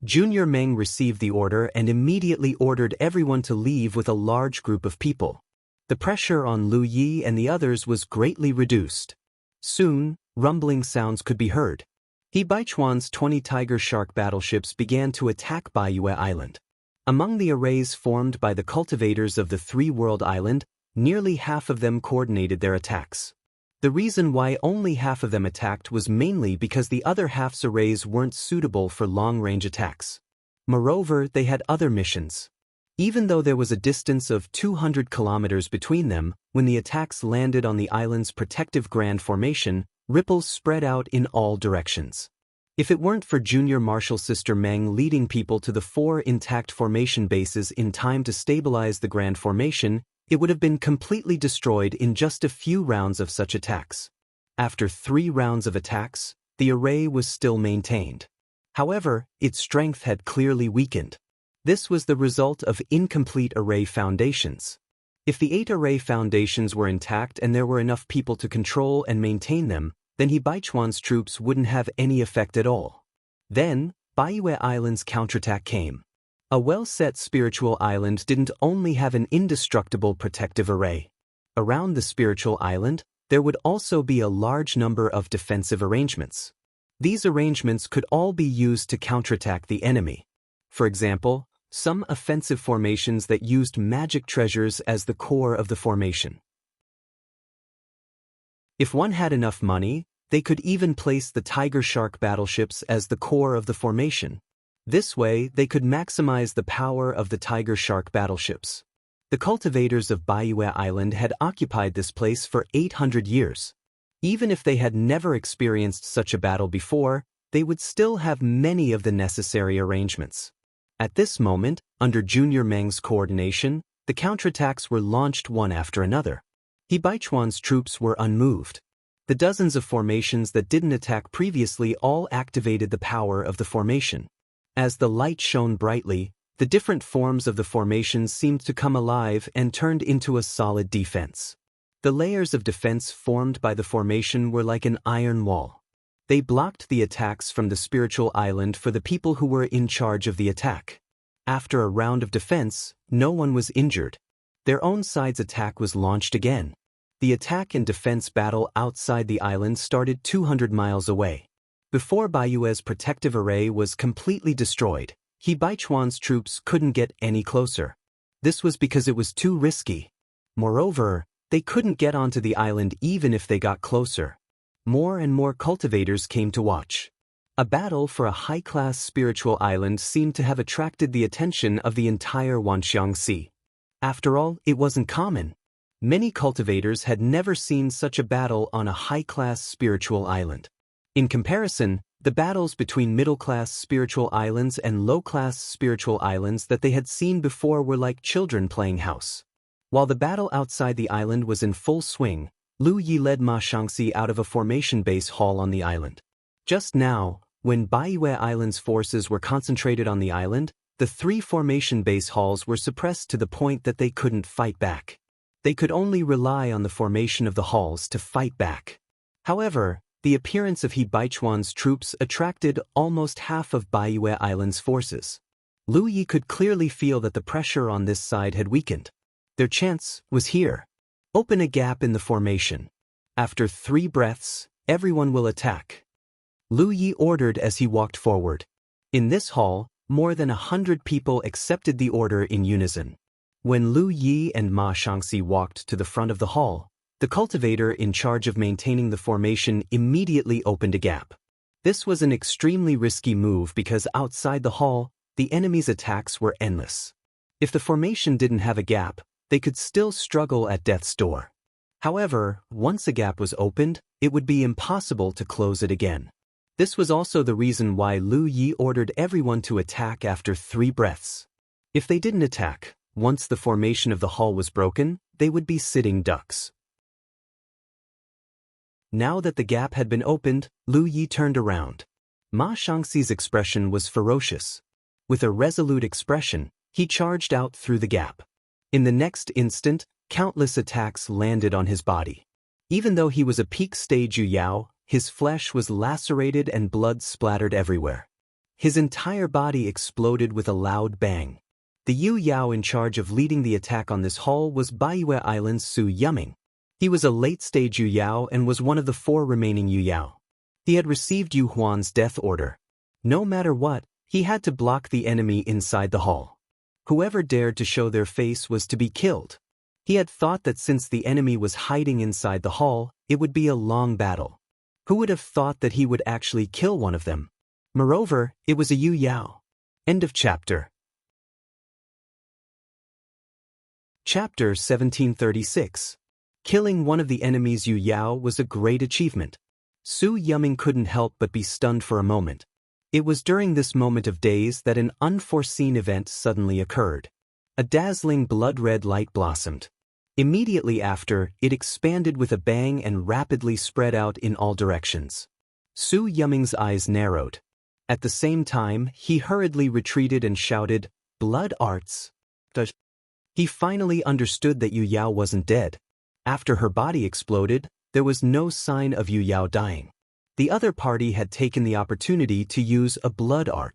Junior Meng received the order and immediately ordered everyone to leave with a large group of people. The pressure on Lu Yi and the others was greatly reduced. Soon, rumbling sounds could be heard. He Baichuan's 20 Tiger Shark battleships began to attack Baiyue Island. Among the arrays formed by the cultivators of the Three World Island, nearly half of them coordinated their attacks. The reason why only half of them attacked was mainly because the other half's arrays weren't suitable for long-range attacks. Moreover, they had other missions. Even though there was a distance of 200 kilometers between them, when the attacks landed on the island's protective grand formation, ripples spread out in all directions. If it weren't for Junior Marshal Sister Meng leading people to the 4 intact formation bases in time to stabilize the grand formation, it would have been completely destroyed in just a few rounds of such attacks. After 3 rounds of attacks, the array was still maintained. However, its strength had clearly weakened. This was the result of incomplete array foundations. If the 8 array foundations were intact and there were enough people to control and maintain them, then He Baichuan's troops wouldn't have any effect at all. Then, Baiyue Island's counterattack came. A well-set spiritual island didn't only have an indestructible protective array. Around the spiritual island, there would also be a large number of defensive arrangements. These arrangements could all be used to counterattack the enemy. For example, some offensive formations that used magic treasures as the core of the formation. If one had enough money, they could even place the Tiger Shark battleships as the core of the formation. This way, they could maximize the power of the Tiger Shark battleships. The cultivators of Baiyue Island had occupied this place for 800 years. Even if they had never experienced such a battle before, they would still have many of the necessary arrangements. At this moment, under Junior Meng's coordination, the counterattacks were launched one after another. He Baichuan's troops were unmoved. The dozens of formations that didn't attack previously all activated the power of the formation. As the light shone brightly, the different forms of the formations seemed to come alive and turned into a solid defense. The layers of defense formed by the formation were like an iron wall. They blocked the attacks from the spiritual island for the people who were in charge of the attack. After a round of defense, no one was injured. Their own side's attack was launched again. The attack and defense battle outside the island started 200 miles away. Before Baiyue's protective array was completely destroyed, He Baichuan's troops couldn't get any closer. This was because it was too risky. Moreover, they couldn't get onto the island even if they got closer. More and more cultivators came to watch. A battle for a high-class spiritual island seemed to have attracted the attention of the entire Wanxiang Sea. After all, it wasn't common. Many cultivators had never seen such a battle on a high-class spiritual island. In comparison, The battles between middle-class spiritual islands and low-class spiritual islands that they had seen before were like children playing house. While the battle outside the island was in full swing, Lu Yi led Ma Shangxi out of a formation base hall on the island. Just now, when Baiyue Island's forces were concentrated on the island, the 3 formation base halls were suppressed to the point that they couldn't fight back. They could only rely on the formation of the halls to fight back. However, the appearance of He Baichuan's troops attracted almost half of Baiyue Island's forces. Lu Yi could clearly feel that the pressure on this side had weakened. Their chance was here. Open a gap in the formation. After 3 breaths, everyone will attack. Lu Yi ordered as he walked forward. In this hall, more than 100 people accepted the order in unison. When Lu Yi and Ma Shangxi walked to the front of the hall, the cultivator in charge of maintaining the formation immediately opened a gap. This was an extremely risky move because outside the hall, the enemy's attacks were endless. If the formation didn't have a gap, they could still struggle at death's door. However, once a gap was opened, it would be impossible to close it again. This was also the reason why Lu Yi ordered everyone to attack after 3 breaths. If they didn't attack, once the formation of the hall was broken, they would be sitting ducks. Now that the gap had been opened, Lu Yi turned around. Ma Shangxi's expression was ferocious. With a resolute expression, he charged out through the gap. In the next instant, countless attacks landed on his body. Even though he was a peak stage Yu Yao, his flesh was lacerated and blood splattered everywhere. His entire body exploded with a loud bang. The Yu Yao in charge of leading the attack on this hall was Baiyue Island's Su Yuming. He was a late-stage Yu Yao and was one of the 4 remaining Yu Yao. He had received Yu Huan's death order. No matter what, he had to block the enemy inside the hall. Whoever dared to show their face was to be killed. He had thought that since the enemy was hiding inside the hall, it would be a long battle. Who would have thought that he would actually kill one of them? Moreover, it was a Yu Yao. End of chapter. Chapter 1736. Killing one of the enemy's Yu Yao was a great achievement. Su Yuming couldn't help but be stunned for a moment. It was during this moment of daze that an unforeseen event suddenly occurred. A dazzling blood-red light blossomed. Immediately after, it expanded with a bang and rapidly spread out in all directions. Su Yuming's eyes narrowed. At the same time, he hurriedly retreated and shouted, "Blood arts!" He finally understood that Yu Yao wasn't dead. After her body exploded, there was no sign of Yu Yao dying. The other party had taken the opportunity to use a blood art.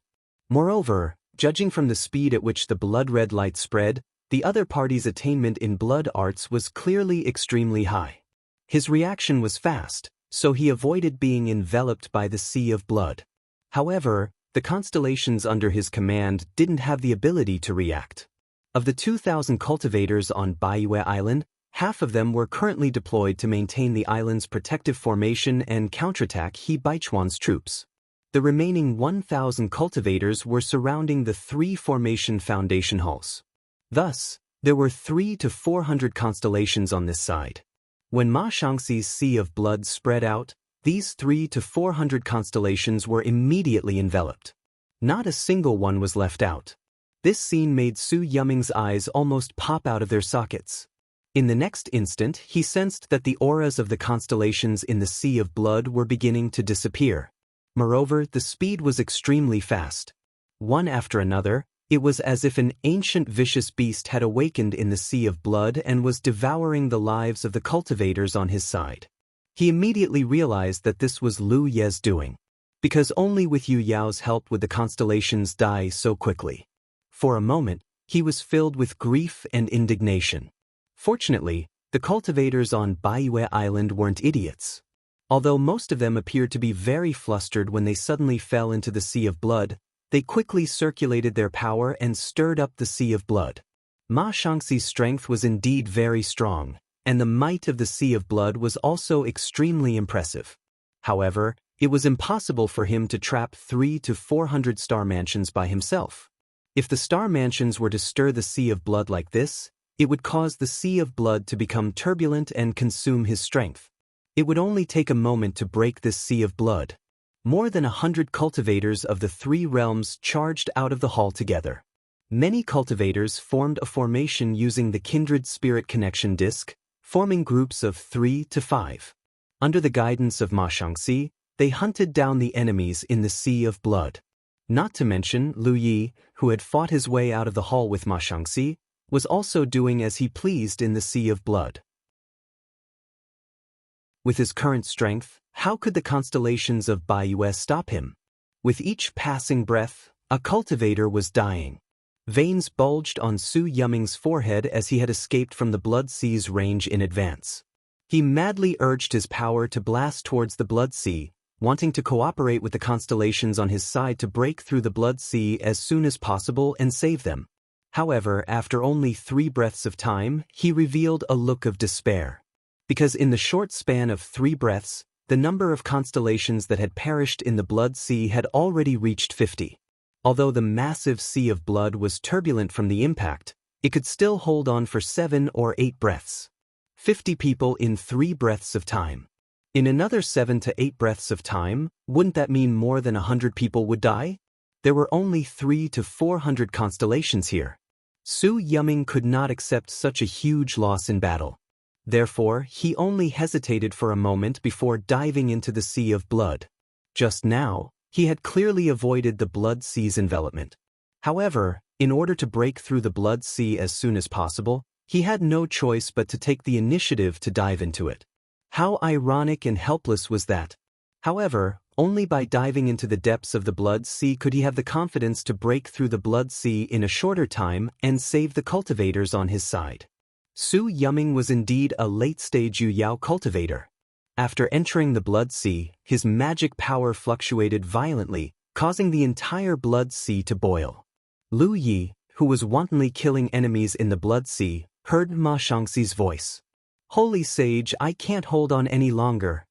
Moreover, judging from the speed at which the blood-red light spread, the other party's attainment in blood arts was clearly extremely high. His reaction was fast, so he avoided being enveloped by the sea of blood. However, the constellations under his command didn't have the ability to react. Of the 2,000 cultivators on Baiyue Island, half of them were currently deployed to maintain the island's protective formation and counterattack He Baichuan's troops. The remaining 1,000 cultivators were surrounding the 3 formation foundation halls. Thus, there were 300 to 400 constellations on this side. When Ma Shangxi's sea of blood spread out, these 300 to 400 constellations were immediately enveloped. Not a single one was left out. This scene made Su Yuming's eyes almost pop out of their sockets. In the next instant, he sensed that the auras of the constellations in the sea of blood were beginning to disappear. Moreover, the speed was extremely fast. One after another, it was as if an ancient vicious beast had awakened in the sea of blood and was devouring the lives of the cultivators on his side. He immediately realized that this was Lu Ye's doing, because only with Yu Yao's help would the constellations die so quickly. For a moment, he was filled with grief and indignation. Fortunately, the cultivators on Baiyue Island weren't idiots. Although most of them appeared to be very flustered when they suddenly fell into the sea of blood, they quickly circulated their power and stirred up the sea of blood. Ma Shangxi's strength was indeed very strong, and the might of the sea of blood was also extremely impressive. However, it was impossible for him to trap 300 to 400 star mansions by himself. If the star mansions were to stir the sea of blood like this, it would cause the sea of blood to become turbulent and consume his strength. It would only take a moment to break this sea of blood. More than 100 cultivators of the three realms charged out of the hall together. Many cultivators formed a formation using the kindred spirit connection disc, forming groups of 3 to 5. Under the guidance of Ma Shangxi, they hunted down the enemies in the sea of blood. Not to mention Lu Yi, who had fought his way out of the hall with Ma Shangxi, was also doing as he pleased in the sea of blood. With his current strength, how could the constellations of Baiyue stop him? With each passing breath, a cultivator was dying. Veins bulged on Su Yuming's forehead as he had escaped from the Blood Sea's range in advance. He madly urged his power to blast towards the Blood Sea, wanting to cooperate with the constellations on his side to break through the Blood Sea as soon as possible and save them. However, after only 3 breaths of time, he revealed a look of despair. Because in the short span of 3 breaths, the number of constellations that had perished in the Blood Sea had already reached 50. Although the massive sea of blood was turbulent from the impact, it could still hold on for 7 or 8 breaths. 50 people in 3 breaths of time. In another 7 to 8 breaths of time, wouldn't that mean more than 100 people would die? There were only 300 to 400 constellations here. Su Yuming could not accept such a huge loss in battle. Therefore, he only hesitated for a moment before diving into the sea of blood. Just now, he had clearly avoided the Blood Sea's envelopment. However, in order to break through the Blood Sea as soon as possible, he had no choice but to take the initiative to dive into it. How ironic and helpless was that? However, only by diving into the depths of the Blood Sea could he have the confidence to break through the Blood Sea in a shorter time and save the cultivators on his side. Su Yuming was indeed a late-stage Yu Yao cultivator. After entering the Blood Sea, his magic power fluctuated violently, causing the entire Blood Sea to boil. Lu Yi, who was wantonly killing enemies in the Blood Sea, heard Ma Shangxi's voice. "Holy Sage, I can't hold on any longer."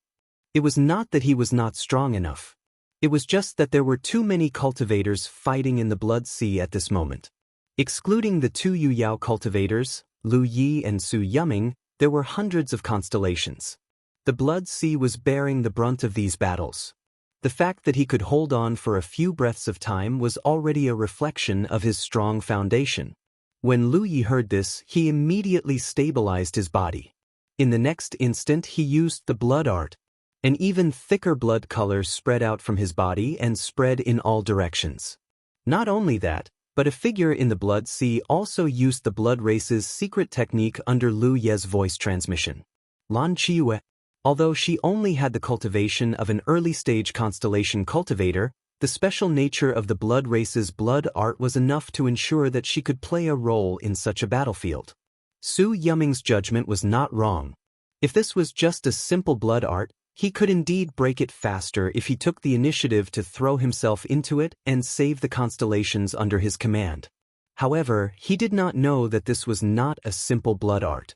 It was not that he was not strong enough. It was just that there were too many cultivators fighting in the Blood Sea at this moment. Excluding the 2 Yu Yao cultivators, Lu Yi and Su Yuming, there were hundreds of constellations. The Blood Sea was bearing the brunt of these battles. The fact that he could hold on for a few breaths of time was already a reflection of his strong foundation. When Lu Yi heard this, he immediately stabilized his body. In the next instant, he used the blood art. An even thicker blood color spread out from his body and spread in all directions. Not only that, but a figure in the Blood Sea also used the Blood Race's secret technique under Lu Ye's voice transmission. Lan Qiyu. Although she only had the cultivation of an early-stage constellation cultivator, the special nature of the Blood Race's blood art was enough to ensure that she could play a role in such a battlefield. Su Yuming's judgment was not wrong. If this was just a simple blood art, he could indeed break it faster if he took the initiative to throw himself into it and save the constellations under his command. However, he did not know that this was not a simple blood art.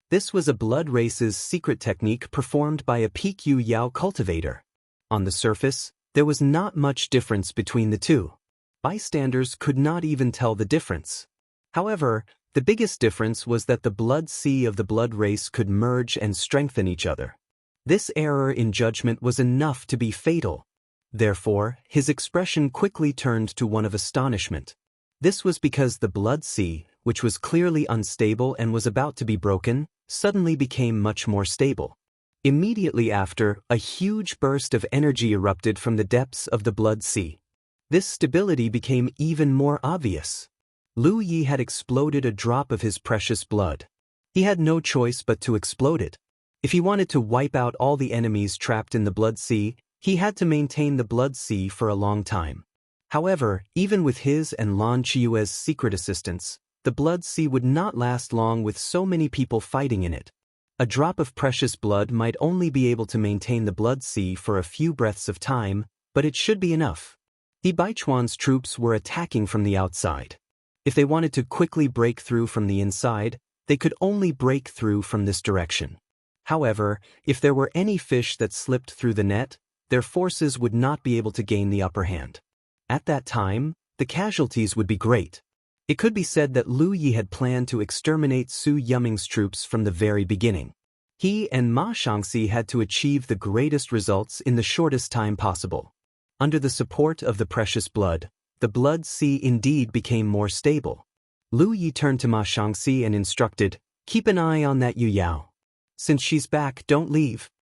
This was a Blood Race's secret technique performed by a peak Yu Yao cultivator. On the surface, there was not much difference between the two. Bystanders could not even tell the difference. However, the biggest difference was that the Blood Sea of the Blood Race could merge and strengthen each other. This error in judgment was enough to be fatal. Therefore, his expression quickly turned to one of astonishment. This was because the Blood Sea, which was clearly unstable and was about to be broken, suddenly became much more stable. Immediately after, a huge burst of energy erupted from the depths of the Blood Sea. This stability became even more obvious. Lu Yi had exploded a drop of his precious blood. He had no choice but to explode it. If he wanted to wipe out all the enemies trapped in the Blood Sea, he had to maintain the Blood Sea for a long time. However, even with his and Lan Qiyue's secret assistance, the Blood Sea would not last long with so many people fighting in it. A drop of precious blood might only be able to maintain the Blood Sea for a few breaths of time, but it should be enough. He Baichuan's troops were attacking from the outside. If they wanted to quickly break through from the inside, they could only break through from this direction. However, if there were any fish that slipped through the net, their forces would not be able to gain the upper hand. At that time, the casualties would be great. It could be said that Lu Yi had planned to exterminate Su Yuming's troops from the very beginning. He and Ma Shangxi had to achieve the greatest results in the shortest time possible. Under the support of the precious blood, the blood sea indeed became more stable. Lu Yi turned to Ma Shangxi and instructed, "Keep an eye on that Yu Yao. Since she's back, don't leave."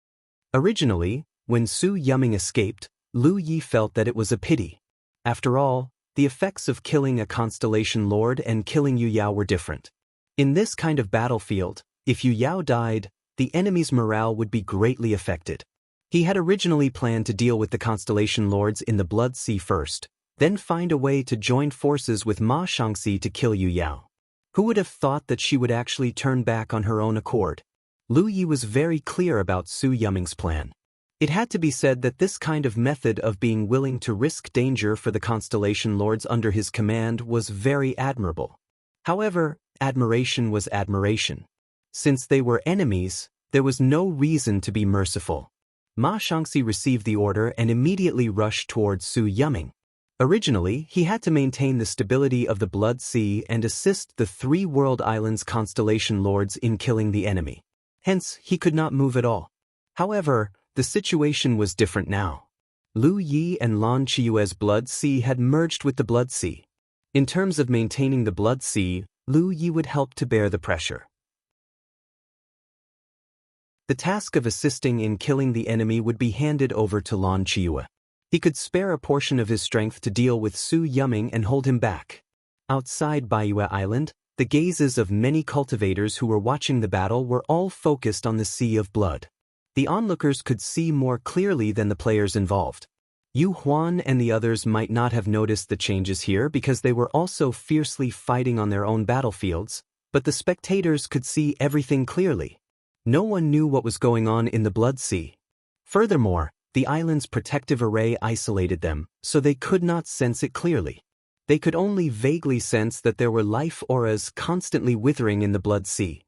Originally, when Su Yuming escaped, Lu Yi felt that it was a pity. After all, the effects of killing a constellation lord and killing Yu Yao were different. In this kind of battlefield, if Yu Yao died, the enemy's morale would be greatly affected. He had originally planned to deal with the constellation lords in the Blood Sea first, then find a way to join forces with Ma Shangxi to kill Yu Yao. Who would have thought that she would actually turn back on her own accord? Lu Yi was very clear about Su Yuming's plan. It had to be said that this kind of method of being willing to risk danger for the constellation lords under his command was very admirable. However, admiration was admiration. Since they were enemies, there was no reason to be merciful. Ma Shangxi received the order and immediately rushed towards Su Yuming. Originally, he had to maintain the stability of the Blood Sea and assist the three world islands' constellation lords in killing the enemy. Hence, he could not move at all. However, the situation was different now. Lu Yi and Lan Qiue's Blood Sea had merged with the Blood Sea. In terms of maintaining the Blood Sea, Lu Yi would help to bear the pressure. The task of assisting in killing the enemy would be handed over to Lan Qiue. He could spare a portion of his strength to deal with Su Yuming and hold him back. Outside Baiyue Island, the gazes of many cultivators who were watching the battle were all focused on the sea of blood. The onlookers could see more clearly than the players involved. Yu Huan and the others might not have noticed the changes here because they were also fiercely fighting on their own battlefields, but the spectators could see everything clearly. No one knew what was going on in the Blood Sea. Furthermore, the island's protective array isolated them, so they could not sense it clearly. They could only vaguely sense that there were life auras constantly withering in the Blood Sea.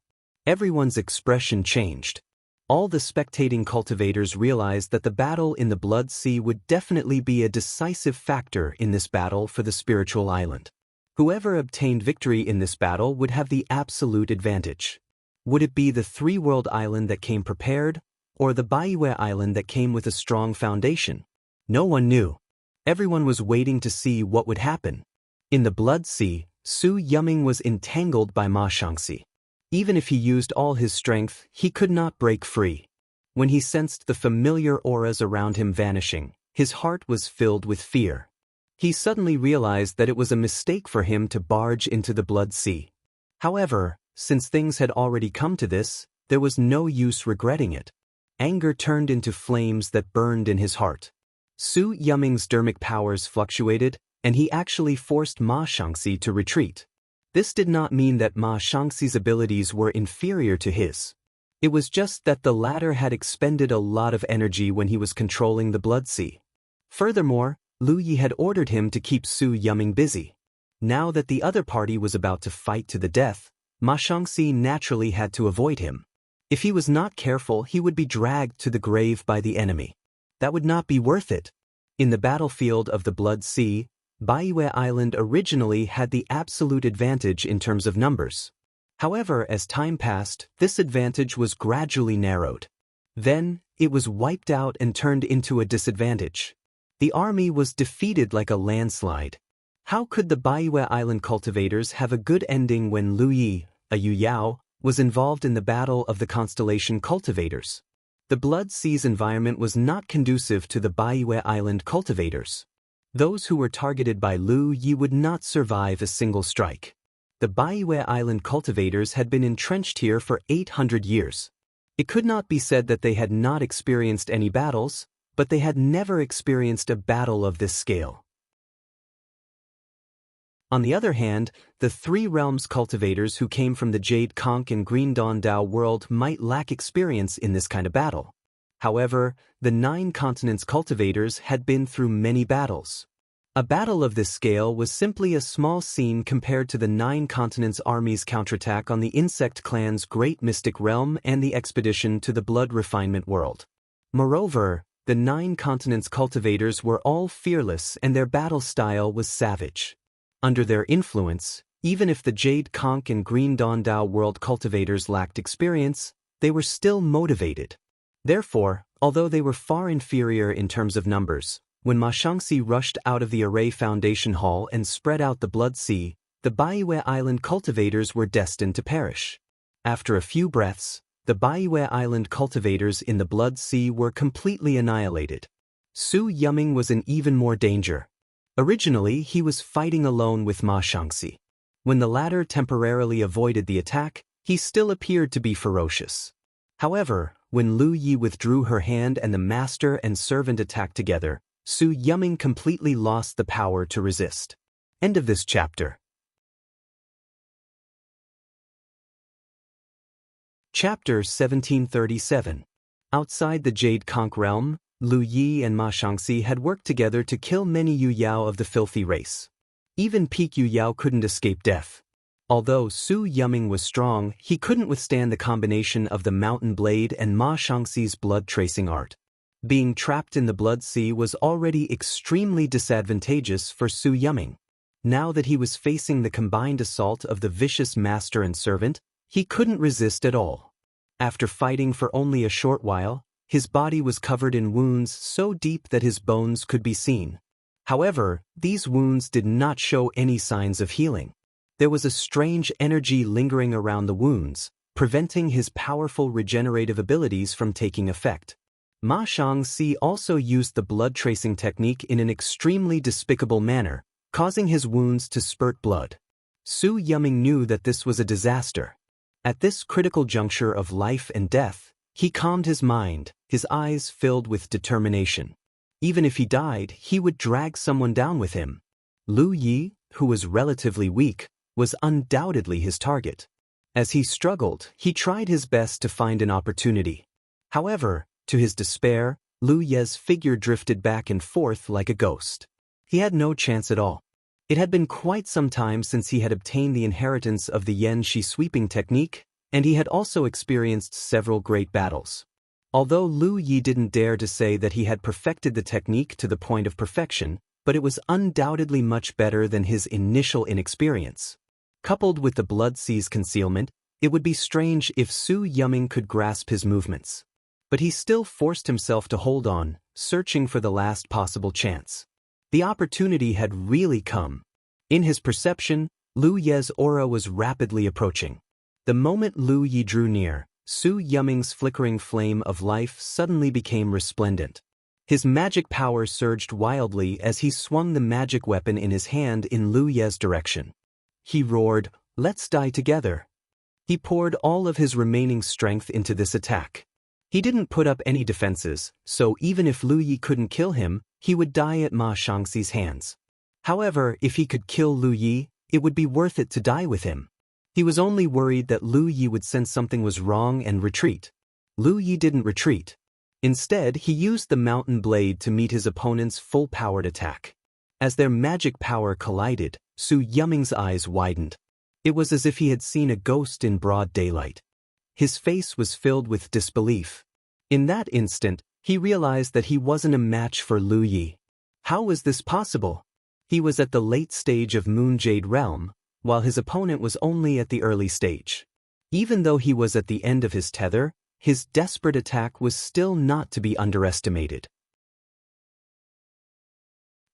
Everyone's expression changed. All the spectating cultivators realized that the battle in the Blood Sea would definitely be a decisive factor in this battle for the spiritual island. Whoever obtained victory in this battle would have the absolute advantage. Would it be the three-world island that came prepared, or the Baiyue Island that came with a strong foundation? No one knew. Everyone was waiting to see what would happen. In the Blood Sea, Su Yuming was entangled by Ma Shangxi. Even if he used all his strength, he could not break free. When he sensed the familiar auras around him vanishing, his heart was filled with fear. He suddenly realized that it was a mistake for him to barge into the Blood Sea. However, since things had already come to this, there was no use regretting it. Anger turned into flames that burned in his heart. Su Yuming's dermic powers fluctuated, and he actually forced Ma Shangxi to retreat. This did not mean that Ma Shangxi's abilities were inferior to his. It was just that the latter had expended a lot of energy when he was controlling the Blood Sea. Furthermore, Lu Yi had ordered him to keep Su Yuming busy. Now that the other party was about to fight to the death, Ma Shangxi naturally had to avoid him. If he was not careful, he would be dragged to the grave by the enemy. That would not be worth it. In the battlefield of the Blood Sea, Baiyue Island originally had the absolute advantage in terms of numbers. However, as time passed, this advantage was gradually narrowed. Then, it was wiped out and turned into a disadvantage. The army was defeated like a landslide. How could the Baiyue Island cultivators have a good ending when Lu Yi, a Yu Yao, was involved in the battle of the constellation cultivators? The Blood Sea's environment was not conducive to the Baiyue Island cultivators. Those who were targeted by Lu Yi would not survive a single strike. The Baiyue Island cultivators had been entrenched here for 800 years. It could not be said that they had not experienced any battles, but they had never experienced a battle of this scale. On the other hand, the Three Realms cultivators who came from the Jade Conch and Green Dawn Dao world might lack experience in this kind of battle. However, the Nine Continents cultivators had been through many battles. A battle of this scale was simply a small scene compared to the Nine Continents army's counterattack on the Insect Clan's Great Mystic Realm and the expedition to the Blood Refinement world. Moreover, the Nine Continents cultivators were all fearless and their battle style was savage. Under their influence, even if the Jade Conch and Green Dawn Dao world cultivators lacked experience, they were still motivated. Therefore, although they were far inferior in terms of numbers, when Ma Shangxi rushed out of the Array Foundation Hall and spread out the Blood Sea, the Baiyue Island cultivators were destined to perish. After a few breaths, the Baiyue Island cultivators in the Blood Sea were completely annihilated. Su Yuming was in even more danger. Originally, he was fighting alone with Ma Shangxi. When the latter temporarily avoided the attack, he still appeared to be ferocious. However, when Lu Yi withdrew her hand and the master and servant attacked together, Su Yuming completely lost the power to resist. End of this chapter. Chapter 1737. Outside the Jade Conch realm, Lu Yi and Ma Shangxi had worked together to kill many Yu Yao of the filthy race. Even peak Yu Yao couldn't escape death. Although Su Yuming was strong, he couldn't withstand the combination of the mountain blade and Ma Shangxi's blood-tracing art. Being trapped in the Blood Sea was already extremely disadvantageous for Su Yuming. Now that he was facing the combined assault of the vicious master and servant, he couldn't resist at all. After fighting for only a short while, his body was covered in wounds so deep that his bones could be seen. However, these wounds did not show any signs of healing. There was a strange energy lingering around the wounds, preventing his powerful regenerative abilities from taking effect. Ma Shangxi also used the blood-tracing technique in an extremely despicable manner, causing his wounds to spurt blood. Su Yuming knew that this was a disaster. At this critical juncture of life and death, he calmed his mind, his eyes filled with determination. Even if he died, he would drag someone down with him. Lu Yi, who was relatively weak, was undoubtedly his target. As he struggled, he tried his best to find an opportunity. However, to his despair, Lu Ye's figure drifted back and forth like a ghost. He had no chance at all. It had been quite some time since he had obtained the inheritance of the Yan Shi sweeping technique, and he had also experienced several great battles. Although Lu Yi didn't dare to say that he had perfected the technique to the point of perfection, but it was undoubtedly much better than his initial inexperience. Coupled with the Blood Sea's concealment, it would be strange if Su Yuming could grasp his movements. But he still forced himself to hold on, searching for the last possible chance. The opportunity had really come. In his perception, Lu Ye's aura was rapidly approaching. The moment Lu Yi drew near, Su Yuming's flickering flame of life suddenly became resplendent. His magic power surged wildly as he swung the magic weapon in his hand in Lu Ye's direction. He roared, "Let's die together." He poured all of his remaining strength into this attack. He didn't put up any defenses, so even if Lu Yi couldn't kill him, he would die at Ma Shangxi's hands. However, if he could kill Lu Yi, it would be worth it to die with him. He was only worried that Lu Yi would sense something was wrong and retreat. Lu Yi didn't retreat. Instead, he used the mountain blade to meet his opponent's full-powered attack. As their magic power collided, Su Yuming's eyes widened. It was as if he had seen a ghost in broad daylight. His face was filled with disbelief. In that instant, he realized that he wasn't a match for Lu Yi. How was this possible? He was at the late stage of Moon Jade Realm, while his opponent was only at the early stage. Even though he was at the end of his tether, his desperate attack was still not to be underestimated.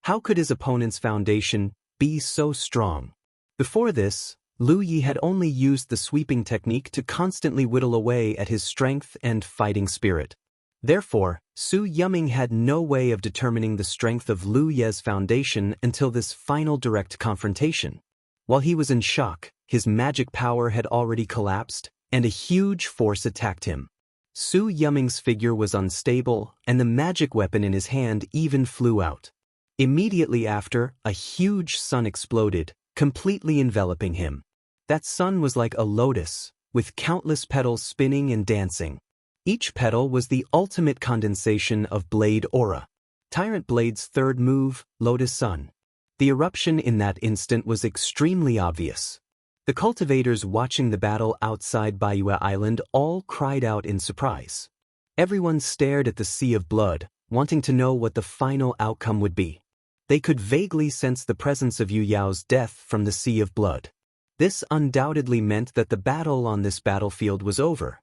How could his opponent's foundation be so strong? Before this, Lu Yi had only used the sweeping technique to constantly whittle away at his strength and fighting spirit. Therefore, Su Yuming had no way of determining the strength of Lu Ye's foundation until this final direct confrontation. While he was in shock, his magic power had already collapsed, and a huge force attacked him. Su Yuming's figure was unstable, and the magic weapon in his hand even flew out. Immediately after, a huge sun exploded, completely enveloping him. That sun was like a lotus, with countless petals spinning and dancing. Each petal was the ultimate condensation of Blade Aura. Tyrant Blade's third move, Lotus Sun. The eruption in that instant was extremely obvious. The cultivators watching the battle outside Baiyue Island all cried out in surprise. Everyone stared at the sea of blood, wanting to know what the final outcome would be. They could vaguely sense the presence of Yu Yao's death from the sea of blood. This undoubtedly meant that the battle on this battlefield was over.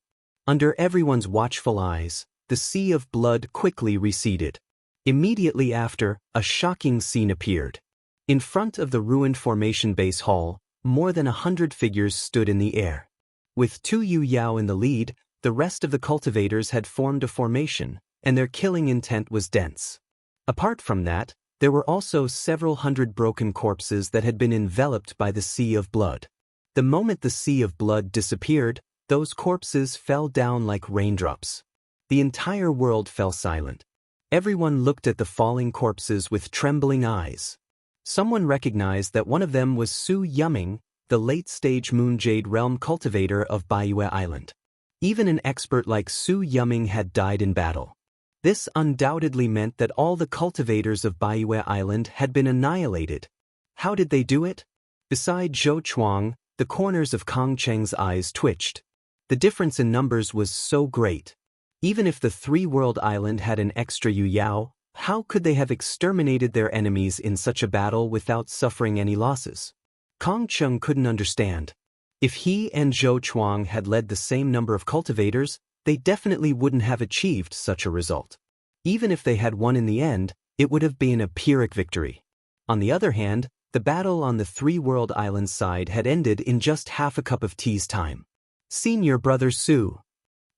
Under everyone's watchful eyes, the sea of blood quickly receded. Immediately after, a shocking scene appeared. In front of the ruined formation base hall, more than 100 figures stood in the air. With 2 Yu Yao in the lead, the rest of the cultivators had formed a formation, and their killing intent was dense. Apart from that, there were also several hundred broken corpses that had been enveloped by the sea of blood. The moment the sea of blood disappeared, those corpses fell down like raindrops. The entire world fell silent. Everyone looked at the falling corpses with trembling eyes. Someone recognized that one of them was Su Yuming, the late-stage Moonjade Realm cultivator of Baiyue Island. Even an expert like Su Yuming had died in battle. This undoubtedly meant that all the cultivators of Baiyue Island had been annihilated. How did they do it? Beside Zhou Chuang, the corners of Kong Cheng's eyes twitched. The difference in numbers was so great. Even if the three-world island had an extra Yu Yao, how could they have exterminated their enemies in such a battle without suffering any losses? Kong Cheng couldn't understand. If he and Zhou Chuang had led the same number of cultivators, they definitely wouldn't have achieved such a result. Even if they had won in the end, it would have been a Pyrrhic victory. On the other hand, the battle on the three-world island side had ended in just half a cup of tea's time. Senior Brother Su.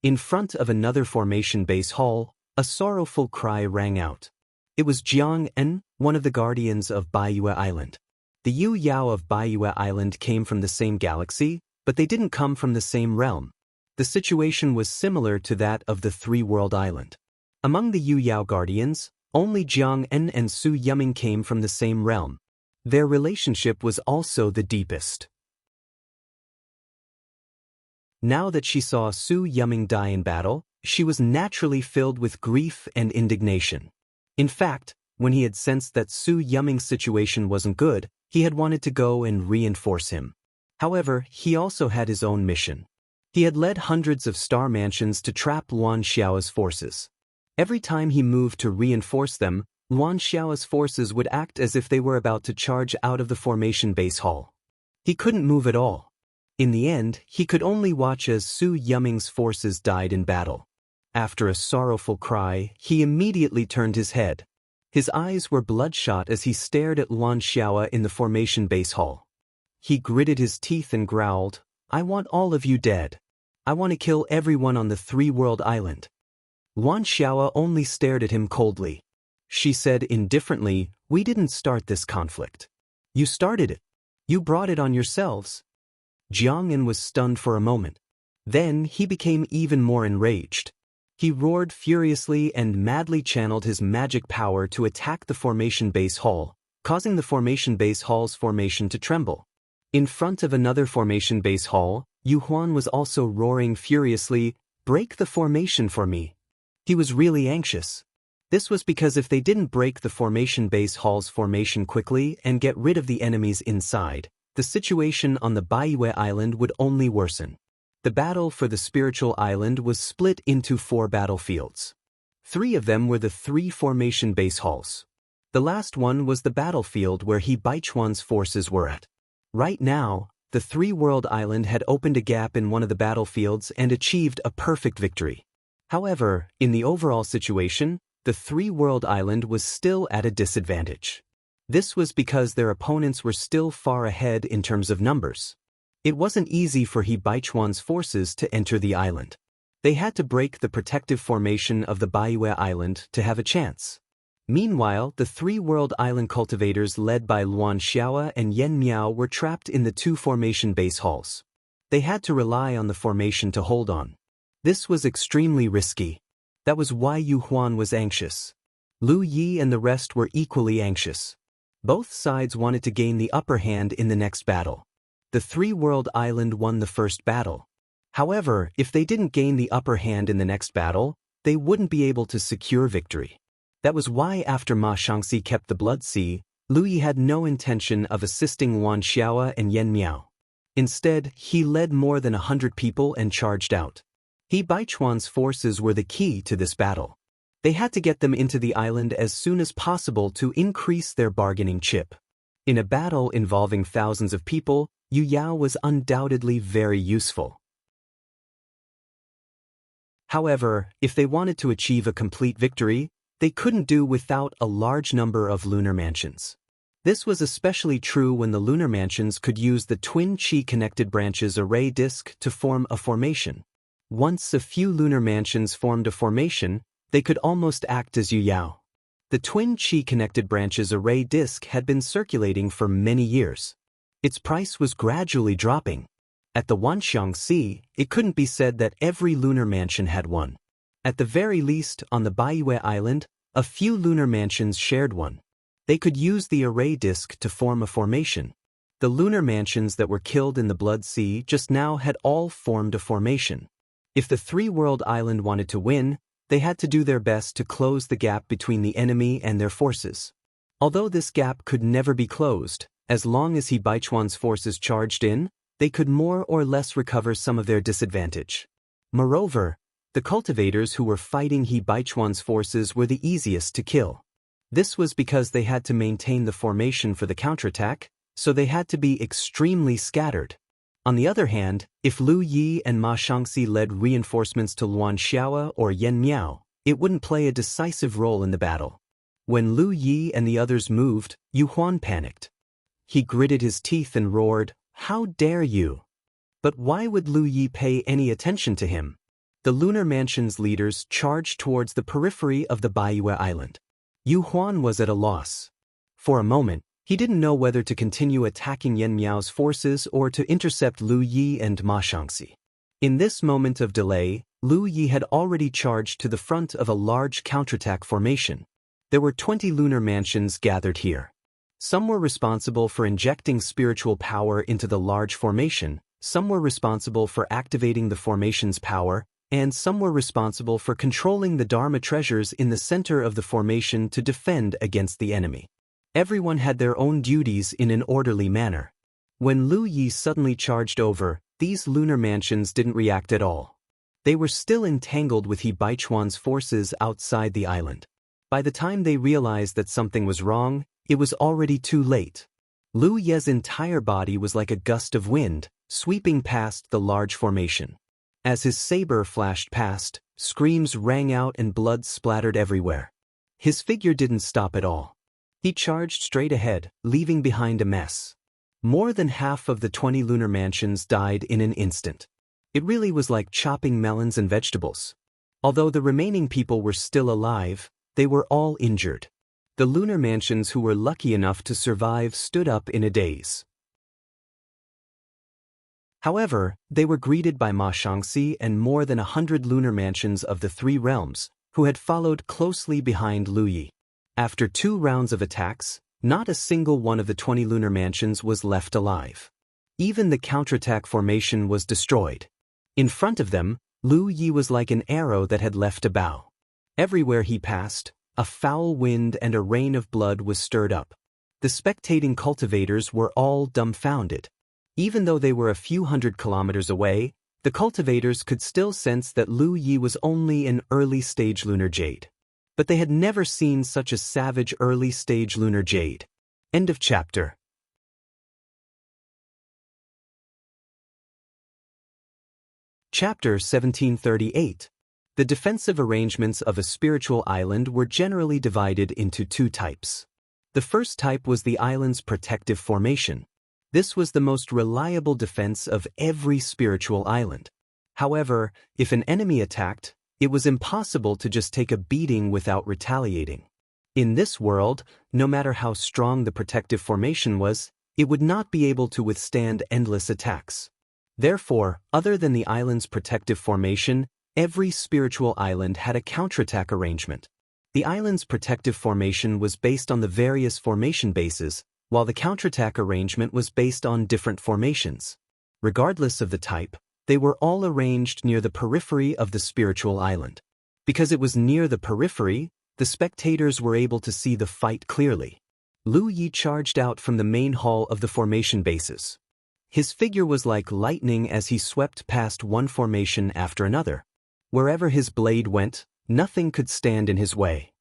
In front of another formation base hall, a sorrowful cry rang out. It was Jianghu, one of the guardians of Baiyue Island. The Yu Yao of Baiyue Island came from the same galaxy, but they didn't come from the same realm. The situation was similar to that of the three-world island. Among the Yu Yao guardians, only Jianghu and Su Yuming came from the same realm. Their relationship was also the deepest. Now that she saw Su Yuming die in battle, she was naturally filled with grief and indignation. In fact, when he had sensed that Su Yuming's situation wasn't good, he had wanted to go and reinforce him. However, he also had his own mission. He had led hundreds of star mansions to trap Luan Xiao's forces. Every time he moved to reinforce them, Luan Xiao's forces would act as if they were about to charge out of the formation base hall. He couldn't move at all. In the end, he could only watch as Su Yuming's forces died in battle. After a sorrowful cry, he immediately turned his head. His eyes were bloodshot as he stared at Luan Xiao in the formation base hall. He gritted his teeth and growled, "I want all of you dead. I want to kill everyone on the three-world island." Luan Xiao only stared at him coldly. She said indifferently, "We didn't start this conflict. You started it. You brought it on yourselves." Jianghu was stunned for a moment. Then he became even more enraged. He roared furiously and madly channeled his magic power to attack the formation base hall, causing the formation base hall's formation to tremble. In front of another formation base hall, Yu Huan was also roaring furiously, "Break the formation for me." He was really anxious. This was because if they didn't break the formation base hall's formation quickly and get rid of the enemies inside, the situation on the Baiyue Island would only worsen. The battle for the spiritual island was split into 4 battlefields. 3 of them were the 3 formation base halls. The last one was the battlefield where He Baichuan's forces were at. Right now, the three-world island had opened a gap in one of the battlefields and achieved a perfect victory. However, in the overall situation, the three-world island was still at a disadvantage. This was because their opponents were still far ahead in terms of numbers. It wasn't easy for He Baichuan's forces to enter the island. They had to break the protective formation of the Baiyue Island to have a chance. Meanwhile, the three-world island cultivators led by Luan Xiao and Yen Miao were trapped in the 2 formation base halls. They had to rely on the formation to hold on. This was extremely risky. That was why Yu Huan was anxious. Lu Yi and the rest were equally anxious. Both sides wanted to gain the upper hand in the next battle. The three-world island won the first battle. However, if they didn't gain the upper hand in the next battle, they wouldn't be able to secure victory. That was why after Ma Shangxi kept the Blood Sea, Lu Yi had no intention of assisting Luan Xiao and Yen Miao. Instead, he led more than 100 people and charged out. He Baichuan's forces were the key to this battle. They had to get them into the island as soon as possible to increase their bargaining chip. In a battle involving thousands of people, Yu Yao was undoubtedly very useful. However, if they wanted to achieve a complete victory, they couldn't do without a large number of lunar mansions. This was especially true when the lunar mansions could use the twin chi-connected branches array disk to form a formation. Once a few lunar mansions formed a formation, they could almost act as Yuyao. The twin chi-connected branches array disk had been circulating for many years. Its price was gradually dropping. At the Wanxiang Sea, it couldn't be said that every lunar mansion had one. At the very least, on the Baiyue Island, a few lunar mansions shared one. They could use the array disk to form a formation. The lunar mansions that were killed in the Blood Sea just now had all formed a formation. If the three-world island wanted to win, they had to do their best to close the gap between the enemy and their forces. Although this gap could never be closed, as long as He Baichuan's forces charged in, they could more or less recover some of their disadvantage. Moreover, the cultivators who were fighting He Baichuan's forces were the easiest to kill. This was because they had to maintain the formation for the counterattack, so they had to be extremely scattered. On the other hand, if Lu Yi and Ma Shangxi led reinforcements to Luan Xiaoa or Yan Miao, it wouldn't play a decisive role in the battle. When Lu Yi and the others moved, Yu Huan panicked. He gritted his teeth and roared, "How dare you!" But why would Lu Yi pay any attention to him? The lunar mansion's leaders charged towards the periphery of the Baiyue Island. Yu Huan was at a loss. For a moment, he didn't know whether to continue attacking Yan Miao's forces or to intercept Lu Yi and Ma Shangxi. In this moment of delay, Lu Yi had already charged to the front of a large counterattack formation. There were 20 lunar mansions gathered here. Some were responsible for injecting spiritual power into the large formation, some were responsible for activating the formation's power, and some were responsible for controlling the Dharma treasures in the center of the formation to defend against the enemy. Everyone had their own duties in an orderly manner. When Lu Yi suddenly charged over, these lunar mansions didn't react at all. They were still entangled with He Baichuan's forces outside the island. By the time they realized that something was wrong, it was already too late. Lu Ye's entire body was like a gust of wind, sweeping past the large formation. As his saber flashed past, screams rang out and blood splattered everywhere. His figure didn't stop at all. He charged straight ahead, leaving behind a mess. More than half of the 20 lunar mansions died in an instant. It really was like chopping melons and vegetables. Although the remaining people were still alive, they were all injured. The lunar mansions who were lucky enough to survive stood up in a daze. However, they were greeted by Ma Shangxi and more than 100 lunar mansions of the three realms, who had followed closely behind Lu Yi. After 2 rounds of attacks, not a single one of the 20 lunar mansions was left alive. Even the counterattack formation was destroyed. In front of them, Lu Yi was like an arrow that had left a bow. Everywhere he passed, a foul wind and a rain of blood was stirred up. The spectating cultivators were all dumbfounded. Even though they were a few hundred kilometers away, the cultivators could still sense that Lu Yi was only an early-stage lunar jade. But they had never seen such a savage early-stage lunar jade. End of chapter. Chapter 1738. The defensive arrangements of a spiritual island were generally divided into 2 types. The first type was the island's protective formation. This was the most reliable defense of every spiritual island. However, if an enemy attacked, it was impossible to just take a beating without retaliating. In this world, no matter how strong the protective formation was, it would not be able to withstand endless attacks. Therefore, other than the island's protective formation, every spiritual island had a counterattack arrangement. The island's protective formation was based on the various formation bases, while the counterattack arrangement was based on different formations. Regardless of the type, they were all arranged near the periphery of the spiritual island. Because it was near the periphery, the spectators were able to see the fight clearly. Lu Yi charged out from the main hall of the formation bases. His figure was like lightning as he swept past one formation after another. Wherever his blade went, nothing could stand in his way.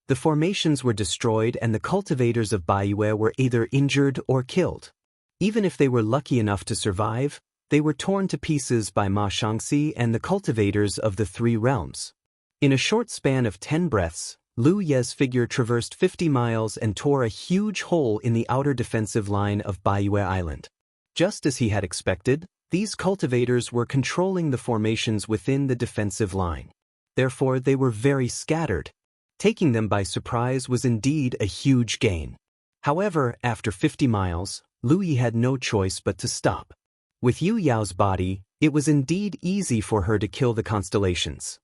The formations were destroyed and the cultivators of Baiyue were either injured or killed. Even if they were lucky enough to survive, they were torn to pieces by Ma Shangxi and the cultivators of the three realms. In a short span of 10 breaths, Lu Ye's figure traversed 50 miles and tore a huge hole in the outer defensive line of Baiyue Island. Just as he had expected, these cultivators were controlling the formations within the defensive line. Therefore, they were very scattered. Taking them by surprise was indeed a huge gain. However, after 50 miles, Lu Yi had no choice but to stop. With Yu Yao's body, it was indeed easy for her to kill the constellations.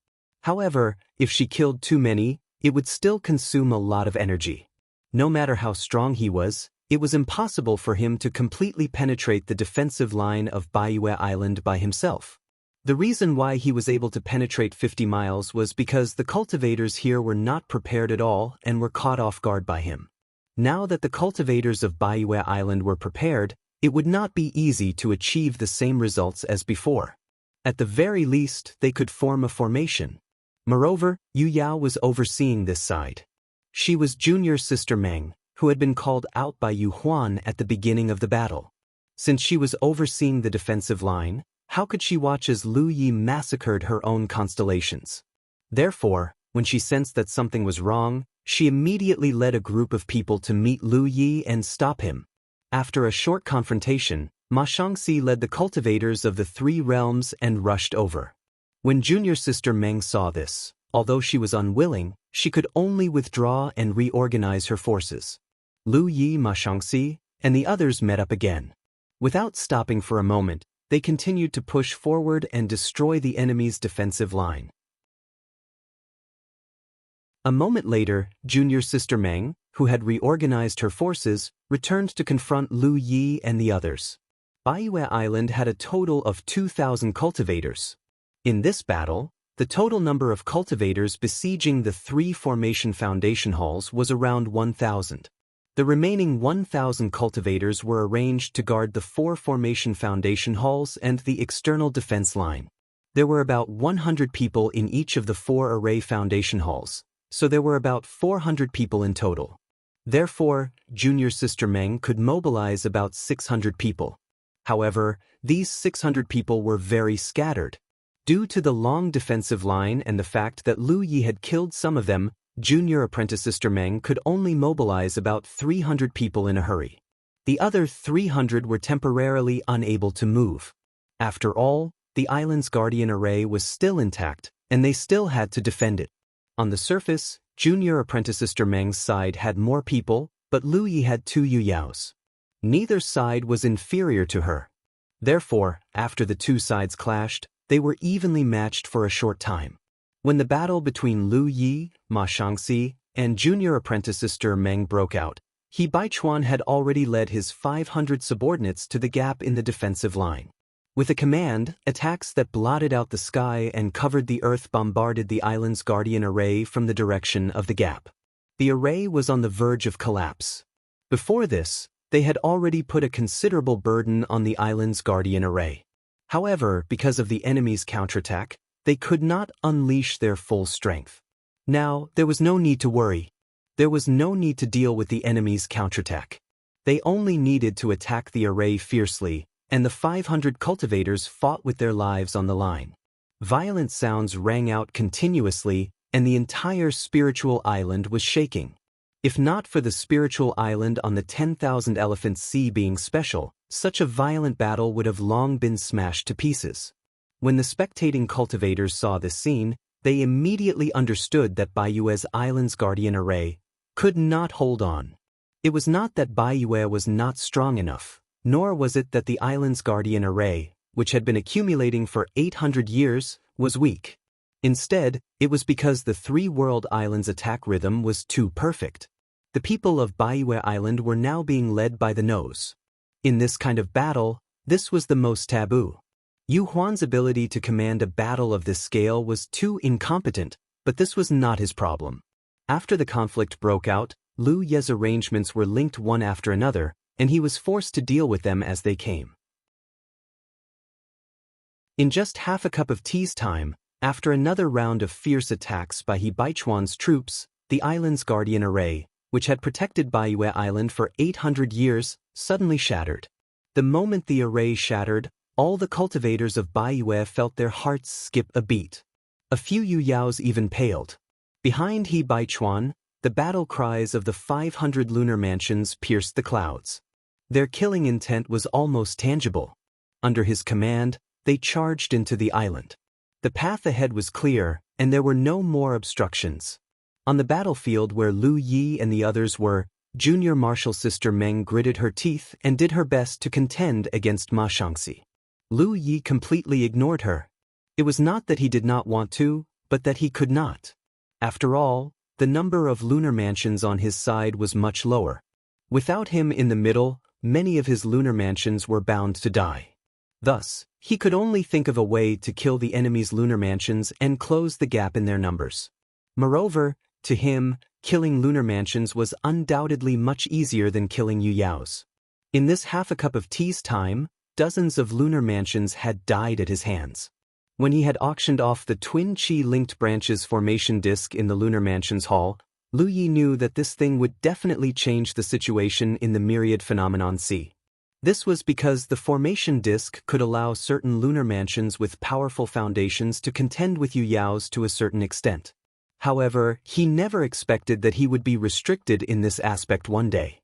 However, if she killed too many, it would still consume a lot of energy. No matter how strong he was, it was impossible for him to completely penetrate the defensive line of Baiyue Island by himself. The reason why he was able to penetrate 50 miles was because the cultivators here were not prepared at all and were caught off guard by him. Now that the cultivators of Baiyue Island were prepared, it would not be easy to achieve the same results as before. At the very least, they could form a formation. Moreover, Yu Yao was overseeing this side. She was junior sister Meng, who had been called out by Yu Huan at the beginning of the battle. Since she was overseeing the defensive line, how could she watch as Lu Yi massacred her own constellations? Therefore, when she sensed that something was wrong, she immediately led a group of people to meet Lu Yi and stop him. After a short confrontation, Ma Shangxi led the cultivators of the three realms and rushed over. When junior sister Meng saw this, although she was unwilling, she could only withdraw and reorganize her forces. Lu Yi, Ma Shangxi, and the others met up again. Without stopping for a moment, they continued to push forward and destroy the enemy's defensive line. A moment later, junior sister Meng, who had reorganized her forces, returned to confront Lu Yi and the others. Baiyue Island had a total of 2,000 cultivators. In this battle, the total number of cultivators besieging the three formation foundation halls was around 1,000. The remaining 1,000 cultivators were arranged to guard the four formation foundation halls and the external defense line. There were about 100 people in each of the four array foundation halls, so there were about 400 people in total. Therefore, junior sister Meng could mobilize about 600 people. However, these 600 people were very scattered. Due to the long defensive line and the fact that Lu Yi had killed some of them, junior apprentice sister Meng could only mobilize about 300 people in a hurry. The other 300 were temporarily unable to move. After all, the island's guardian array was still intact, and they still had to defend it. On the surface, junior apprentice sister Meng's side had more people, but Lu Yi had 2 Yu Yaos. Neither side was inferior to her. Therefore, after the two sides clashed, they were evenly matched for a short time. When the battle between Lu Yi, Ma Shangxi, and junior apprentice sister Meng broke out, He Baichuan had already led his 500 subordinates to the gap in the defensive line. With a command, attacks that blotted out the sky and covered the earth bombarded the island's guardian array from the direction of the gap. The array was on the verge of collapse. Before this, they had already put a considerable burden on the island's guardian array. However, because of the enemy's counterattack, they could not unleash their full strength. Now, there was no need to worry. There was no need to deal with the enemy's counterattack. They only needed to attack the array fiercely, and the 500 cultivators fought with their lives on the line. Violent sounds rang out continuously, and the entire spiritual island was shaking. If not for the spiritual island on the 10,000 Elephant Sea being special, such a violent battle would have long been smashed to pieces. When the spectating cultivators saw this scene, they immediately understood that Baiyue's island's guardian array could not hold on. It was not that Baiyue was not strong enough, nor was it that the island's guardian array, which had been accumulating for 800 years, was weak. Instead, it was because the three-world island's attack rhythm was too perfect. The people of Baiyue Island were now being led by the nose. In this kind of battle, this was the most taboo. Yu Huan's ability to command a battle of this scale was too incompetent, but this was not his problem. After the conflict broke out, Lu Ye's arrangements were linked one after another, and he was forced to deal with them as they came. In just half a cup of tea's time, after another round of fierce attacks by He Baichuan's troops, the island's guardian array, which had protected Baiyue Island for 800 years, suddenly shattered. The moment the array shattered, all the cultivators of Baiyue felt their hearts skip a beat. A few Yu Yaos even paled. Behind He Baichuan, the battle cries of the 500 lunar mansions pierced the clouds. Their killing intent was almost tangible. Under his command, they charged into the island. The path ahead was clear, and there were no more obstructions. On the battlefield where Lu Yi and the others were, junior martial sister Meng gritted her teeth and did her best to contend against Ma Shangxi. Lu Yi completely ignored her. It was not that he did not want to, but that he could not. After all, the number of lunar mansions on his side was much lower. Without him in the middle, many of his lunar mansions were bound to die. Thus, he could only think of a way to kill the enemy's lunar mansions and close the gap in their numbers. Moreover, to him, killing lunar mansions was undoubtedly much easier than killing Yu Yaos. In this half a cup of tea's time, dozens of lunar mansions had died at his hands. When he had auctioned off the twin chi-linked branches formation disc in the lunar mansion's hall, Lu Yi knew that this thing would definitely change the situation in the myriad phenomenon sea. This was because the formation disc could allow certain lunar mansions with powerful foundations to contend with Yu Yaos to a certain extent. However, he never expected that he would be restricted in this aspect one day.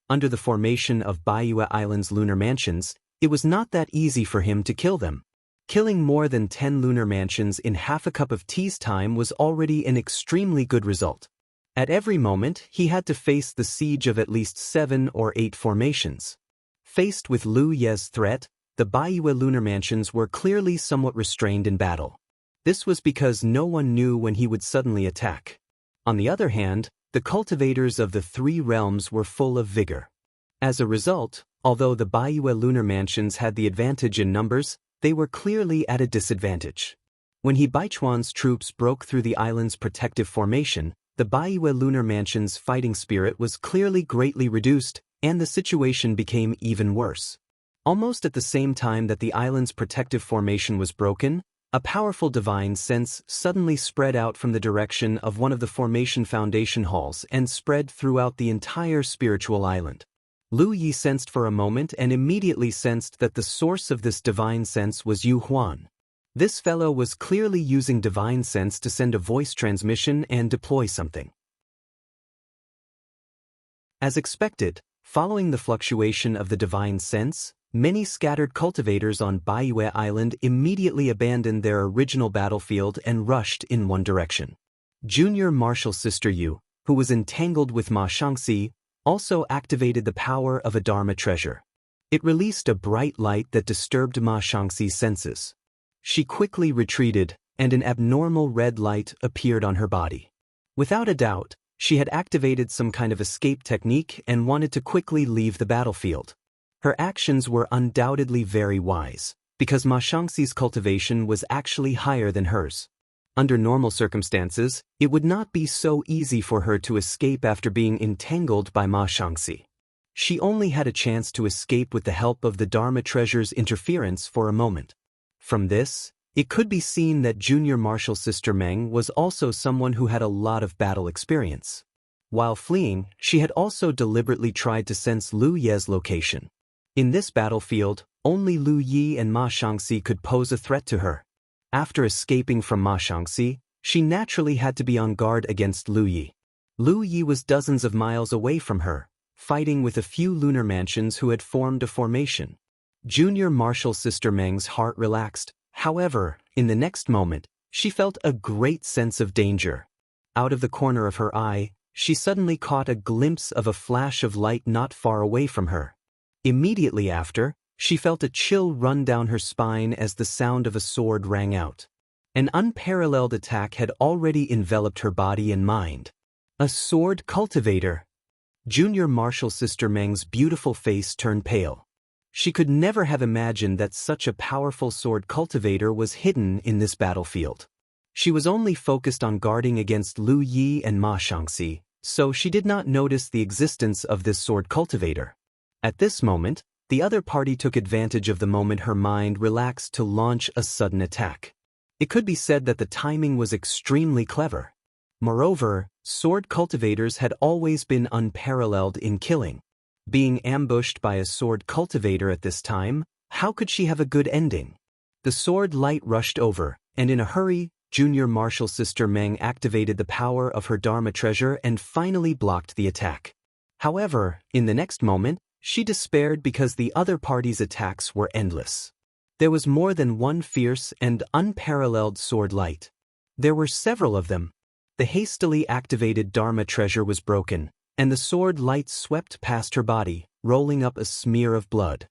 Under the formation of Baiyue Island's lunar mansions, it was not that easy for him to kill them. Killing more than 10 lunar mansions in half a cup of tea's time was already an extremely good result. At every moment, he had to face the siege of at least 7 or 8 formations. Faced with Lu Ye's threat, the Baiyue lunar mansions were clearly somewhat restrained in battle. This was because no one knew when he would suddenly attack. On the other hand, the cultivators of the 3 realms were full of vigor. As a result, although the Baiyue lunar mansions had the advantage in numbers, they were clearly at a disadvantage. When He Baichuan's troops broke through the island's protective formation, the Baiyue lunar mansion's fighting spirit was clearly greatly reduced, and the situation became even worse. Almost at the same time that the island's protective formation was broken, a powerful divine sense suddenly spread out from the direction of one of the formation foundation halls and spread throughout the entire spiritual island. Lu Yi sensed for a moment and immediately sensed that the source of this divine sense was Yu Huan. This fellow was clearly using divine sense to send a voice transmission and deploy something. As expected, following the fluctuation of the divine sense, many scattered cultivators on Baiyue Island immediately abandoned their original battlefield and rushed in one direction. Junior martial sister Yu, who was entangled with Ma Shangxi, also activated the power of a Dharma treasure. It released a bright light that disturbed Ma Shangxi's senses. She quickly retreated, and an abnormal red light appeared on her body. Without a doubt, she had activated some kind of escape technique and wanted to quickly leave the battlefield. Her actions were undoubtedly very wise, because Ma Shangxi's cultivation was actually higher than hers. Under normal circumstances, it would not be so easy for her to escape after being entangled by Ma Shangxi. She only had a chance to escape with the help of the Dharma treasure's interference for a moment. From this, it could be seen that junior martial sister Meng was also someone who had a lot of battle experience. While fleeing, she had also deliberately tried to sense Lu Ye's location. In this battlefield, only Lu Yi and Ma Shangxi could pose a threat to her. After escaping from Ma Shangxi, she naturally had to be on guard against Lu Yi. Lu Yi was dozens of miles away from her, fighting with a few lunar mansions who had formed a formation. Junior martial sister Meng's heart relaxed. However, in the next moment, she felt a great sense of danger. Out of the corner of her eye, she suddenly caught a glimpse of a flash of light not far away from her. Immediately after, she felt a chill run down her spine as the sound of a sword rang out. An unparalleled attack had already enveloped her body and mind. A sword cultivator. Junior martial sister Meng's beautiful face turned pale. She could never have imagined that such a powerful sword cultivator was hidden in this battlefield. She was only focused on guarding against Lu Yi and Ma Shangxi, so she did not notice the existence of this sword cultivator. At this moment, the other party took advantage of the moment her mind relaxed to launch a sudden attack. It could be said that the timing was extremely clever. Moreover, sword cultivators had always been unparalleled in killing. Being ambushed by a sword cultivator at this time, How could she have a good ending? The sword light rushed over, and in a hurry, Junior Martial Sister Meng activated the power of her Dharma treasure and finally blocked the attack. However, in the next moment, she despaired because the other party's attacks were endless. There was more than one fierce and unparalleled sword light. There were several of them. The hastily activated Dharma treasure was broken, and the sword light swept past her body, rolling up a smear of blood.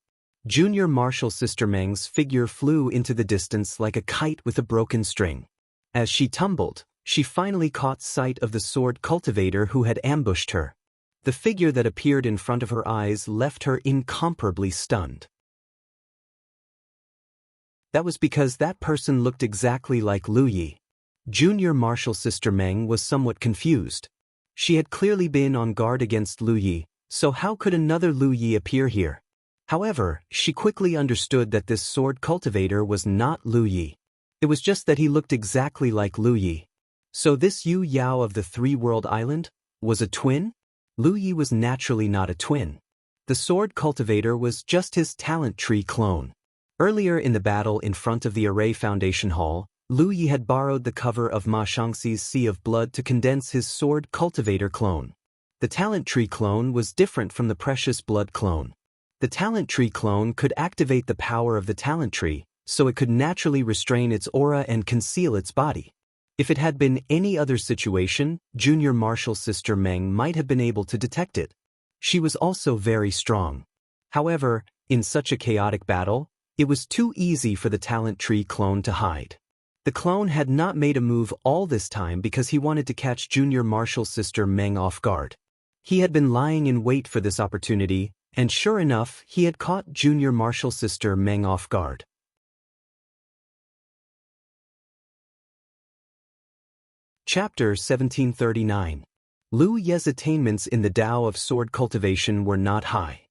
Junior Martial Sister Meng's figure flew into the distance like a kite with a broken string. As she tumbled, she finally caught sight of the sword cultivator who had ambushed her. The figure that appeared in front of her eyes left her incomparably stunned. That was because that person looked exactly like Lu Yi. Junior Martial Sister Meng was somewhat confused. She had clearly been on guard against Lu Yi, so how could another Lu Yi appear here? However, she quickly understood that this sword cultivator was not Lu Yi. It was just that he looked exactly like Lu Yi. So this Yu Yao of the Three-World Island was a twin? Lu Yi was naturally not a twin. The sword cultivator was just his talent tree clone. Earlier in the battle in front of the Array Foundation Hall, Lu Yi had borrowed the cover of Ma Shangxi's Sea of Blood to condense his sword cultivator clone. The talent tree clone was different from the precious blood clone. The talent tree clone could activate the power of the talent tree, so it could naturally restrain its aura and conceal its body. If it had been any other situation, Junior Martial Sister Meng might have been able to detect it. She was also very strong. However, in such a chaotic battle, it was too easy for the talent tree clone to hide. The clone had not made a move all this time because he wanted to catch Junior Martial Sister Meng off guard. He had been lying in wait for this opportunity, and sure enough, he had caught Junior Martial Sister Meng off guard. Chapter 1739. Lu Ye's attainments in the Tao of sword cultivation were not high.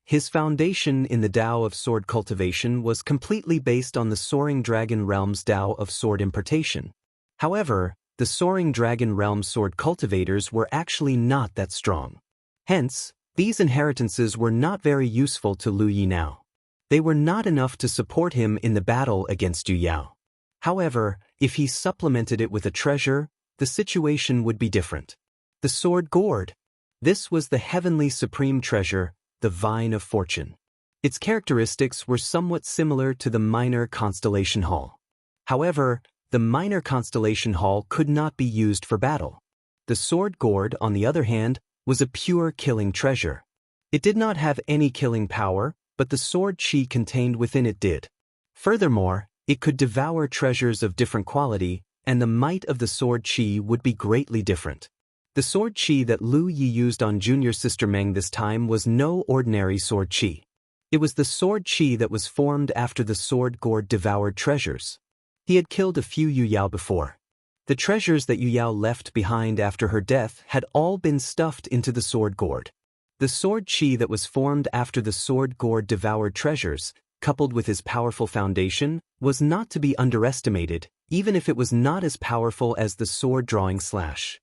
His foundation in the Tao of sword cultivation was completely based on the Soaring Dragon Realm's Tao of sword importation. However, the Soaring Dragon Realm sword cultivators were actually not that strong. Hence, these inheritances were not very useful to Lu Yi now. They were not enough to support him in the battle against Yu Yao. However, if he supplemented it with a treasure, the situation would be different. The sword gourd. This was the heavenly supreme treasure, the Vine of Fortune. Its characteristics were somewhat similar to the Minor Constellation Hall. However, the Minor Constellation Hall could not be used for battle. The sword gourd, on the other hand, was a pure killing treasure. It did not have any killing power, but the sword chi contained within it did. Furthermore, it could devour treasures of different quality, and the might of the sword chi would be greatly different. The sword chi that Lu Yi used on Junior Sister Meng this time was no ordinary sword chi. It was the sword chi that was formed after the sword gourd devoured treasures. He had killed a few Yu Yao before. The treasures that Yu Yao left behind after her death had all been stuffed into the sword gourd. The sword chi that was formed after the sword gourd devoured treasures, coupled with his powerful foundation, was not to be underestimated, even if it was not as powerful as the sword drawing slash.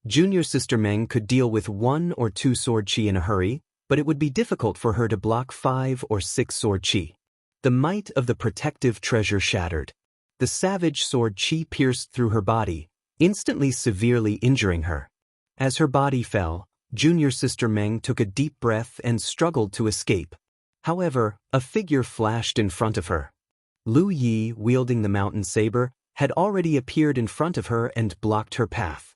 Junior Sister Meng could deal with 1 or 2 sword chi in a hurry, but it would be difficult for her to block 5 or 6 sword chi. The might of the protective treasure shattered. The savage sword chi pierced through her body, instantly severely injuring her. As her body fell, Junior Sister Meng took a deep breath and struggled to escape. However, a figure flashed in front of her. Lu Yi, wielding the mountain saber, had already appeared in front of her and blocked her path.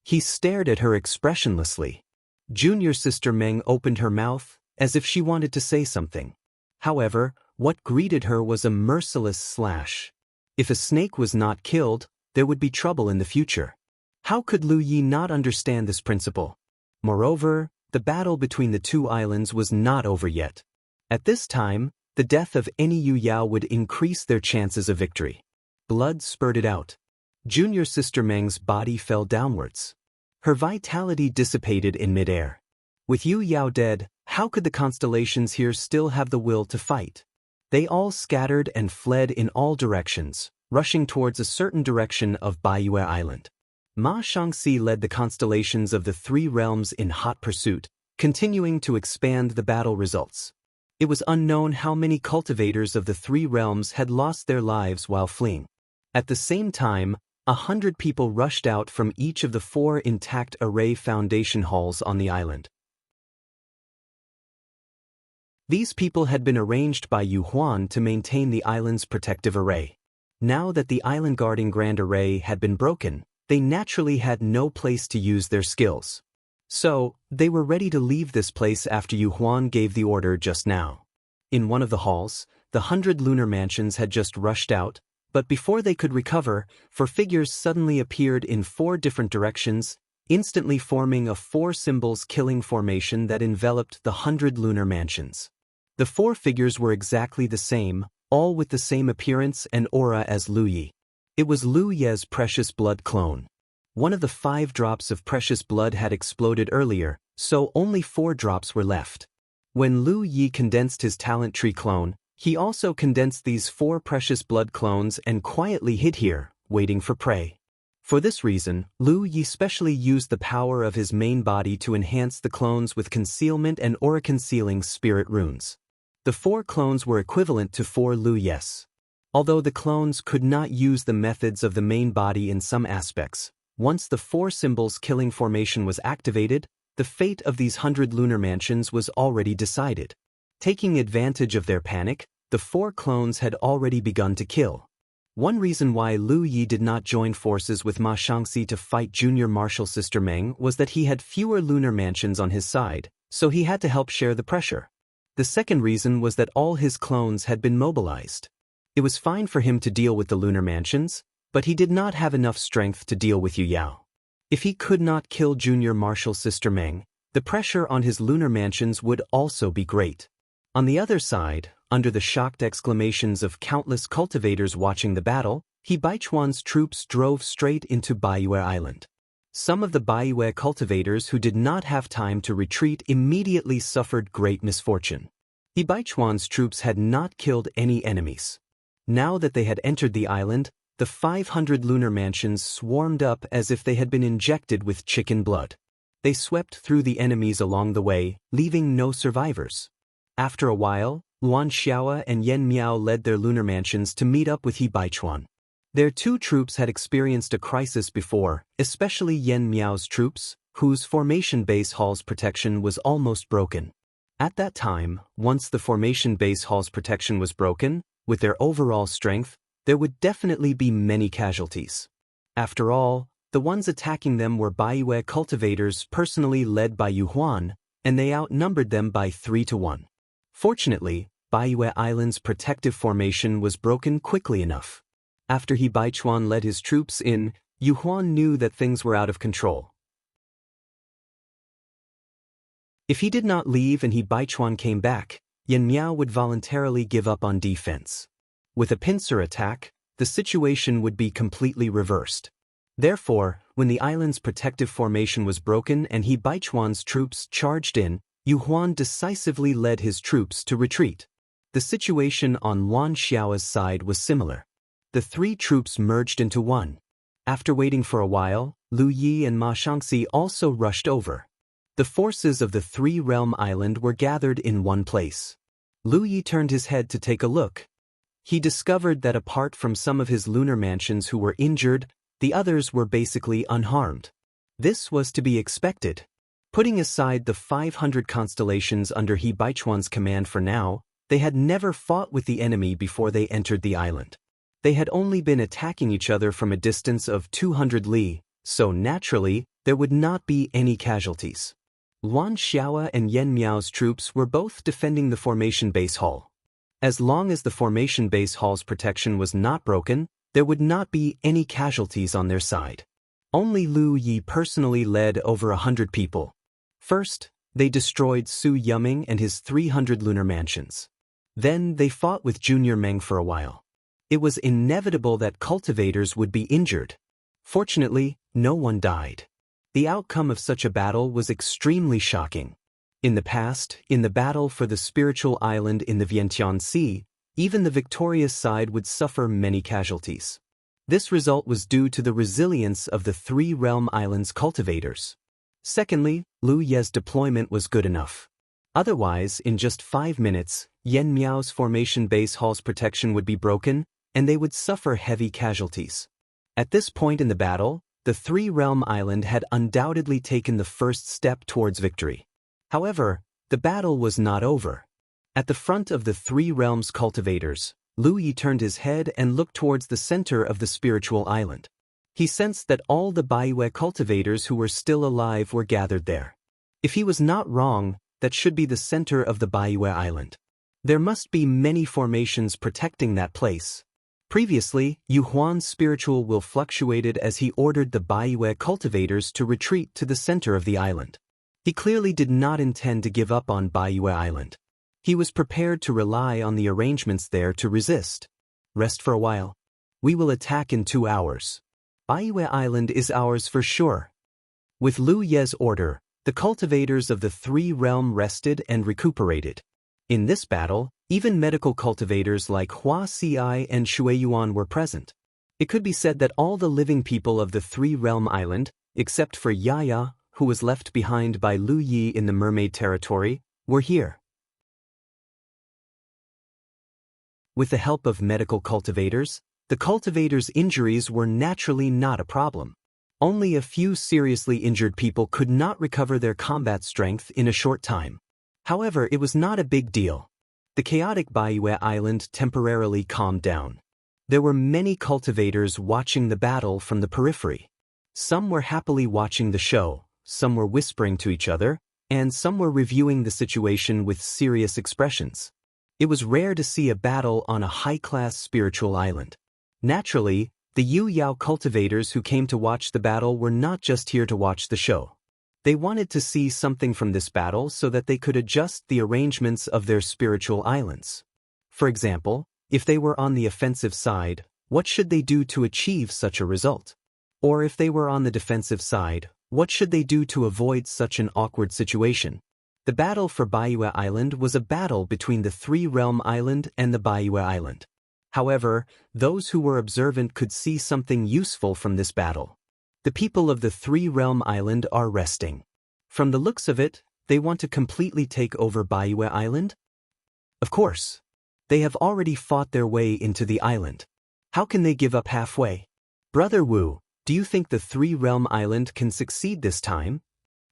He stared at her expressionlessly. Junior Sister Meng opened her mouth, as if she wanted to say something. However, what greeted her was a merciless slash. If a snake was not killed, there would be trouble in the future. How could Lu Yi not understand this principle? Moreover, the battle between the two islands was not over yet. At this time, the death of any Yu Yao would increase their chances of victory. Blood spurted out. Junior Sister Meng's body fell downwards. Her vitality dissipated in midair. With Yu Yao dead, how could the constellations here still have the will to fight? They all scattered and fled in all directions, rushing towards a certain direction of Baiyue Island. Ma Shangxi led the constellations of the 3 realms in hot pursuit, continuing to expand the battle results. It was unknown how many cultivators of the three realms had lost their lives while fleeing. At the same time, 100 people rushed out from each of the 4 intact array foundation halls on the island. These people had been arranged by Yu Huan to maintain the island's protective array. Now that the island guarding Grand Array had been broken, they naturally had no place to use their skills. So, they were ready to leave this place after Yu Huan gave the order just now. In one of the halls, the 100 lunar mansions had just rushed out, but before they could recover, 4 figures suddenly appeared in 4 different directions, instantly forming a 4 symbols killing formation that enveloped the 100 lunar mansions. The 4 figures were exactly the same, all with the same appearance and aura as Lu Yi. It was Lu Ye's precious blood clone. One of the 5 drops of precious blood had exploded earlier, so only 4 drops were left. When Lu Yi condensed his talent tree clone, he also condensed these 4 precious blood clones and quietly hid here, waiting for prey. For this reason, Lu Yi specially used the power of his main body to enhance the clones with concealment and aura-concealing spirit runes. The 4 clones were equivalent to 4 Lu Yes. Although the clones could not use the methods of the main body in some aspects, once the 4 symbols killing formation was activated, the fate of these 100 lunar mansions was already decided. Taking advantage of their panic, the 4 clones had already begun to kill. One reason why Lu Yi did not join forces with Ma Shangxi to fight Junior Martial Sister Meng was that he had fewer lunar mansions on his side, so he had to help share the pressure. The second reason was that all his clones had been mobilized. It was fine for him to deal with the lunar mansions, but he did not have enough strength to deal with Yu Yao. If he could not kill Junior Martial Sister Meng, the pressure on his lunar mansions would also be great. On the other side, under the shocked exclamations of countless cultivators watching the battle, He Baichuan's troops drove straight into Baiyue Island. Some of the Baiyue cultivators who did not have time to retreat immediately suffered great misfortune. He Baichuan's troops had not killed any enemies. Now that they had entered the island, the 500 lunar mansions swarmed up as if they had been injected with chicken blood. They swept through the enemies along the way, leaving no survivors. After a while, Luan Xiao and Yen Miao led their lunar mansions to meet up with He Baichuan. Their 2 troops had experienced a crisis before, especially Yen Miao's troops, whose formation base hall's protection was almost broken. At that time, once the formation base hall's protection was broken, with their overall strength, there would definitely be many casualties. After all, the ones attacking them were Baiyue cultivators personally led by Yu Huan, and they outnumbered them by 3 to 1. Fortunately, Baiyue Island's protective formation was broken quickly enough. After He Baichuan led his troops in, Yu Huan knew that things were out of control. If he did not leave and He Baichuan came back, Yen Miao would voluntarily give up on defense. With a pincer attack, the situation would be completely reversed. Therefore, when the island's protective formation was broken and He Baichuan's troops charged in, Yu Huan decisively led his troops to retreat. The situation on Luan Xiao's side was similar. The 3 troops merged into one. After waiting for a while, Lu Yi and Ma Shangxi also rushed over. The forces of the 3-realm island were gathered in one place. Lu Yi turned his head to take a look. He discovered that apart from some of his lunar mansions who were injured, the others were basically unharmed. This was to be expected. Putting aside the 500 constellations under He Baichuan's command for now, they had never fought with the enemy before they entered the island. They had only been attacking each other from a distance of 200 li, so naturally, there would not be any casualties. Luan Xiao and Yen Miao's troops were both defending the formation base hall. As long as the formation base hall's protection was not broken, there would not be any casualties on their side. Only Lu Yi personally led over 100 people. First, they destroyed Su Yuming and his 300 lunar mansions. Then they fought with Junior Meng for a while. It was inevitable that cultivators would be injured. Fortunately, no one died. The outcome of such a battle was extremely shocking. In the past, in the battle for the spiritual island in the Vientiane Sea, even the victorious side would suffer many casualties. This result was due to the resilience of the 3-realm island's cultivators. Secondly, Lu Ye's deployment was good enough. Otherwise, in just 5 minutes, Yen Miao's formation base hall's protection would be broken, and they would suffer heavy casualties. At this point in the battle, the Three-Realm Island had undoubtedly taken the first step towards victory. However, the battle was not over. At the front of the Three Realms cultivators, Lu Yi turned his head and looked towards the center of the spiritual island. He sensed that all the Baiyue cultivators who were still alive were gathered there. If he was not wrong, that should be the center of the Baiyue Island. There must be many formations protecting that place. Previously, Yu Huan's spiritual will fluctuated as he ordered the Baiyue cultivators to retreat to the center of the island. He clearly did not intend to give up on Baiyue Island. He was prepared to rely on the arrangements there to resist. Rest for a while. We will attack in 2 hours. Baiyue Island is ours for sure. With Lu Ye's order, the cultivators of the Three Realm rested and recuperated. In this battle, even medical cultivators like Hua Xi and Shui Yuan were present. It could be said that all the living people of the Three Realm Island, except for Yaya, who was left behind by Lu Yi in the Mermaid territory, were here. With the help of medical cultivators, the cultivators' injuries were naturally not a problem. Only a few seriously injured people could not recover their combat strength in a short time. However, it was not a big deal. The chaotic Baiyue Island temporarily calmed down. There were many cultivators watching the battle from the periphery. Some were happily watching the show, some were whispering to each other, and some were reviewing the situation with serious expressions. It was rare to see a battle on a high-class spiritual island. Naturally, the Yu Yao cultivators who came to watch the battle were not just here to watch the show. They wanted to see something from this battle so that they could adjust the arrangements of their spiritual islands. For example, if they were on the offensive side, what should they do to achieve such a result? Or if they were on the defensive side, what should they do to avoid such an awkward situation? The battle for Baiyue Island was a battle between the Three Realm Island and the Baiyue Island. However, those who were observant could see something useful from this battle. The people of the Three Realm Island are resting. From the looks of it, they want to completely take over Baiyue Island? Of course. They have already fought their way into the island. How can they give up halfway? Brother Wu, do you think the Three Realm Island can succeed this time?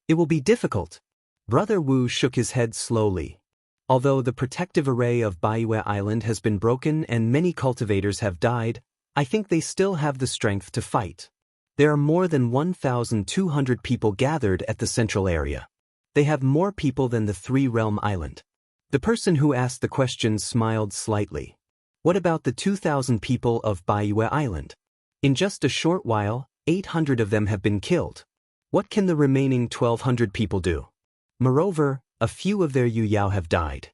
It will be difficult. Brother Wu shook his head slowly. Although the protective array of Baiyue Island has been broken and many cultivators have died, I think they still have the strength to fight. There are more than 1,200 people gathered at the central area. They have more people than the Three Realm Island. The person who asked the question smiled slightly. What about the 2,000 people of Baiyue Island? In just a short while, 800 of them have been killed. What can the remaining 1,200 people do? Moreover, a few of their Yu Yao have died.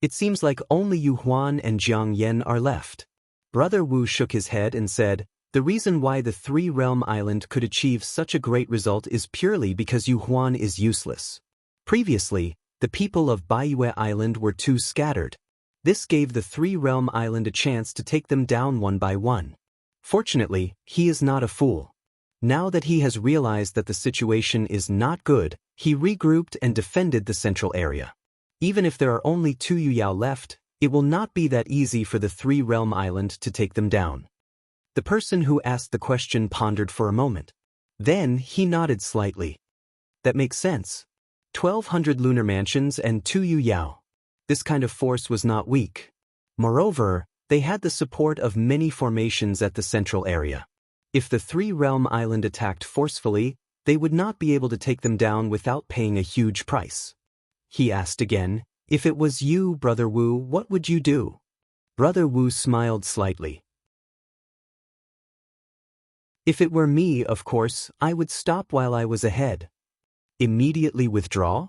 It seems like only Yu Huan and Jiang Yan are left. Brother Wu shook his head and said, the reason why the Three Realm Island could achieve such a great result is purely because Yu Huan is useless. Previously, the people of Baiyue Island were too scattered. This gave the Three Realm Island a chance to take them down one by one. Fortunately, he is not a fool. Now that he has realized that the situation is not good, he regrouped and defended the central area. Even if there are only 2 Yu Yao left, it will not be that easy for the Three Realm Island to take them down. The person who asked the question pondered for a moment. Then he nodded slightly. That makes sense. 1,200 lunar mansions and 2 Yu Yao. This kind of force was not weak. Moreover, they had the support of many formations at the central area. If the Three Realm Island attacked forcefully, they would not be able to take them down without paying a huge price. He asked again, if it was you, Brother Wu, what would you do? Brother Wu smiled slightly. If it were me, of course, I would stop while I was ahead. Immediately withdraw?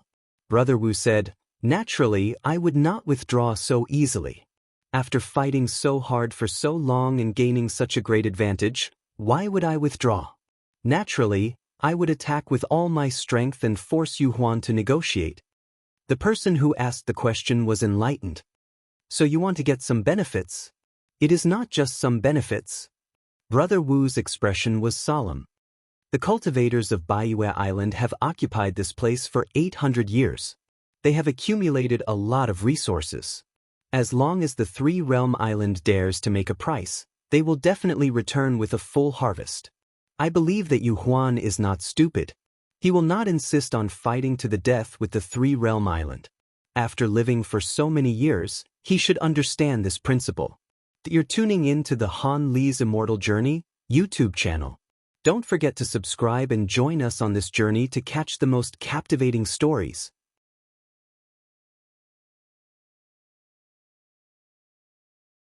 Brother Wu said, naturally, I would not withdraw so easily. After fighting so hard for so long and gaining such a great advantage, why would I withdraw? Naturally, I would attack with all my strength and force Yu Huan to negotiate. The person who asked the question was enlightened. So you want to get some benefits? It is not just some benefits. Brother Wu's expression was solemn. The cultivators of Baiyue Island have occupied this place for 800 years. They have accumulated a lot of resources. As long as the three-realm island dares to make a price, they will definitely return with a full harvest. I believe that Yu Huan is not stupid. He will not insist on fighting to the death with the three-realm island. After living for so many years, he should understand this principle. You're tuning in to the Han Li's Immortal Journey YouTube channel. Don't forget to subscribe and join us on this journey to catch the most captivating stories.